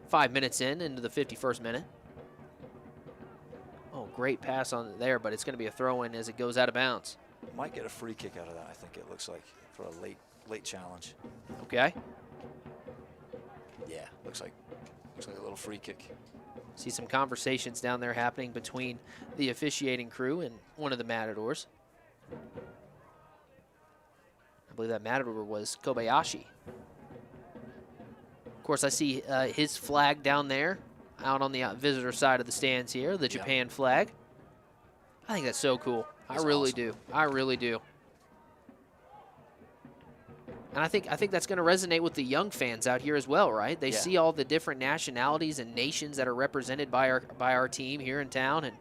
Speaker 2: 5 minutes into the 51st minute. Oh, great pass on there, but it's going to be a throw-in as it goes out of bounds.
Speaker 4: Might get a free kick out of that, I think it looks like, for a late challenge.
Speaker 2: Okay.
Speaker 4: Yeah, looks like a little free kick.
Speaker 2: See some conversations down there happening between the officiating crew and one of the Matadors. I believe that Matador was Kobayashi. Of course, I see his flag down there out on the visitor side of the stands here, the Japan flag. I think that's so cool. I really do. I really do. And I think that's going to resonate with the young fans out here as well, right? They see all the different nationalities and nations that are represented by our team here in town, and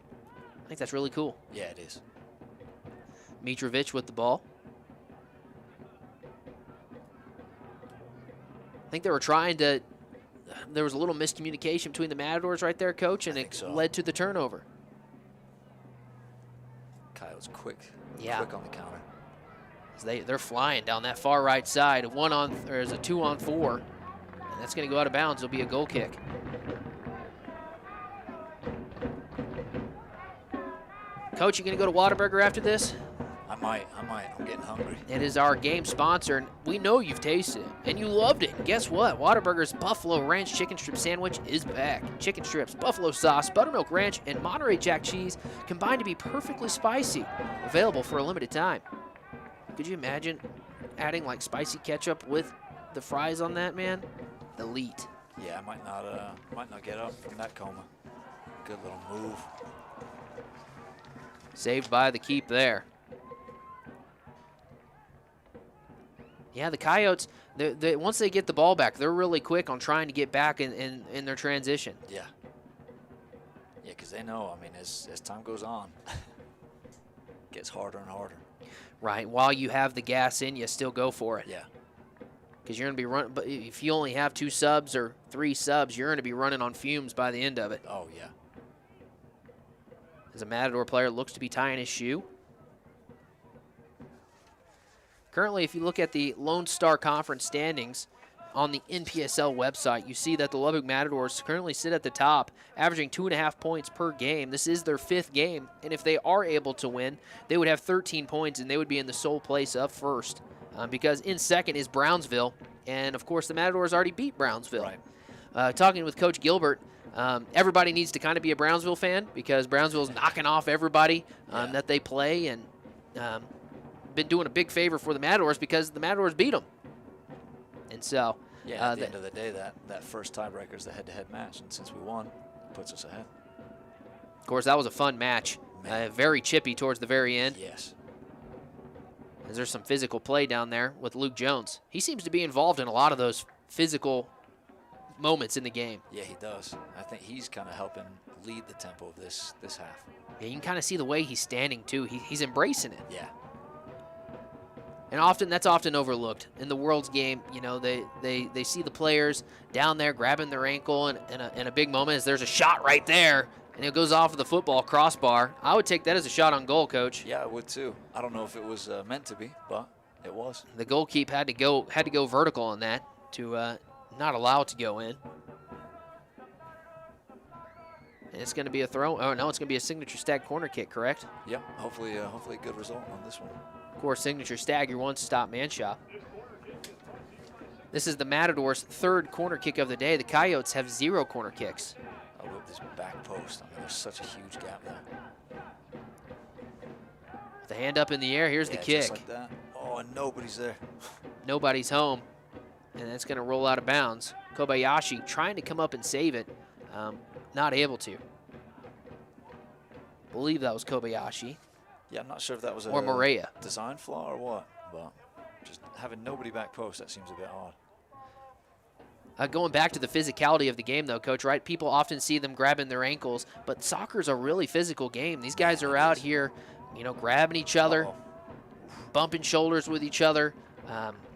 Speaker 2: I think that's really cool.
Speaker 4: Yeah, it is.
Speaker 2: Mitrovic with the ball. I think they were trying to. There was a little miscommunication between the Matadors right there, Coach, and it led to the turnover.
Speaker 4: Coyotes quick on the counter.
Speaker 2: They're flying down that far right side. There's a 2-on-4, and that's going to go out of bounds. It'll be a goal kick. Coach, you going to go to Whataburger after this?
Speaker 4: I might. I'm getting hungry.
Speaker 2: It is our game sponsor, and we know you've tasted it, and you loved it. And guess what? Whataburger's Buffalo Ranch Chicken Strip Sandwich is back. Chicken strips, buffalo sauce, buttermilk ranch, and Monterey Jack cheese combined to be perfectly spicy. Available for a limited time. Could you imagine adding like spicy ketchup with the fries on that, man? Elite.
Speaker 4: Yeah, I might not get up from that coma. Good little move.
Speaker 2: Saved by the keep there. Yeah, the Coyotes, once they get the ball back, they're really quick on trying to get back in their transition.
Speaker 4: Yeah. Yeah, because they know, I mean, as time goes on, it gets harder and harder.
Speaker 2: Right, while you have the gas in, you still go for it.
Speaker 4: Yeah.
Speaker 2: Because you're going to be running, but if you only have 2 subs or 3 subs, you're going to be running on fumes by the end of it.
Speaker 4: Oh, yeah.
Speaker 2: As a Matador player looks to be tying his shoe. Currently, if you look at the Lone Star Conference standings on the NPSL website, you see that the Lubbock Matadors currently sit at the top, averaging 2.5 points per game. This is their 5th game, and if they are able to win, they would have 13 points, and they would be in the sole place up first. Because in second is Brownsville, and of course the Matadors already beat Brownsville.
Speaker 4: Right.
Speaker 2: Talking with Coach Gilbert, everybody needs to kind of be a Brownsville fan because Brownsville's knocking off everybody that they play, and been doing a big favor for the Matadors because the Matadors beat them. And so,
Speaker 4: yeah, at the end of the day, that first tiebreaker is the head-to-head match, and since we won, it puts us ahead.
Speaker 2: Of course, that was a fun match. Very chippy towards the very end.
Speaker 4: Yes.
Speaker 2: As there's some physical play down there with Luke Jones. He seems to be involved in a lot of those physical moments in the game.
Speaker 4: Yeah, he does. I think he's kind of helping lead the tempo of this half.
Speaker 2: Yeah, you can kind of see the way he's standing, too. He's embracing it.
Speaker 4: Yeah.
Speaker 2: And that's often overlooked in the World's game. You know, they see the players down there grabbing their ankle in a big moment as there's a shot right there, and it goes off of the football crossbar. I would take that as a shot on goal, Coach.
Speaker 4: Yeah, I would too. I don't know if it was meant to be, but it was.
Speaker 2: The goalkeeper had to go vertical on that to not allow it to go in. And it's going to be a throw. Oh, no, it's going to be a signature stag corner kick, correct?
Speaker 4: Yeah, hopefully a good result on this one.
Speaker 2: Of course, signature stag, your one-stop man shop. This is the Matadors' third corner kick of the day. The Coyotes have 0 corner kicks.
Speaker 4: Oh, with this back post, I mean, there's such a huge gap there.
Speaker 2: The hand up in the air, here's the kick.
Speaker 4: Just like that. Oh, and nobody's there.
Speaker 2: Nobody's home, and that's going to roll out of bounds. Kobayashi trying to come up and save it, not able to. Believe that was Kobayashi.
Speaker 4: Yeah, I'm not sure if that was
Speaker 2: or Morea.
Speaker 4: Design flaw or what, but just having nobody back post, that seems a bit odd.
Speaker 2: Going back to the physicality of the game, though, Coach, right? People often see them grabbing their ankles, but soccer's a really physical game. These guys are out here, you know, grabbing each other, bumping shoulders with each other,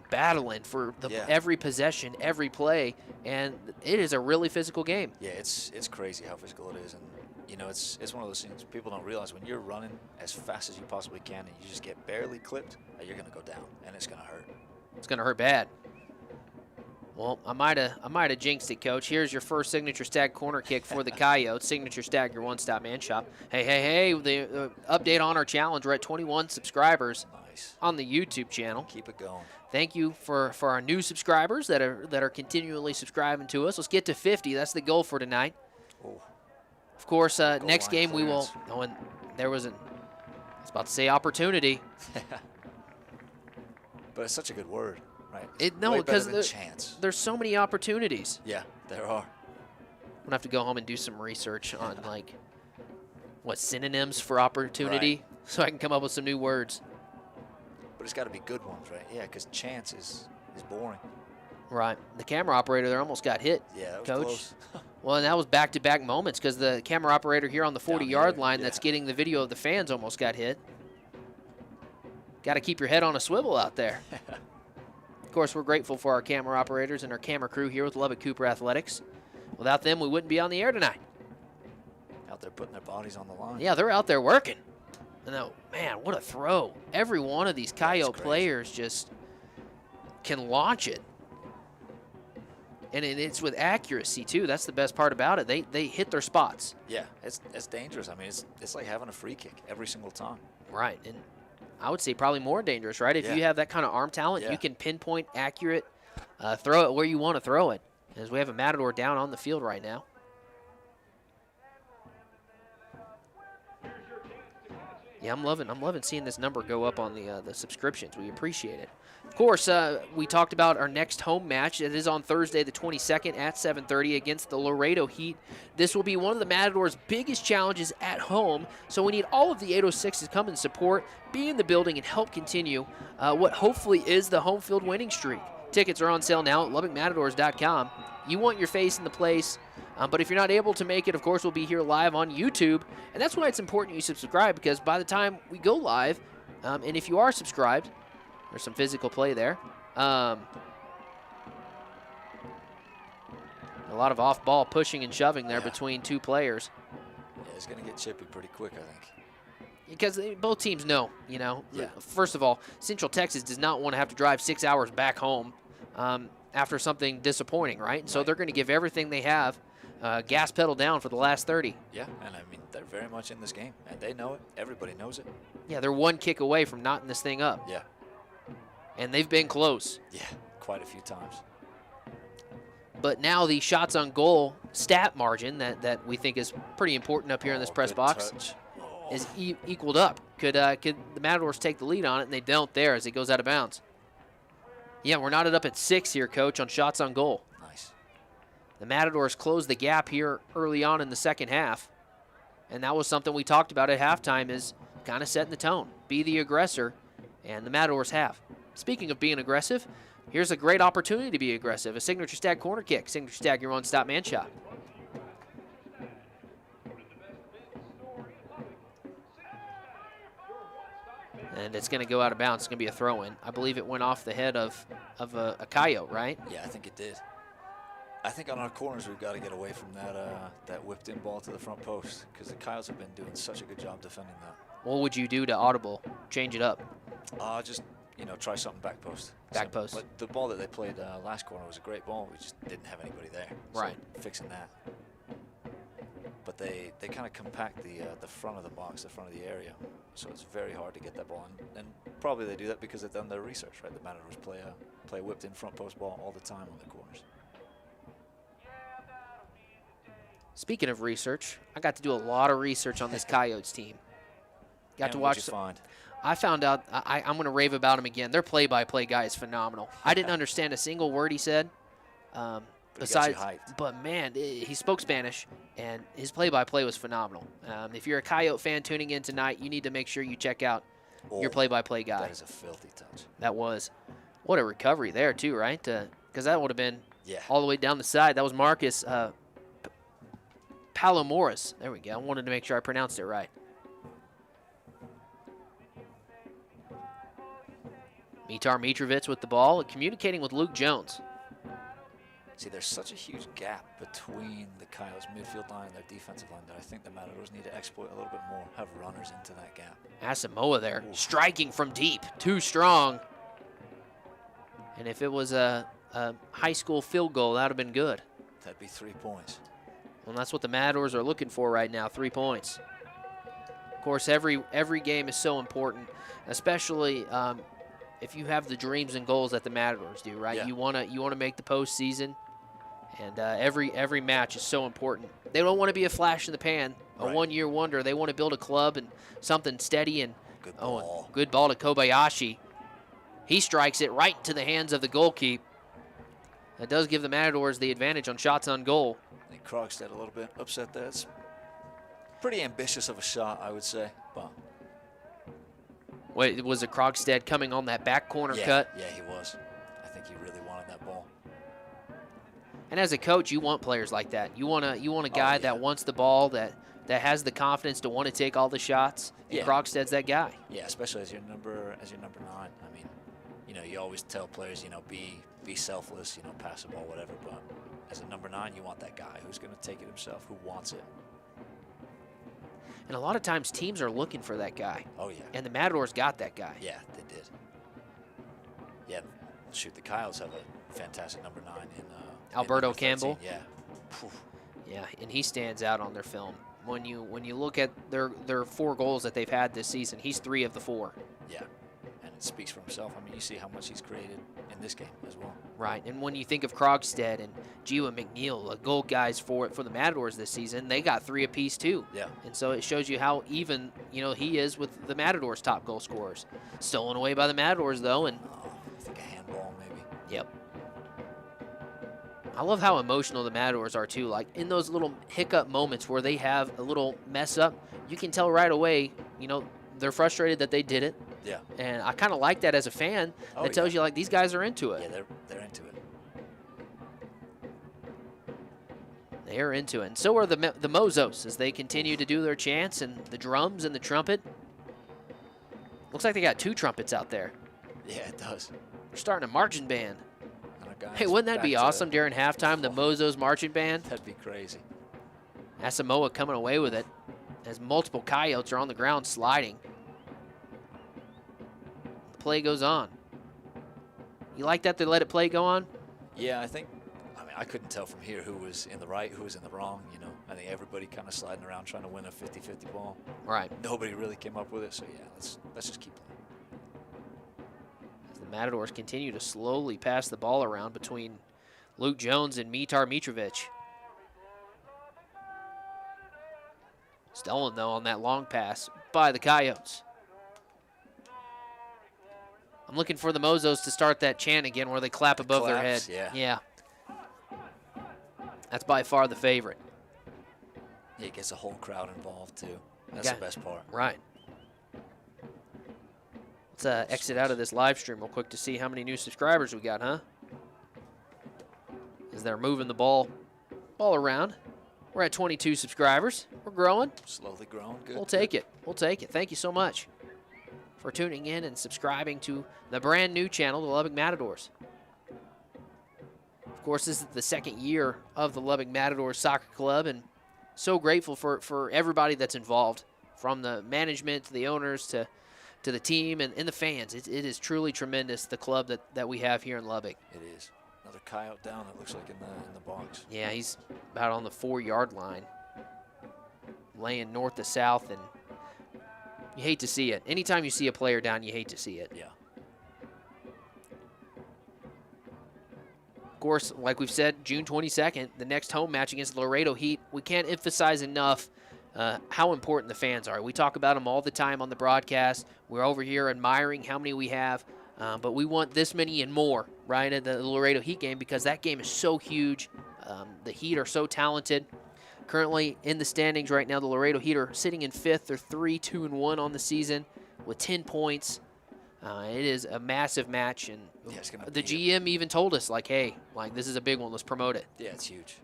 Speaker 2: battling for every possession, every play, and it is a really physical game.
Speaker 4: Yeah, it's crazy how physical it is, and you know, it's one of those things people don't realize. When you're running as fast as you possibly can and you just get barely clipped, you're gonna go down, and it's gonna hurt.
Speaker 2: It's gonna hurt bad. Well, I might have jinxed it, Coach. Here's your first signature stag corner kick for the Coyotes. Signature stag, your one-stop man shop. Hey, the update on our challenge. We're at 21 subscribers on the YouTube channel.
Speaker 4: Keep it going.
Speaker 2: Thank you for our new subscribers that are continually subscribing to us. Let's get to 50. That's the goal for tonight.
Speaker 4: Oh.
Speaker 2: Of course, next game we will. Oh, and there was I was about to say opportunity.
Speaker 4: But it's such a good word. Right.
Speaker 2: No, because
Speaker 4: chance.
Speaker 2: There's so many opportunities.
Speaker 4: Yeah, there are.
Speaker 2: I'm gonna have to go home and do some research on like what synonyms for opportunity, so I can come up with some new words.
Speaker 4: But it's got to be good ones, right? Yeah, because chance is boring.
Speaker 2: Right. The camera operator there almost got hit.
Speaker 4: Yeah, that was
Speaker 2: Coach.
Speaker 4: close.
Speaker 2: Well, and that was back-to-back moments because the camera operator here on the 40-yard line that's getting the video of the fans almost got hit. Got to keep your head on a swivel out there. Of course, we're grateful for our camera operators and our camera crew here with Lubbock Cooper Athletics. Without them, we wouldn't be on the air tonight.
Speaker 4: Out there putting their bodies on the line.
Speaker 2: Yeah, they're out there working. And man, what a throw. Every one of these Coyote players just can launch it. And it's with accuracy, too. That's the best part about it. They hit their spots.
Speaker 4: Yeah, it's dangerous. I mean, it's like having a free kick every single time.
Speaker 2: Right, and I would say probably more dangerous, right? If you have that kind of arm talent, you can pinpoint, accurate, throw it where you want to throw it. As we have a Matador down on the field right now. Yeah, I'm loving seeing this number go up on the subscriptions. We appreciate it. Of course, we talked about our next home match. It is on Thursday the 22nd at 7:30 against the Laredo Heat. This will be one of the Matadors' biggest challenges at home, so we need all of the 806s to come and support, be in the building, and help continue what hopefully is the home field winning streak. Tickets are on sale now at LubbockMatadors.com. You want your face in the place, but if you're not able to make it, of course, we'll be here live on YouTube, and that's why it's important you subscribe, because by the time we go live, and if you are subscribed, there's some physical play there. A lot of off-ball pushing and shoving there between two players.
Speaker 4: Yeah, it's going to get chippy pretty quick, I think.
Speaker 2: Because both teams know, you know. Yeah. First of all, Central Texas does not want to have to drive 6 hours back home after something disappointing, right? So they're going to give everything they have, gas pedal down for the last 30.
Speaker 4: Yeah, and I mean, they're very much in this game, and they know it. Everybody knows it.
Speaker 2: Yeah, they're one kick away from knotting this thing up.
Speaker 4: Yeah.
Speaker 2: And they've been close.
Speaker 4: Yeah, quite a few times.
Speaker 2: But now the shots on goal stat margin that we think is pretty important up here in this press box is equaled up. Could the Matadors take the lead on it, and they don't there as it goes out of bounds. Yeah, we're knotted up at 6 here, Coach, on shots on goal.
Speaker 4: Nice.
Speaker 2: The Matadors closed the gap here early on in the second half, and that was something we talked about at halftime, is kind of setting the tone. Be the aggressor, and the Matadors have. Speaking of being aggressive, here's a great opportunity to be aggressive. A signature stag corner kick. Signature stag, your one-stop man shot. And it's going to go out of bounds. It's going to be a throw-in. I believe it went off the head of a Coyote, right?
Speaker 4: Yeah, I think it did. I think on our corners we've got to get away from that whipped-in ball to the front post, because the Coyotes have been doing such a good job defending that.
Speaker 2: What would you do to audible? Change it up?
Speaker 4: Just, try something back post.
Speaker 2: Back post.
Speaker 4: But the ball that they played last corner was a great ball. We just didn't have anybody there.
Speaker 2: Right.
Speaker 4: So fixing that. but they kind of compact the front of the box, the front of the area, so it's very hard to get that ball. And probably they do that because they've done their research, right? The Matadors play whipped in front post ball all the time on the corners.
Speaker 2: Speaking of research, I got to do a lot of research on this Coyotes team. Got to watch.
Speaker 4: What'd you find?
Speaker 2: I found out. I'm going to rave about him again. Their play-by-play guy is phenomenal. I didn't understand a single word he said. Besides, but man, he spoke Spanish, and his play-by-play was phenomenal. If you're a Coyote fan tuning in tonight, you need to make sure you check out your play-by-play guy.
Speaker 4: That is a filthy touch.
Speaker 2: That was. What a recovery there, too, right? Because that would have been
Speaker 4: Yeah.
Speaker 2: all the way down the side. That was Marcus Palomoras. There we go. I wanted to make sure I pronounced it right. Mitar Mitrovic with the ball, communicating with Luke Jones.
Speaker 4: See, there's such a huge gap between the Coyotes' midfield line and their defensive line that I think the Matadors need to exploit a little bit more, have runners into that gap.
Speaker 2: Asamoah there, striking from deep, too strong. And if it was a high school field goal, that would have been good.
Speaker 4: That'd be 3 points.
Speaker 2: Well, that's what the Matadors are looking for right now, 3 points. Of course, every game is so important, especially if you have the dreams and goals that the Matadors do, right?
Speaker 4: Yeah.
Speaker 2: You wanna make the postseason, and every match is so important. They don't want to be a flash in the pan, a one-year wonder. They want to build a club and something steady. And good ball to Kobayashi. He strikes it right into the hands of the goalkeeper. That does give the Matadors the advantage on shots on goal.
Speaker 4: I think Krogstad a little bit upset there. It's pretty ambitious of a shot, I would say. But
Speaker 2: wait, was it Krogstad coming on that back corner cut?
Speaker 4: Yeah, he was. I think he really wanted that ball.
Speaker 2: And as a coach, you want players like that. You want a guy that wants the ball, that has the confidence to want to take all the shots. And Krogstad's that guy.
Speaker 4: Yeah, especially as your number 9. I mean, you always tell players, be selfless, pass the ball, whatever. But as a number 9, you want that guy who's going to take it himself, who wants it.
Speaker 2: And a lot of times teams are looking for that guy.
Speaker 4: Oh, yeah.
Speaker 2: And the Matadors got that guy.
Speaker 4: Yeah, they did. Yeah, shoot, the Coyotes have a fantastic number 9 in
Speaker 2: Alberto Campbell.
Speaker 4: Yeah.
Speaker 2: Yeah, and he stands out on their film. When you look at their 4 goals that they've had this season, he's 3 of the 4.
Speaker 4: Yeah, and it speaks for himself. I mean, you see how much he's created in this game as well.
Speaker 2: Right, and when you think of Krogstad and Jiwa McNeil, the goal guys for the Matadors this season, they got 3 apiece too.
Speaker 4: Yeah.
Speaker 2: And so it shows you how even he is with the Matadors' top goal scorers. Stolen away by the Matadors though, and
Speaker 4: I think a handball maybe.
Speaker 2: Yep. I love how emotional the Matadors are too. Like in those little hiccup moments where they have a little mess up, you can tell right away, they're frustrated that they did it.
Speaker 4: Yeah.
Speaker 2: And I kind of like that as a fan. That tells you like these guys are into it.
Speaker 4: Yeah, they're into it.
Speaker 2: They are into it. And so are the Mozos as they continue to do their chants and the drums and the trumpet. Looks like they got 2 trumpets out there.
Speaker 4: Yeah, it does.
Speaker 2: They're starting a marching band. Hey, wouldn't that be awesome during halftime, the Mozos marching band?
Speaker 4: That'd be crazy.
Speaker 2: Asamoah coming away with it as multiple Coyotes are on the ground sliding. The play goes on. You like that they let it play go on?
Speaker 4: Yeah, I couldn't tell from here who was in the right, who was in the wrong, I think everybody kind of sliding around trying to win a 50-50 ball.
Speaker 2: Right.
Speaker 4: Nobody really came up with it, so yeah, let's just keep playing.
Speaker 2: The Matadors continue to slowly pass the ball around between Luke Jones and Mitar Mitrovic. Stolen, though, on that long pass by the Coyotes. I'm looking for the Mozos to start that chant again where they clap above their head.
Speaker 4: Yeah.
Speaker 2: That's by far the favorite.
Speaker 4: Yeah, it gets the whole crowd involved, too. That's the best part.
Speaker 2: Right. Let's exit out of this live stream real quick to see how many new subscribers we got, huh? As they're moving the ball around. We're at 22 subscribers. We're growing.
Speaker 4: Slowly growing. Good.
Speaker 2: We'll take it. We'll take it. Thank you so much for tuning in and subscribing to the brand new channel, the Lubbock Matadors. Of course, this is the 2nd year of the Lubbock Matadors Soccer Club, and so grateful for everybody that's involved, from the management to the owners to the team and the fans. It is truly tremendous, the club that we have here in Lubbock.
Speaker 4: It is. Another Coyote down, it looks like, in the box.
Speaker 2: Yeah, he's about on the 4-yard line. laying north to south, and you hate to see it. Anytime you see a player down, you hate to see it.
Speaker 4: Yeah.
Speaker 2: Of course, like we've said, June 22nd, the next home match against the Laredo Heat. We can't emphasize enough how important the fans are. We talk about them all the time on the broadcast. We're over here admiring how many we have, but we want this many and more, right, at the Laredo Heat game, because that game is so huge. The Heat are so talented. Currently in the standings right now, the Laredo Heat are sitting in 5th. They're 3-2-1 on the season with 10 points. It is a massive match, and the GM even told us, like, hey, like, this is a big one. Let's promote it.
Speaker 4: Yeah, it's huge.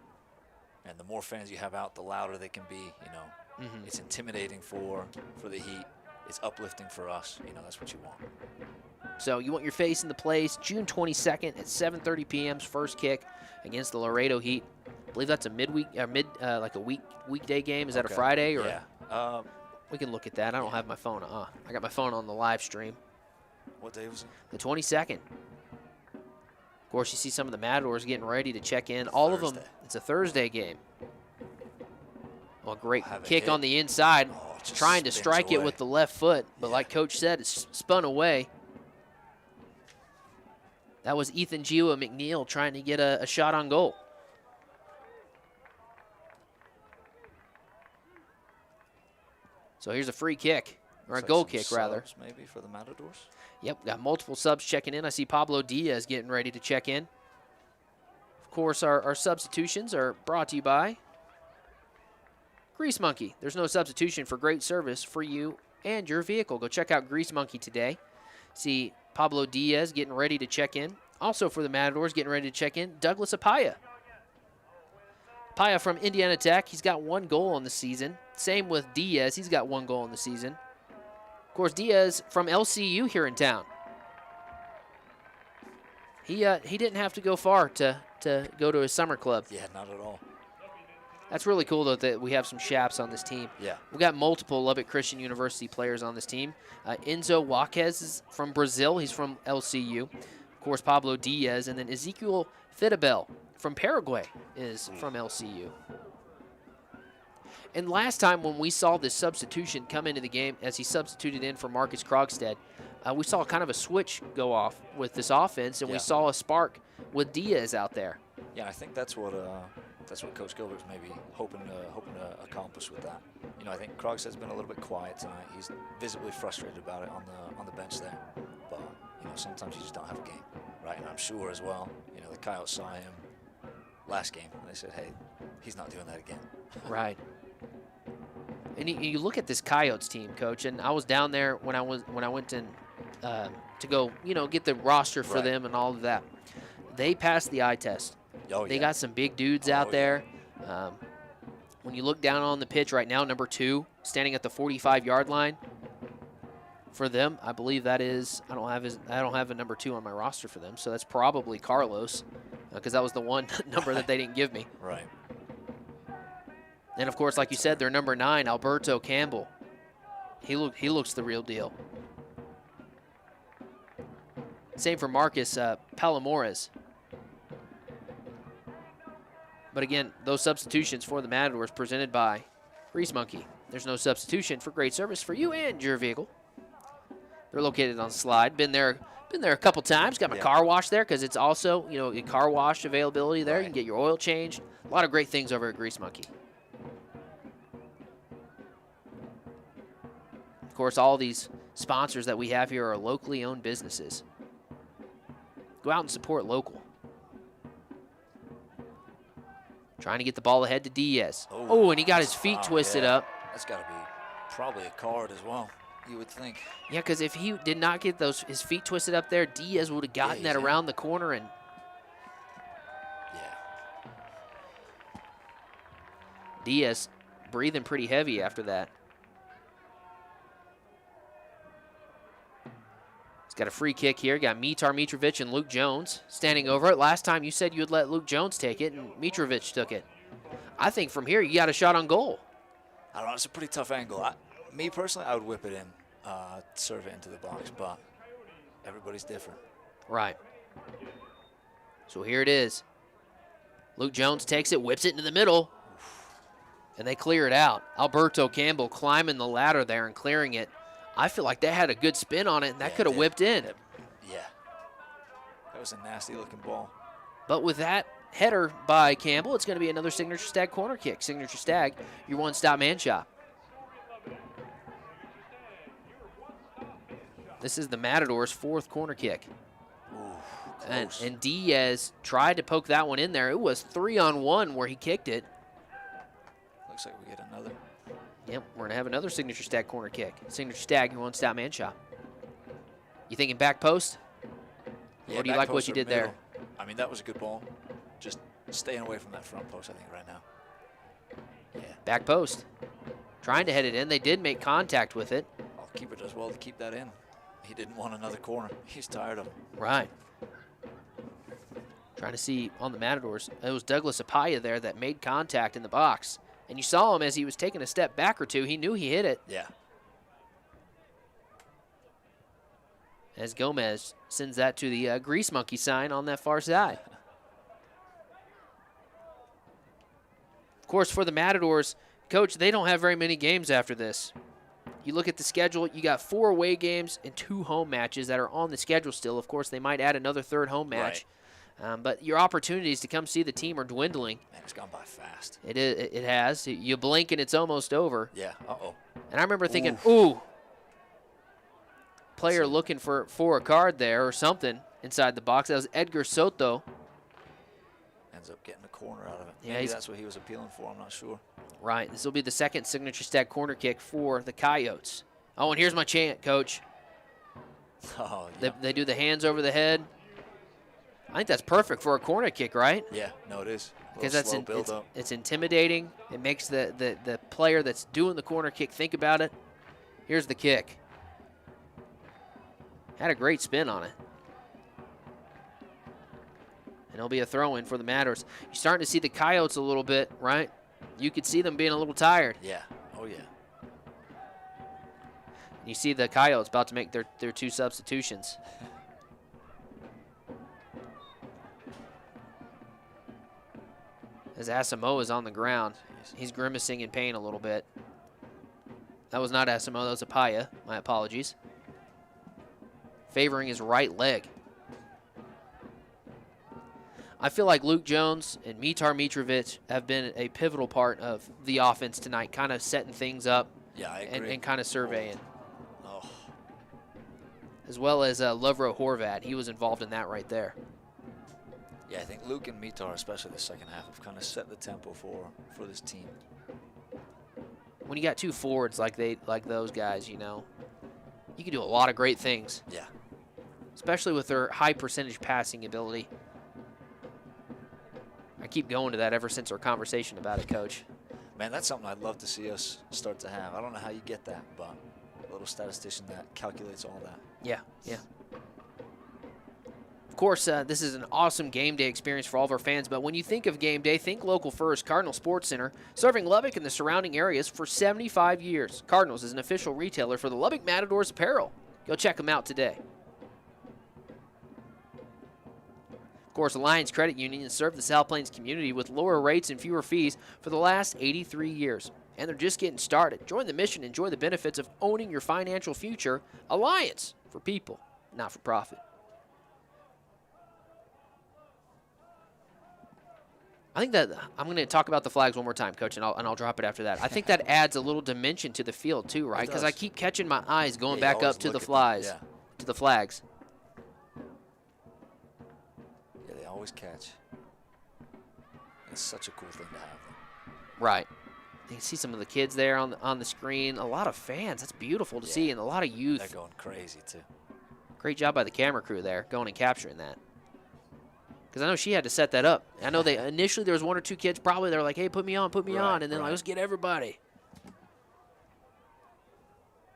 Speaker 4: And the more fans you have out, the louder they can be. You know, it's intimidating for the Heat. It's uplifting for us. You know, that's what you want.
Speaker 2: So you want your face in the place. June 22nd at 7:30 p.m.'s first kick against the Laredo Heat. I believe that's a like a weekday game. Is that a Friday? Or
Speaker 4: yeah.
Speaker 2: We can look at that. I don't have my phone. I got my phone on the live stream.
Speaker 4: What day was it?
Speaker 2: The 22nd. Of course, you see some of the Matadors getting ready to check in. All of them. It's a Thursday game. Well, great kick on the inside. Trying to strike it with the left foot, but like Coach said, it's spun away. That was Ethan Giwa McNeil trying to get a shot on goal. So here's a free kick, or a goal kick, rather.
Speaker 4: Maybe for the Matadors?
Speaker 2: Yep, got multiple subs checking in. I see Pablo Diaz getting ready to check in. Of course, our substitutions are brought to you by Grease Monkey. There's no substitution for great service for you and your vehicle. Go check out Grease Monkey today. See Pablo Diaz getting ready to check in. Also for the Matadors getting ready to check in, Douglas Apaya. Apaya from Indiana Tech. He's got 1 goal on the season. Same with Diaz. He's got 1 goal on the season. Of course, Diaz from LCU here in town. He didn't have to go far to go to his summer club.
Speaker 4: Yeah, not at all.
Speaker 2: That's really cool, though, that we have some Shaps on this team.
Speaker 4: Yeah.
Speaker 2: We got multiple Lubbock Christian University players on this team. Enzo Waquez is from Brazil. He's from LCU. Of course, Pablo Diaz. And then Ezekiel Fitabel from Paraguay is from LCU. And last time when we saw this substitution come into the game, as he substituted in for Marcus Krogstad, we saw kind of a switch go off with this offense, and we saw a spark with Diaz out there.
Speaker 4: Yeah, I think that's what Coach Gilbert's maybe hoping to accomplish with that. You know, I think Krogstad's been a little bit quiet tonight. He's visibly frustrated about it on the bench there. But you know, sometimes you just don't have a game, right? And I'm sure as well, you know, the Coyotes saw him last game and they said, hey, he's not doing that again.
Speaker 2: Right. And you look at this Coyotes team, Coach, and I was down there when I went in to go, you know, get the roster for them and all of that. They passed the eye test. They got some big dudes out there. When you look down on the pitch right now, number 2 standing at the 45-yard line. For them, I believe that is I don't have a number 2 on my roster for them, so that's probably Carlos, because that was the one number that they didn't give me.
Speaker 4: Right.
Speaker 2: And of course, like you said, their number 9, Alberto Campbell. He looks the real deal. Same for Marcus Palomores. But again, those substitutions for the Matadors presented by Grease Monkey. There's no substitution for great service for you and your vehicle. They're located on Slide. Been there a couple times. Got my car wash there because it's also, you know, a car wash availability there. You can get your oil changed. A lot of great things over at Grease Monkey. Of course, all these sponsors that we have here are locally owned businesses. Go out and support local. Trying to get the ball ahead to Diaz. Oh, and he got his feet twisted up.
Speaker 4: That's got to be probably a card as well, you would think.
Speaker 2: Yeah, because if he did not get his feet twisted up there, Diaz would have gotten that around the corner. And Diaz breathing pretty heavy after that. Got a free kick here. Got Mitar Mitrovic and Luke Jones standing over it. Last time you said you would let Luke Jones take it, and Mitrovic took it. I think from here you got a shot on goal.
Speaker 4: I don't know. It's a pretty tough angle. Me personally, I would whip it in, serve it into the box, but everybody's different.
Speaker 2: Right. So here it is. Luke Jones takes it, whips it into the middle. And they clear it out. Alberto Campbell climbing the ladder there and clearing it. I feel like that had a good spin on it, and that could have whipped in.
Speaker 4: Yeah. That was a nasty-looking ball.
Speaker 2: But with that header by Campbell, it's going to be another Signature Stag corner kick. Signature Stag, your one-stop man shop. This is the Matadors' 4th corner kick.
Speaker 4: Ooh,
Speaker 2: and Diaz tried to poke that one in there. It was 3-on-1 where he kicked it.
Speaker 4: Looks like we get another.
Speaker 2: Yep, we're going to have another Signature Stag corner kick. Signature Stag, your one-stop man shop. You thinking back post?
Speaker 4: Yeah,
Speaker 2: or do you like what you did there?
Speaker 4: I mean, that was a good ball. Just staying away from that front post, I think, right now. Yeah.
Speaker 2: Back post. Trying to head it in. They did make contact with it.
Speaker 4: Oh, keeper does well to keep that in. He didn't want another corner. He's tired of it.
Speaker 2: Right. Trying to see on the Matadors. It was Douglas Apaya there that made contact in the box. And you saw him as he was taking a step back or two. He knew he hit it.
Speaker 4: Yeah.
Speaker 2: As Gomez sends that to the grease monkey sign on that far side. Of course, for the Matadors, Coach, they don't have very many games after this. You look at the schedule, you got 4 away games and 2 home matches that are on the schedule still. Of course, they might add another 3rd home match. Right. But your opportunities to come see the team are dwindling.
Speaker 4: Man, it's gone by fast.
Speaker 2: It has. You blink and it's almost over.
Speaker 4: Yeah, uh-oh.
Speaker 2: And I remember thinking, ooh. Player looking for a card there or something inside the box. That was Edgar Soto.
Speaker 4: Ends up getting a corner out of it.
Speaker 2: Yeah,
Speaker 4: Maybe that's what he was appealing for. I'm not sure.
Speaker 2: Right. This will be the 2nd Signature Stag corner kick for the Coyotes. Oh, and here's my chant, Coach.
Speaker 4: Oh, yeah.
Speaker 2: They do the hands over the head. I think that's perfect for a corner kick, right?
Speaker 4: Yeah, no, it is.
Speaker 2: Because it's intimidating. It makes the player that's doing the corner kick think about it. Here's the kick. Had a great spin on it. And it'll be a throw-in for the Matadors. You're starting to see the Coyotes a little bit, right? You could see them being a little tired.
Speaker 4: Yeah. Oh, yeah.
Speaker 2: You see the Coyotes about to make their 2 substitutions. As Asamoah is on the ground. He's grimacing in pain a little bit. That was not Asamoah, that was Apaya. My apologies. Favoring his right leg. I feel like Luke Jones and Mitar Mitrovic have been a pivotal part of the offense tonight, kind of setting things up.
Speaker 4: Yeah, I agree.
Speaker 2: And kind of surveying.
Speaker 4: Oh.
Speaker 2: As well as Lovro Horvat. He was involved in that right there.
Speaker 4: Yeah, I think Luke and Mitar, especially the second half, have kind of set the tempo for this team.
Speaker 2: When you got 2 forwards like those guys, you know, you can do a lot of great things.
Speaker 4: Yeah.
Speaker 2: Especially with their high percentage passing ability. I keep going to that ever since our conversation about it, Coach.
Speaker 4: Man, that's something I'd love to see us start to have. I don't know how you get that, but a little statistician that calculates all that.
Speaker 2: Yeah, yeah. Of course, this is an awesome game day experience for all of our fans, but when you think of game day, think local first. Cardinal Sports Center, serving Lubbock and the surrounding areas for 75 years. Cardinals is an official retailer for the Lubbock Matadors apparel. Go check them out today. Of course, Alliance Credit Union has served the South Plains community with lower rates and fewer fees for the last 83 years. And they're just getting started. Join the mission and enjoy the benefits of owning your financial future. Alliance, for people, not for profit. I think that I'm going to talk about the flags one more time, Coach, and I'll drop it after that. I think that adds a little dimension to the field too, right? Because I keep catching my eyes going back up to the flags, to the flags.
Speaker 4: Yeah, they always catch. It's such a cool thing to have them.
Speaker 2: Right. You can see some of the kids there on the screen. A lot of fans. That's beautiful to see, and a lot of youth.
Speaker 4: They're going crazy too.
Speaker 2: Great job by the camera crew there, going and capturing that. Because I know she had to set that up. I know initially there was 1 or 2 kids probably they were like, hey, put me on, and then like, let's get everybody.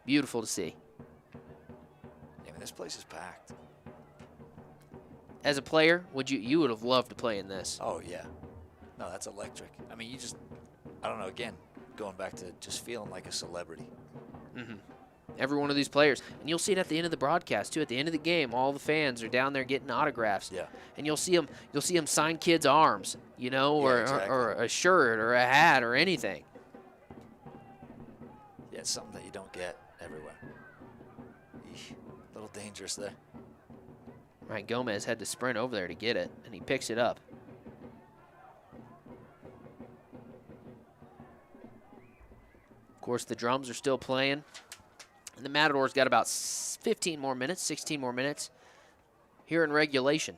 Speaker 2: Beautiful to see.
Speaker 4: Yeah, man, this place is packed.
Speaker 2: As a player, you would have loved to play in this?
Speaker 4: Oh yeah, no, that's electric. I mean, I don't know. Again, going back to just feeling like a celebrity.
Speaker 2: Mm-hmm. Every one of these players. And you'll see it at the end of the broadcast, too. At the end of the game, all the fans are down there getting autographs.
Speaker 4: Yeah.
Speaker 2: And you'll see them sign kids' arms, you know, or a shirt or a hat or anything.
Speaker 4: Yeah, it's something that you don't get everywhere. Eesh, a little dangerous there.
Speaker 2: Right, Gomez had to sprint over there to get it, and he picks it up. Of course, the drums are still playing. And the Matadors got about 15 more minutes, 16 more minutes here in regulation.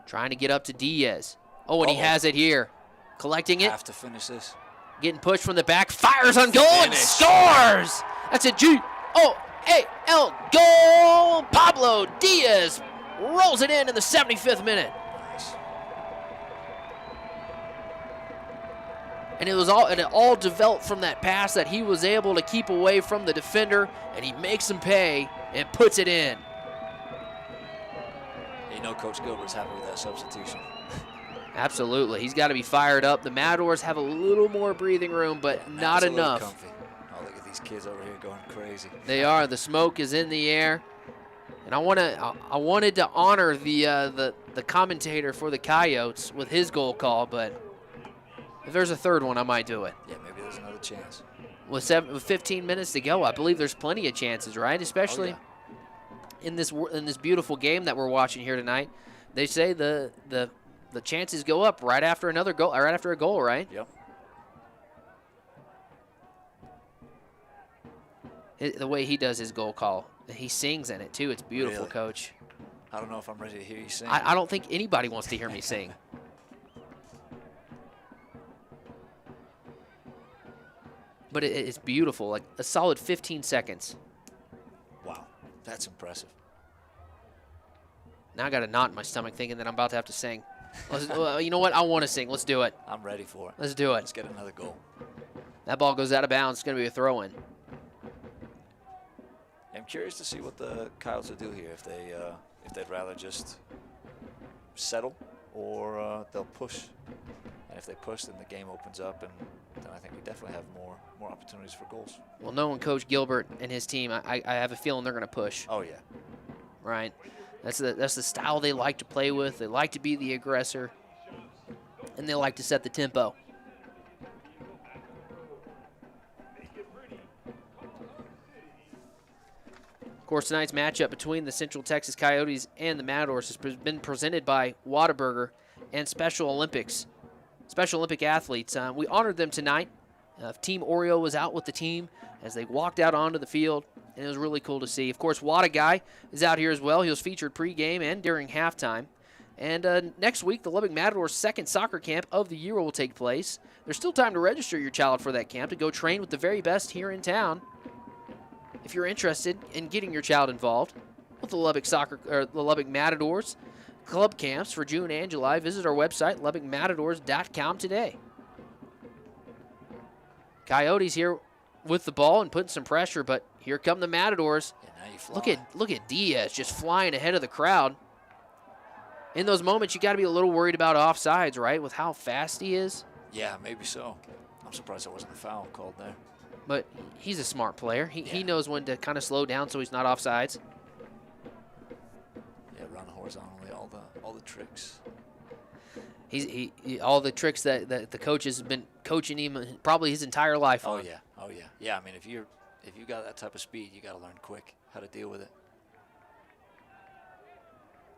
Speaker 2: Trying to get up to Diaz. Oh, and he has it here. Collecting it.
Speaker 4: Have to finish this.
Speaker 2: Getting pushed from the back. Fires on goal and scores! That's a G-O-A-L goal! Pablo Diaz rolls it in the 75th minute.
Speaker 4: Nice.
Speaker 2: And it all developed from that pass that he was able to keep away from the defender, and he makes him pay and puts it in.
Speaker 4: You know Coach Gilbert's happy with that substitution.
Speaker 2: Absolutely. He's got to be fired up. The Matadors have a little more breathing room, but not enough.
Speaker 4: Comfy. Oh, look at these kids over here going crazy.
Speaker 2: They are. The smoke is in the air. And I wanted to honor the commentator for the Coyotes with his goal call, but if there's a third one, I might do it.
Speaker 4: Yeah, maybe there's another chance.
Speaker 2: With 15 minutes to go, I believe there's plenty of chances, right? Especially in this beautiful game that we're watching here tonight. They say the chances go up right after another goal, right after a goal, right?
Speaker 4: Yep.
Speaker 2: The way he does his goal call, he sings in it too. It's beautiful,
Speaker 4: Really?
Speaker 2: Coach.
Speaker 4: I don't know if I'm ready to hear you sing.
Speaker 2: I don't think anybody wants to hear me sing. But it's beautiful, like a solid 15 seconds.
Speaker 4: Wow, that's impressive.
Speaker 2: Now I got a knot in my stomach thinking that I'm about to have to sing. You know what? I want to sing. Let's do it.
Speaker 4: I'm ready for it.
Speaker 2: Let's do it.
Speaker 4: Let's get another goal.
Speaker 2: That ball goes out of bounds. It's going to be a throw-in.
Speaker 4: I'm curious to see what the Coyotes will do here. If they'd rather just settle or they'll push. And if they push, then the game opens up, and then I think we definitely have more opportunities for goals.
Speaker 2: Well, knowing Coach Gilbert and his team, I have a feeling they're going to push.
Speaker 4: Oh yeah.
Speaker 2: Right. That's the style they like to play with. They like to be the aggressor, and they like to set the tempo. Of course, tonight's matchup between the Central Texas Coyotes and the Matadors has been presented by Whataburger and Special Olympic athletes. We honored them tonight. Team Oreo was out with the team as they walked out onto the field, and it was really cool to see. Of course, Wada Guy is out here as well. He was featured pregame and during halftime. And next week, the Lubbock Matadors' second soccer camp of the year will take place. There's still time to register your child for that camp to go train with the very best here in town. If you're interested in getting your child involved with the Lubbock Matadors club camps for June and July, visit our website, lubbockmatadors.com today. Coyotes here with the ball and putting some pressure, but here come the Matadors.
Speaker 4: Yeah, now you fly.
Speaker 2: Look at Diaz just flying ahead of the crowd. In those moments, you got to be a little worried about offsides, right, with how fast he is.
Speaker 4: Yeah, maybe so. I'm surprised there wasn't a foul called there.
Speaker 2: But he's a smart player. He knows when to kind of slow down so he's not offsides.
Speaker 4: Yeah, run horizontally, all the tricks.
Speaker 2: He all the tricks that the coach has been coaching him probably his entire life on.
Speaker 4: Oh yeah. Yeah, I mean if you got that type of speed, you got to learn quick how to deal with it.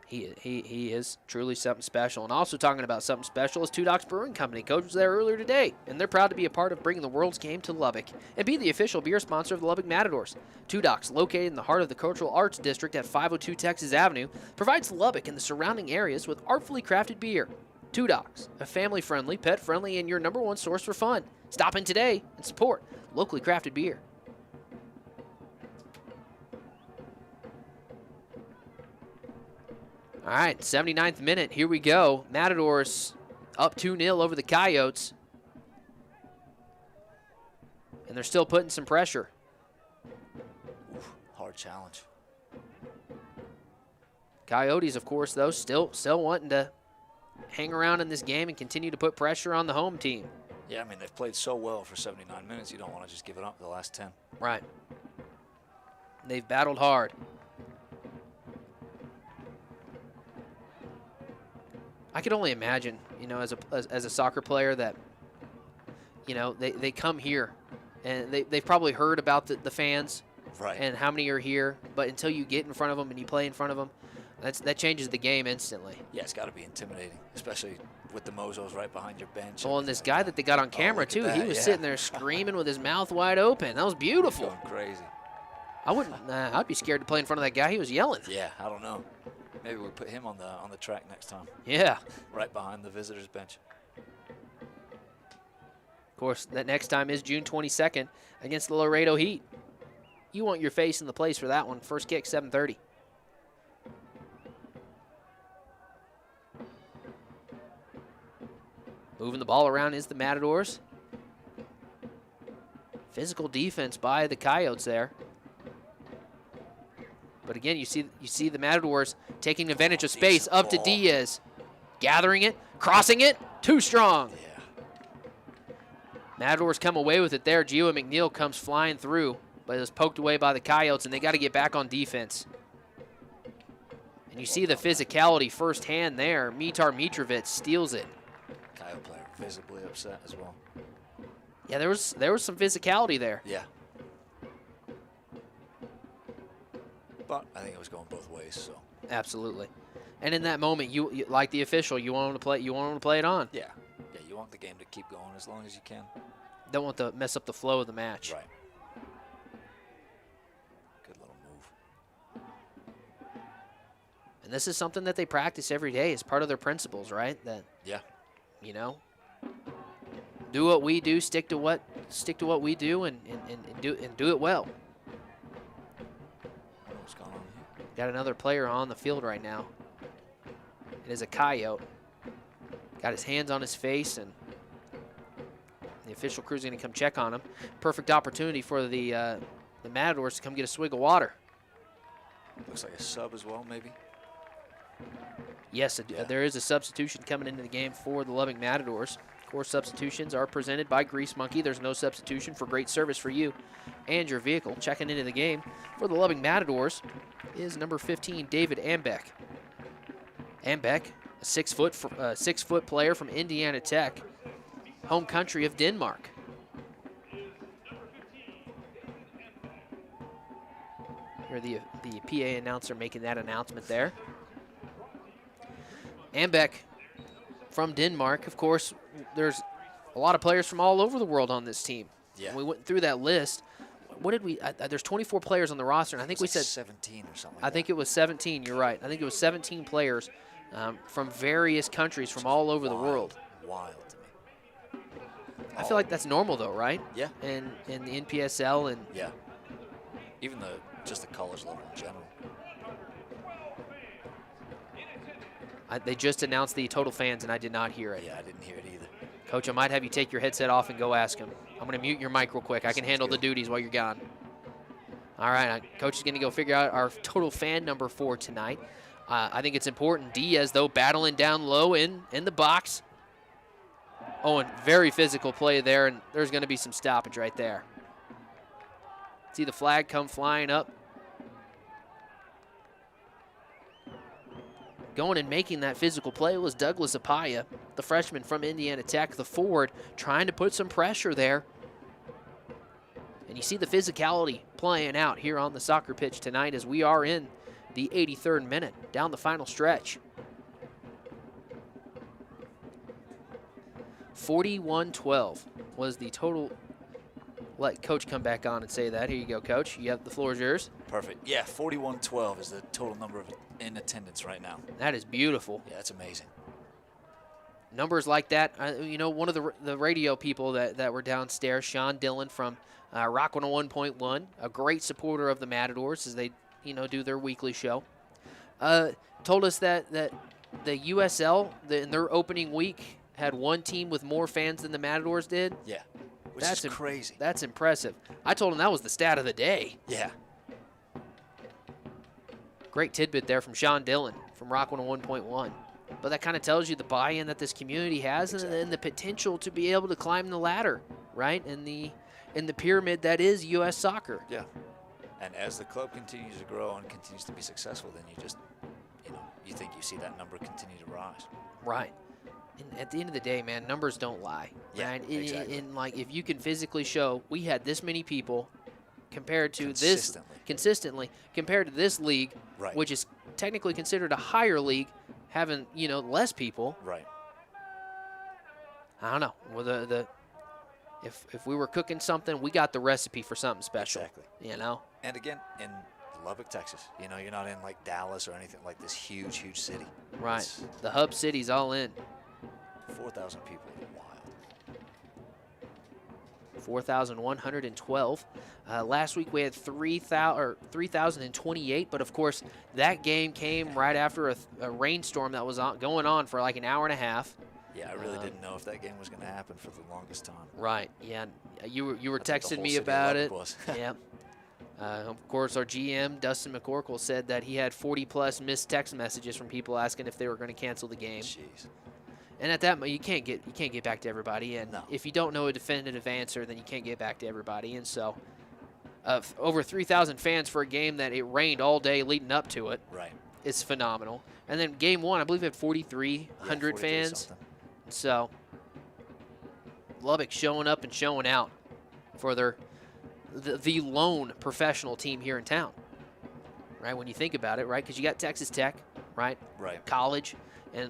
Speaker 2: He is truly something special. And also talking about something special is Two Docks Brewing Company. Coach was there earlier today, and they're proud to be a part of bringing the world's game to Lubbock and be the official beer sponsor of the Lubbock Matadors. Two Docks, located in the heart of the Cultural Arts District at 502 Texas Avenue, provides Lubbock and the surrounding areas with artfully crafted beer. Two Docks, a family-friendly, pet-friendly, and your #1 source for fun. Stop in today and support locally crafted beer. All right, 79th minute, here we go. Matadors up 2-0 over the Coyotes. And they're still putting some pressure.
Speaker 4: Oof, hard challenge.
Speaker 2: Coyotes, of course, though, still wanting to hang around in this game and continue to put pressure on the home team.
Speaker 4: Yeah, I mean, they've played so well for 79 minutes, you don't want to just give it up the last 10.
Speaker 2: Right. They've battled hard. I could only imagine, as a soccer player, that you know, they come here, and they've probably heard about the fans
Speaker 4: Right.
Speaker 2: and how many are here, but until you get in front of them and you play in front of them, that changes the game instantly.
Speaker 4: Yeah, it's got to be intimidating, especially with the Mozos right behind your bench.
Speaker 2: Well, and this guy that they got on camera, too, he was sitting there screaming with his mouth wide open. That was beautiful.
Speaker 4: Going crazy.
Speaker 2: I'd be scared to play in front of that guy. He was yelling.
Speaker 4: Yeah, I don't know. Maybe we put him on the track next time.
Speaker 2: Yeah.
Speaker 4: Right behind the visitors' bench.
Speaker 2: Of course, that next time is June 22nd against the Laredo Heat. You want your face in the place for that one. First kick, 7:30. Moving the ball around is the Matadors. Physical defense by the Coyotes there. But again, you see the Matadors taking advantage of space up to Diaz. Gathering it, crossing it, too strong.
Speaker 4: Yeah.
Speaker 2: Matadors come away with it there. Gio McNeil comes flying through, but it was poked away by the Coyotes, and they got to get back on defense. And you see the physicality firsthand there. Mitar Mitrovic steals it.
Speaker 4: Coyote player visibly upset as well.
Speaker 2: Yeah, there was some physicality there.
Speaker 4: Yeah. But I think it was going both ways, so.
Speaker 2: Absolutely. And in that moment, you like the official, you want him to play. You want him to play it on.
Speaker 4: Yeah. Yeah, you want the game to keep going as long as you can.
Speaker 2: Don't want to mess up the flow of the match.
Speaker 4: Right. Good little move.
Speaker 2: And this is something that they practice every day as part of their principles, right? That
Speaker 4: Yeah.
Speaker 2: you know, do what we do, stick to what we do, and do it well.
Speaker 4: What's going on here?
Speaker 2: Got another player on the field right now. It is a Coyote. Got his hands on his face, and the official crew's going to come check on him. Perfect opportunity for the Matadors to come get a swig of water.
Speaker 4: Looks like a sub as well, maybe.
Speaker 2: Yes,
Speaker 4: Yeah.
Speaker 2: there is a substitution coming into the game for the Lubbock Matadors. Of course, substitutions are presented by Grease Monkey. There's no substitution for great service for you and your vehicle. Checking into the game for the Lubbock Matadors is number 15, David Ambeck. Ambeck, a 6-foot player from Indiana Tech, home country of Denmark. Hear the PA announcer making that announcement there. Ambeck from Denmark. Of course, there's a lot of players from all over the world on this team.
Speaker 4: Yeah.
Speaker 2: We went through that list. What did we? There's 24 players on the roster, and I think we said
Speaker 4: 17 or something.
Speaker 2: I think it was 17. You're right. I think it was 17 players from various countries from all over the world.
Speaker 4: Wild to me.
Speaker 2: I feel like that's normal, though, right?
Speaker 4: Yeah.
Speaker 2: In the NPSL and
Speaker 4: Yeah. Even just the college level in general.
Speaker 2: they just announced the total fans, and I did not hear it.
Speaker 4: Yeah, I didn't hear it either.
Speaker 2: Coach, I might have you take your headset off and go ask him. I'm going to mute your mic real quick. I can handle the duties while you're gone. All right, Coach is going to go figure out our total fan number for tonight. I think it's important. Diaz, though, battling down low in the box. Oh, and very physical play there, and there's going to be some stoppage right there. See the flag come flying up. Going and making that physical play was Douglas Apaya, the freshman from Indiana Tech, the forward, trying to put some pressure there. And you see the physicality playing out here on the soccer pitch tonight as we are in the 83rd minute, down the final stretch. 41-12 was the total. Let Coach come back on and say that. Here you go, Coach. The floor is yours.
Speaker 4: Perfect. Yeah, 41-12 is the total number in attendance right now.
Speaker 2: That is beautiful.
Speaker 4: Yeah, that's amazing.
Speaker 2: Numbers like that, one of the radio people that were downstairs, Sean Dillon from Rock 101.1, a great supporter of the Matadors as they, do their weekly show, told us that the USL, in their opening week, had one team with more fans than the Matadors did.
Speaker 4: Yeah, which is crazy.
Speaker 2: That's impressive. I told him that was the stat of the day.
Speaker 4: Yeah.
Speaker 2: Great tidbit there from Sean Dillon from Rock 101.1. But that kind of tells you the buy-in that this community has, exactly, and the potential to be able to climb the ladder, right, in the pyramid that is U.S. soccer.
Speaker 4: Yeah. And as the club continues to grow and continues to be successful, then you just, you think you see that number continue to rise.
Speaker 2: Right. And at the end of the day, man, numbers don't lie,
Speaker 4: Yeah,
Speaker 2: right?
Speaker 4: exactly.
Speaker 2: And like, if you can physically show we had this many people compared to
Speaker 4: Consistently.
Speaker 2: compared to this league,
Speaker 4: Right.
Speaker 2: which is technically considered a higher league, having less people.
Speaker 4: Right.
Speaker 2: I don't know. Well, if we were cooking something, we got the recipe for something special.
Speaker 4: Exactly. And again, in Lubbock, Texas, you're not in like Dallas or anything like this huge city.
Speaker 2: Right.
Speaker 4: It's
Speaker 2: The hub city's all in.
Speaker 4: 4,000 people. Wild.
Speaker 2: 4,112. Last week we had 3,028, but of course that game came right after a rainstorm that was going on for like an hour and a half.
Speaker 4: Yeah, I really didn't know if that game was going to happen for the longest time.
Speaker 2: Right. Yeah. You were
Speaker 4: That's what the
Speaker 2: texting
Speaker 4: whole
Speaker 2: me
Speaker 4: city of
Speaker 2: about it.
Speaker 4: Lubbock was.
Speaker 2: Yeah. Of course, our GM Dustin McCorkle said that he had 40+ missed text messages from people asking if they were going to cancel the game.
Speaker 4: Jeez.
Speaker 2: And at that, you can't get back to everybody. And
Speaker 4: No.
Speaker 2: if you don't know a definitive answer, then you can't get back to everybody. And so, over 3,000 fans for a game that it rained all day leading up to it.
Speaker 4: Right.
Speaker 2: It's phenomenal. And then game one, I believe, had 4,300 fans.
Speaker 4: Something.
Speaker 2: So, Lubbock showing up and showing out for the lone professional team here in town. Right, when you think about it, right? Because you got Texas Tech, right?
Speaker 4: Right.
Speaker 2: College. And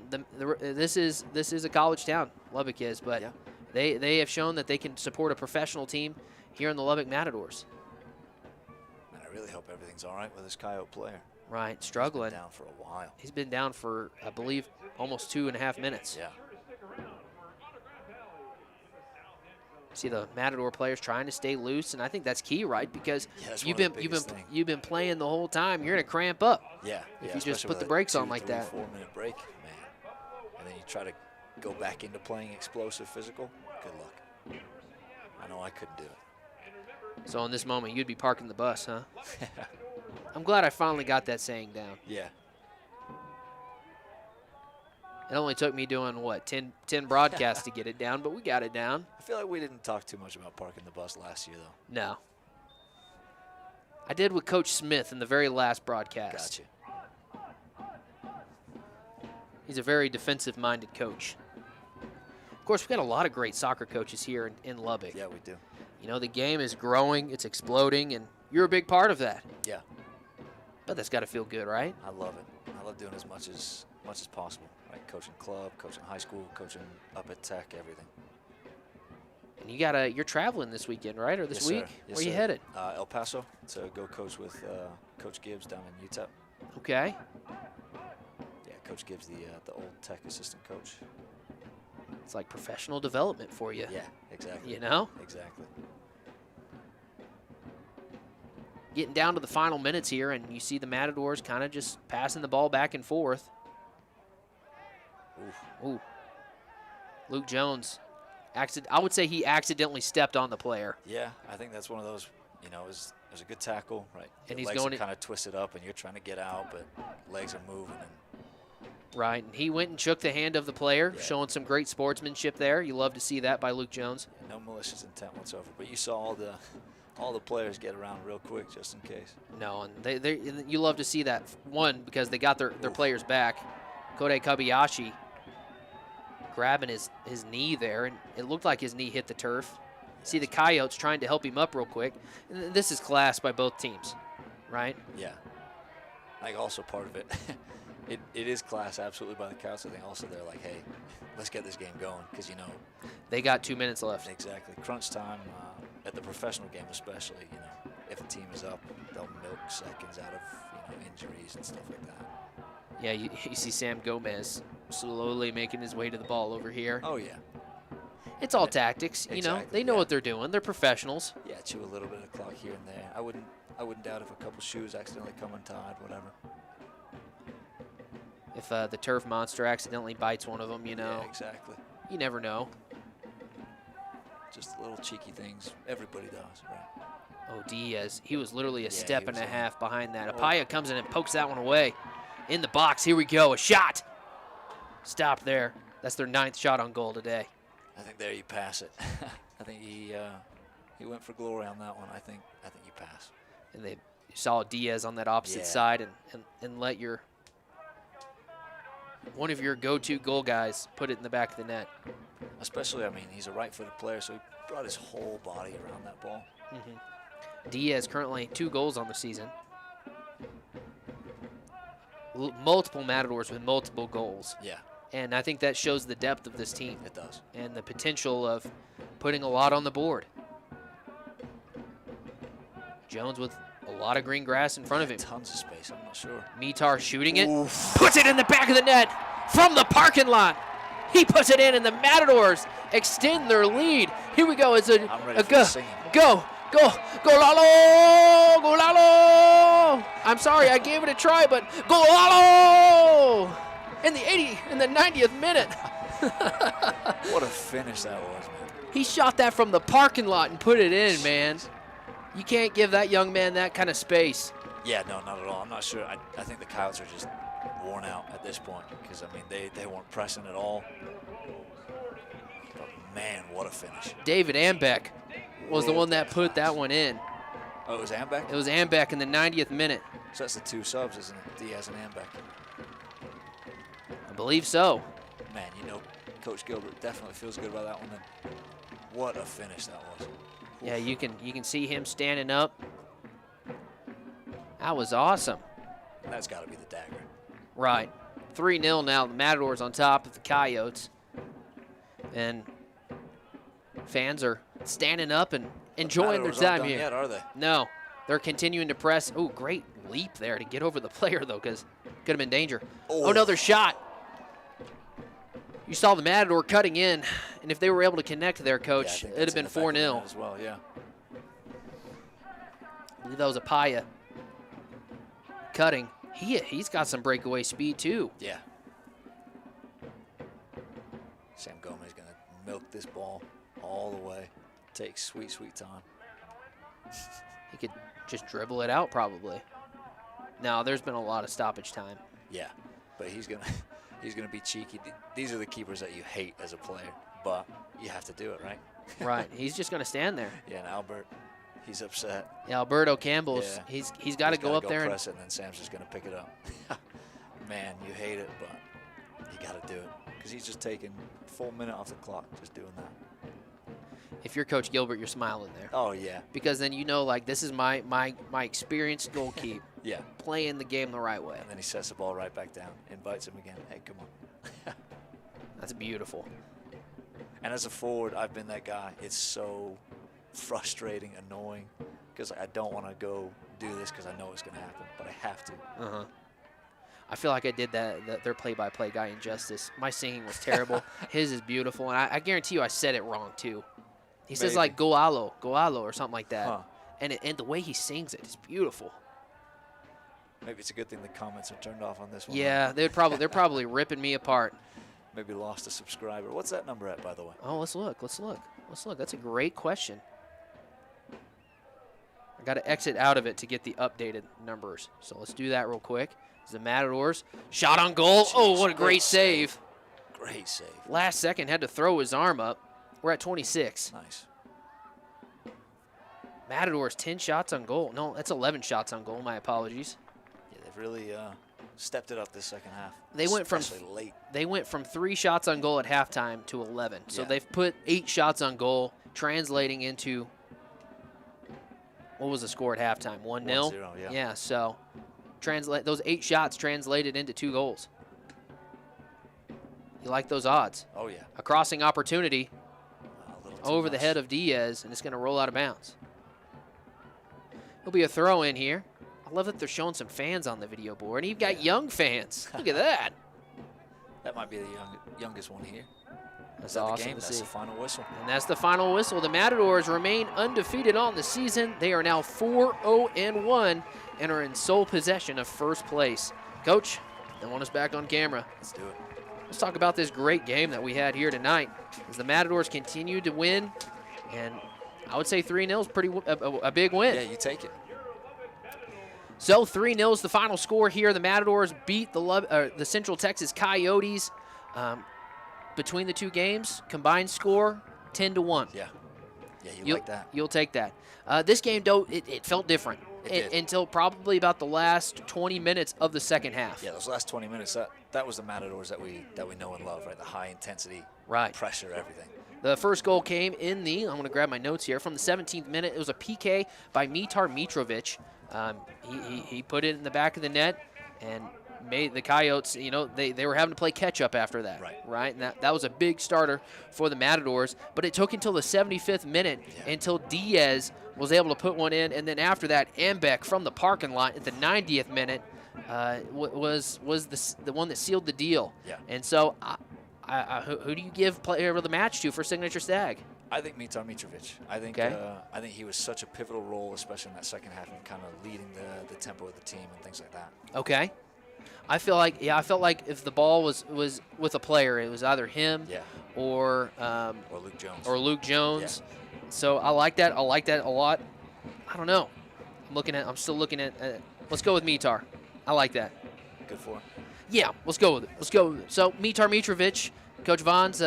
Speaker 2: this is a college town, Lubbock is, but
Speaker 4: Yeah.
Speaker 2: they have shown that they can support a professional team here in the Lubbock Matadors.
Speaker 4: And I really hope everything's all right with this Coyote player.
Speaker 2: Right, struggling.
Speaker 4: He's been down for a while.
Speaker 2: He's been down for, I believe, almost 2.5 minutes.
Speaker 4: Yeah.
Speaker 2: See the Matador players trying to stay loose, and I think that's key, right? Because
Speaker 4: Yeah, that's
Speaker 2: you've
Speaker 4: one of
Speaker 2: been
Speaker 4: the biggest things.
Speaker 2: you've been playing the whole time. You're gonna cramp up.
Speaker 4: Yeah.
Speaker 2: If
Speaker 4: yeah,
Speaker 2: you just
Speaker 4: especially
Speaker 2: put
Speaker 4: with
Speaker 2: the
Speaker 4: a
Speaker 2: brakes on
Speaker 4: 2,
Speaker 2: like
Speaker 4: 3,
Speaker 2: that.
Speaker 4: 4-minute break, man. And then you try to go back into playing explosive physical. Good luck. I know I couldn't do it.
Speaker 2: So in this moment, you'd be parking the bus, huh? I'm glad I finally got that saying down.
Speaker 4: Yeah.
Speaker 2: It only took me doing, what, 10 broadcasts to get it down, but we got it down.
Speaker 4: I feel like we didn't talk too much about parking the bus last year, though.
Speaker 2: No. I did with Coach Smith in the very last broadcast.
Speaker 4: Gotcha.
Speaker 2: He's a very defensive-minded coach. Of course, we've got a lot of great soccer coaches here in Lubbock.
Speaker 4: Yeah, we do.
Speaker 2: The game is growing, it's exploding, and you're a big part of that.
Speaker 4: Yeah.
Speaker 2: But that's got to feel good, right?
Speaker 4: I love it. I love doing as much as possible. Like coaching club, coaching high school, coaching up at Tech, everything.
Speaker 2: And you're traveling this weekend, right? Or this
Speaker 4: Yes,
Speaker 2: week?
Speaker 4: sir. Yes,
Speaker 2: Where you
Speaker 4: sir.
Speaker 2: headed?
Speaker 4: El Paso to go coach with Coach Gibbs down in UTEP.
Speaker 2: Okay.
Speaker 4: Yeah, Coach Gibbs, the old Tech assistant coach.
Speaker 2: It's like professional development for you.
Speaker 4: Yeah, exactly.
Speaker 2: Exactly.
Speaker 4: Exactly.
Speaker 2: Getting down to the final minutes here, and you see the Matadors kind of just passing the ball back and forth. Ooh. Luke Jones, I would say he accidentally stepped on the player.
Speaker 4: Yeah, I think that's one of those, it was a good tackle, right?
Speaker 2: And
Speaker 4: Your
Speaker 2: he's
Speaker 4: legs
Speaker 2: going
Speaker 4: are kind of twisted up, and you're trying to get out, but legs are moving. And
Speaker 2: Right, and he went and shook the hand of the player,
Speaker 4: Yeah.
Speaker 2: showing some great sportsmanship there. You love to see that by Luke Jones.
Speaker 4: no malicious intent whatsoever. But you saw all the players get around real quick just in case.
Speaker 2: No, and you love to see that, one, because they got their players back. Kode Kabayashi grabbing his knee there, and it looked like his knee hit the turf. See the Coyotes trying to help him up real quick. And this is class by both teams, right?
Speaker 4: Yeah. I think also part of it, it is class absolutely by the Coyotes. I think also they're like, hey, let's get this game going because,
Speaker 2: They got 2 minutes left.
Speaker 4: exactly. Crunch time at the professional game especially, if the team is up, they'll milk seconds out of, injuries and stuff like that.
Speaker 2: Yeah, you see Sam Gomez slowly making his way to the ball over here.
Speaker 4: Oh, yeah.
Speaker 2: It's all tactics,
Speaker 4: Exactly,
Speaker 2: They know
Speaker 4: yeah.
Speaker 2: what they're doing. They're professionals.
Speaker 4: Yeah, chew a little bit of clock here and there. I wouldn't doubt if a couple shoes accidentally come untied, whatever.
Speaker 2: If the turf monster accidentally bites one of them,
Speaker 4: Yeah, exactly.
Speaker 2: you never know.
Speaker 4: Just little cheeky things everybody does, right?
Speaker 2: Oh, Diaz, he was literally a
Speaker 4: Yeah,
Speaker 2: step
Speaker 4: he
Speaker 2: and
Speaker 4: was
Speaker 2: a
Speaker 4: in.
Speaker 2: half behind that.
Speaker 4: Oh.
Speaker 2: Apaya comes in and pokes that one away. In the box, here we go, a shot. Stop there. That's their 9th shot on goal today.
Speaker 4: I think there you pass it. I think he went for glory on that one. I think you pass.
Speaker 2: And you saw Diaz on that opposite
Speaker 4: Yeah.
Speaker 2: side and let your one of your go-to goal guys put it in the back of the net.
Speaker 4: Especially, I mean, he's a right-footed player, so he brought his whole body around that ball.
Speaker 2: Diaz currently 2 goals on the season. Multiple Matadors with multiple goals.
Speaker 4: Yeah.
Speaker 2: And I think that shows the depth of this team.
Speaker 4: It does.
Speaker 2: And the potential of putting a lot on the board. Jones with a lot of green grass in front of him.
Speaker 4: Tons of space, I'm not sure.
Speaker 2: Mitar shooting it.
Speaker 4: Oof.
Speaker 2: Puts it in the back of the net from the parking lot. He puts it in, and the Matadors extend their lead. Here we go. It's a go. Go Lalo! I'm sorry, I gave it a try, but go Lalo! In the 90th minute.
Speaker 4: What a finish that was, man.
Speaker 2: He shot that from the parking lot and put it in, man. You can't give that young man that kind of space.
Speaker 4: Yeah, no, not at all. I'm not sure. I think the Coyotes are just worn out at this point because, I mean, they weren't pressing at all. But, man, what a finish.
Speaker 2: David Ambeck was the one that put that one in.
Speaker 4: Oh, it was Ambeck?
Speaker 2: It was Ambeck in the 90th minute.
Speaker 4: So that's the 2 subs, isn't it? Diaz and Ambeck.
Speaker 2: I believe so.
Speaker 4: Man, you know, Coach Gilbert definitely feels good about that one then. What a finish that was.
Speaker 2: Yeah, you can see him standing up. That was awesome.
Speaker 4: That's got to be the dagger.
Speaker 2: Right. 3-0 now. The Matadors on top of the Coyotes. And fans are standing up and enjoying their time here.
Speaker 4: Yet, are they?
Speaker 2: No. They're continuing to press. Oh, great leap there to get over the player, though, because could have been danger. Oh, another shot. You saw the Matador cutting in, and if they were able to connect there, Coach, it would have been 4-0.
Speaker 4: As well, yeah.
Speaker 2: I believe that was a Paya cutting. He's got some breakaway speed, too.
Speaker 4: Yeah. Sam Gomez going to milk this ball all the way. Takes sweet, sweet time.
Speaker 2: He could just dribble it out, probably. No, there's been a lot of stoppage time.
Speaker 4: Yeah, but he's gonna be cheeky. These are the keepers that you hate as a player, but you have to do it, right?
Speaker 2: Right. He's just gonna stand there.
Speaker 4: Yeah, and Albert, he's upset.
Speaker 2: Yeah, Alberto Campbell's.
Speaker 4: Yeah.
Speaker 2: He's got to go up there
Speaker 4: press it, and then Sam's just gonna pick it up. Man, you hate it, but you got to do it because he's just taking a full minute off the clock, just doing that.
Speaker 2: If you're Coach Gilbert, you're smiling there.
Speaker 4: Oh yeah.
Speaker 2: Because then you know, like, this is my experienced goalkeeper.
Speaker 4: Yeah.
Speaker 2: Playing the game the right way.
Speaker 4: And then he sets the ball right back down, invites him again. Hey, come on.
Speaker 2: That's beautiful.
Speaker 4: And as a forward, I've been that guy. It's so frustrating, annoying, because I don't want to go do this because I know it's going to happen, but I have to.
Speaker 2: I feel like I did their play-by-play guy injustice. My singing was terrible. His is beautiful, and I guarantee you I said it wrong, too. He says, like, go alo, or something like that. And the way he sings it is beautiful.
Speaker 4: Maybe it's a good thing the comments are turned off on this one.
Speaker 2: Yeah, they're probably ripping me apart.
Speaker 4: Maybe lost a subscriber. What's that number at, by the way?
Speaker 2: Oh, let's look. That's a great question. I got to exit out of it to get the updated numbers. So let's do that real quick. The Matadors shot on goal.
Speaker 4: Jeez,
Speaker 2: oh, what a great save.
Speaker 4: Great save.
Speaker 2: Last second, had to throw his arm up. We're at 26.
Speaker 4: Nice.
Speaker 2: Matadors, 10 shots on goal. No, that's 11 shots on goal. My apologies.
Speaker 4: Yeah, they've really stepped it up this second half.
Speaker 2: They went from
Speaker 4: late.
Speaker 2: They went from 3 shots on goal at halftime to 11. So
Speaker 4: Yeah.
Speaker 2: they've put 8 shots on goal, translating into, what was the score at halftime? 1-0?
Speaker 4: 1-0, yeah.
Speaker 2: Yeah, so translate those 8 shots translated into 2 goals. You like those odds?
Speaker 4: Oh yeah.
Speaker 2: A crossing opportunity over the
Speaker 4: much.
Speaker 2: head of Diaz, and it's going to roll out of bounds. It'll be a throw in here. I love that they're showing some fans on the video board. And you've got young fans. Look at that.
Speaker 4: That might be the youngest one here.
Speaker 2: That's
Speaker 4: Is that
Speaker 2: awesome
Speaker 4: the game?
Speaker 2: to
Speaker 4: That's
Speaker 2: see.
Speaker 4: the final whistle.
Speaker 2: And that's the final whistle. The Matadors remain undefeated on the season. They are now 4-0-1 and are in sole possession of first place. Coach, they want us back on camera.
Speaker 4: Let's do it.
Speaker 2: Let's talk about this great game that we had here tonight. As the Matadors continue to win, and I would say 3-0 is a big win.
Speaker 4: Yeah, you take it.
Speaker 2: So 3-0 is the final score here. The Matadors beat the Central Texas Coyotes. Between the two games, combined score 10-1.
Speaker 4: Yeah. Yeah, you like that.
Speaker 2: You'll take that. This game, though, it felt different. until probably about the last 20 minutes of the second half.
Speaker 4: Yeah, those last 20 minutes, that was the Matadors that we know and love, right? The high intensity, pressure, everything.
Speaker 2: The first goal came in I'm going to grab my notes here, from the 17th minute. It was a PK by Mitar Mitrovic. He put it in the back of the net and made the Coyotes, they were having to play catch up after that. Right? And that was a big starter for the Matadors. But it took until the 75th minute until Diaz was able to put one in. And then after that, Ambeck from the parking lot at the 90th minute was the one that sealed the deal.
Speaker 4: Yeah.
Speaker 2: And so who do you give player of the match to for Signature Stag?
Speaker 4: I think Mitar Mitrovic. I think he was such a pivotal role, especially in that second half, and kind of leading the tempo of the team and things like that.
Speaker 2: Okay. I felt like if the ball was with a player, it was either him or Luke Jones.
Speaker 4: Yeah.
Speaker 2: So I like that. I like that a lot. I don't know. I'm still looking at. Let's go with Mitar. I like that.
Speaker 4: Good for him.
Speaker 2: Yeah, let's go with it. So Mitar Mitrovic, Coach Vaughn's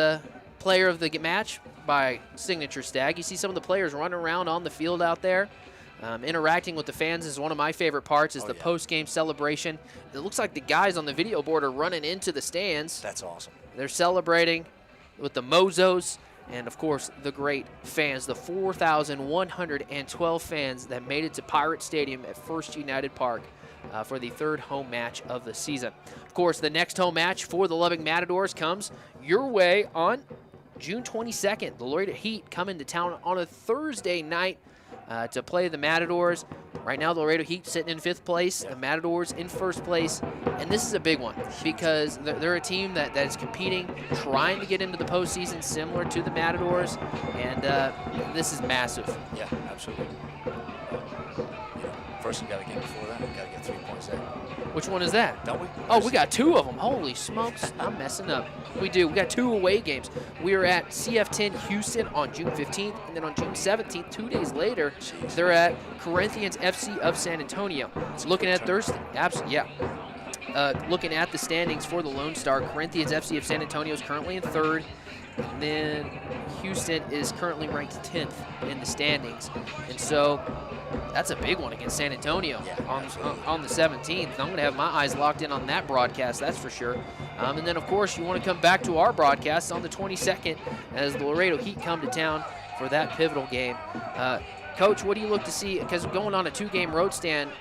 Speaker 2: player of the match by Signature Stag. You see some of the players running around on the field out there. Interacting with the fans is one of my favorite parts, is the post-game celebration. It looks like the guys on the video board are running into the stands.
Speaker 4: That's awesome.
Speaker 2: They're celebrating with the Mozos and, of course, the great fans, the 4,112 fans that made it to Pirate Stadium at First United Park for the third home match of the season. Of course, the next home match for the Lubbock Matadors comes your way on June 22nd. The Laredo Heat come into town on a Thursday night to play the Matadors. Right now, the Laredo Heat sitting in 5th place, the Matadors in 1st place, and this is a big one because they're a team that is competing, trying to get into the postseason, similar to the Matadors, and this is massive.
Speaker 4: Yeah, absolutely. First, we got a game before that. We got to get 3 points there.
Speaker 2: Which one is that?
Speaker 4: Don't we?
Speaker 2: Oh, we got 2 of them. Holy smokes, I'm messing up. We do. We got 2 away games. We are at CF10 Houston on June 15th, and then on June 17th, 2 days later, they're at Corinthians FC of San Antonio. Looking at Thursday, looking at the standings for the Lone Star, Corinthians FC of San Antonio is currently in 3rd. And then Houston is currently ranked 10th in the standings. And so that's a big one against San Antonio on the 17th. I'm going to have my eyes locked in on that broadcast, that's for sure. And then, of course, you want to come back to our broadcast on the 22nd as the Laredo Heat come to town for that pivotal game. Coach, what do you look to see? Because going on a 2-game road stand,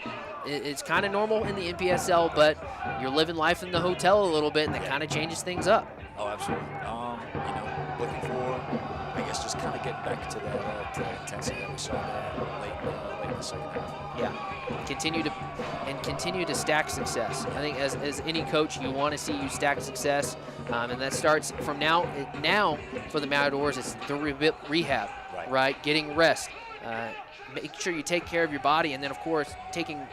Speaker 2: it's kind of normal in the NPSL, but you're living life in the hotel a little bit, and that kind of changes things up.
Speaker 4: Oh, absolutely. Looking for, I guess, just kind of getting back to the intensity that we saw late in the second half.
Speaker 2: Yeah, continue to stack success. I think as any coach, you want to see you stack success, and that starts from now. Now for the Matadors, it's the rehab, right? Getting rest. Make sure you take care of your body, and then of course taking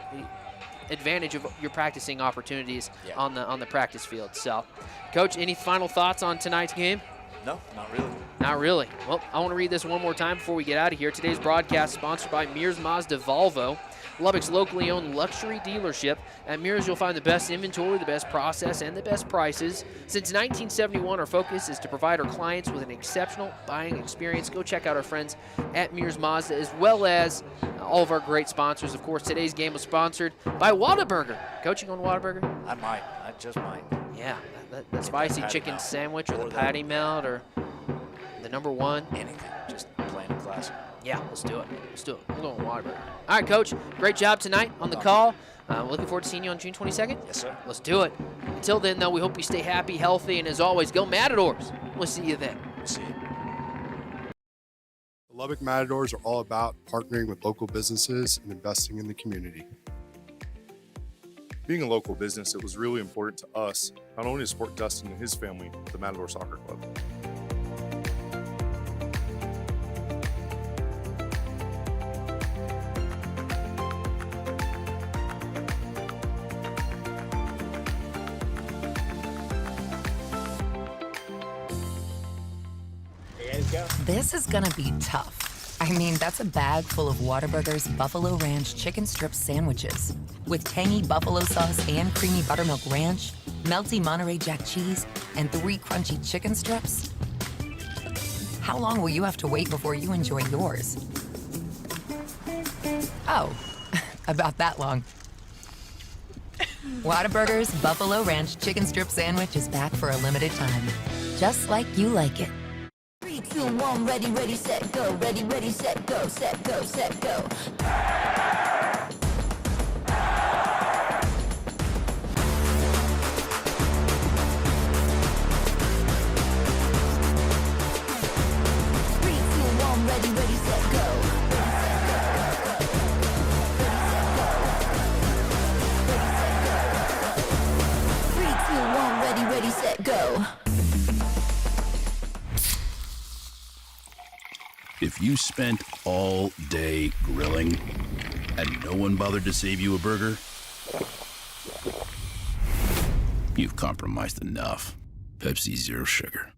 Speaker 2: advantage of your practicing opportunities on the practice field. So, Coach, any final thoughts on tonight's game?
Speaker 4: No, not really.
Speaker 2: Not really. Well, I want to read this one more time before we get out of here. Today's broadcast sponsored by Mears Mazda Volvo, Lubbock's locally owned luxury dealership. At Mears, you'll find the best inventory, the best process, and the best prices. Since 1971, our focus is to provide our clients with an exceptional buying experience. Go check out our friends at Mears Mazda, as well as all of our great sponsors. Of course, today's game was sponsored by Whataburger. Coaching on Whataburger?
Speaker 4: I just might.
Speaker 2: Yeah, the spicy chicken sandwich or the patty melt or the #1.
Speaker 4: Anything, just plain and classic.
Speaker 2: Yeah, let's do it. We're going Whataburger. All right, Coach, great job tonight on the call. Looking forward to seeing you on June 22nd.
Speaker 4: Yes, sir.
Speaker 2: Let's do it. Until then, though, we hope you stay happy, healthy, and as always, go Matadors. We'll see you then.
Speaker 4: See you.
Speaker 5: The Lubbock Matadors are all about partnering with local businesses and investing in the community.
Speaker 6: Being a local business, it was really important to us, not only to support Dustin and his family, but the Matador Soccer Club.
Speaker 9: This is gonna be tough. I mean, that's a bag full of Whataburger's Buffalo Ranch chicken strip sandwiches. With tangy buffalo sauce and creamy buttermilk ranch, melty Monterey Jack cheese, and 3 crunchy chicken strips. How long will you have to wait before you enjoy yours? Oh, About that long. Whataburger's Buffalo Ranch Chicken Strip Sandwich is back for a limited time. Just like you like it.
Speaker 7: 3, 2, 1, ready, ready, set, go. Ready, ready, set, go. Set, go, set, go. 3, 2, 1, ready, ready, set, go. Ready, set, go.
Speaker 8: If you spent all day grilling and no one bothered to save you a burger, you've compromised enough. Pepsi Zero Sugar.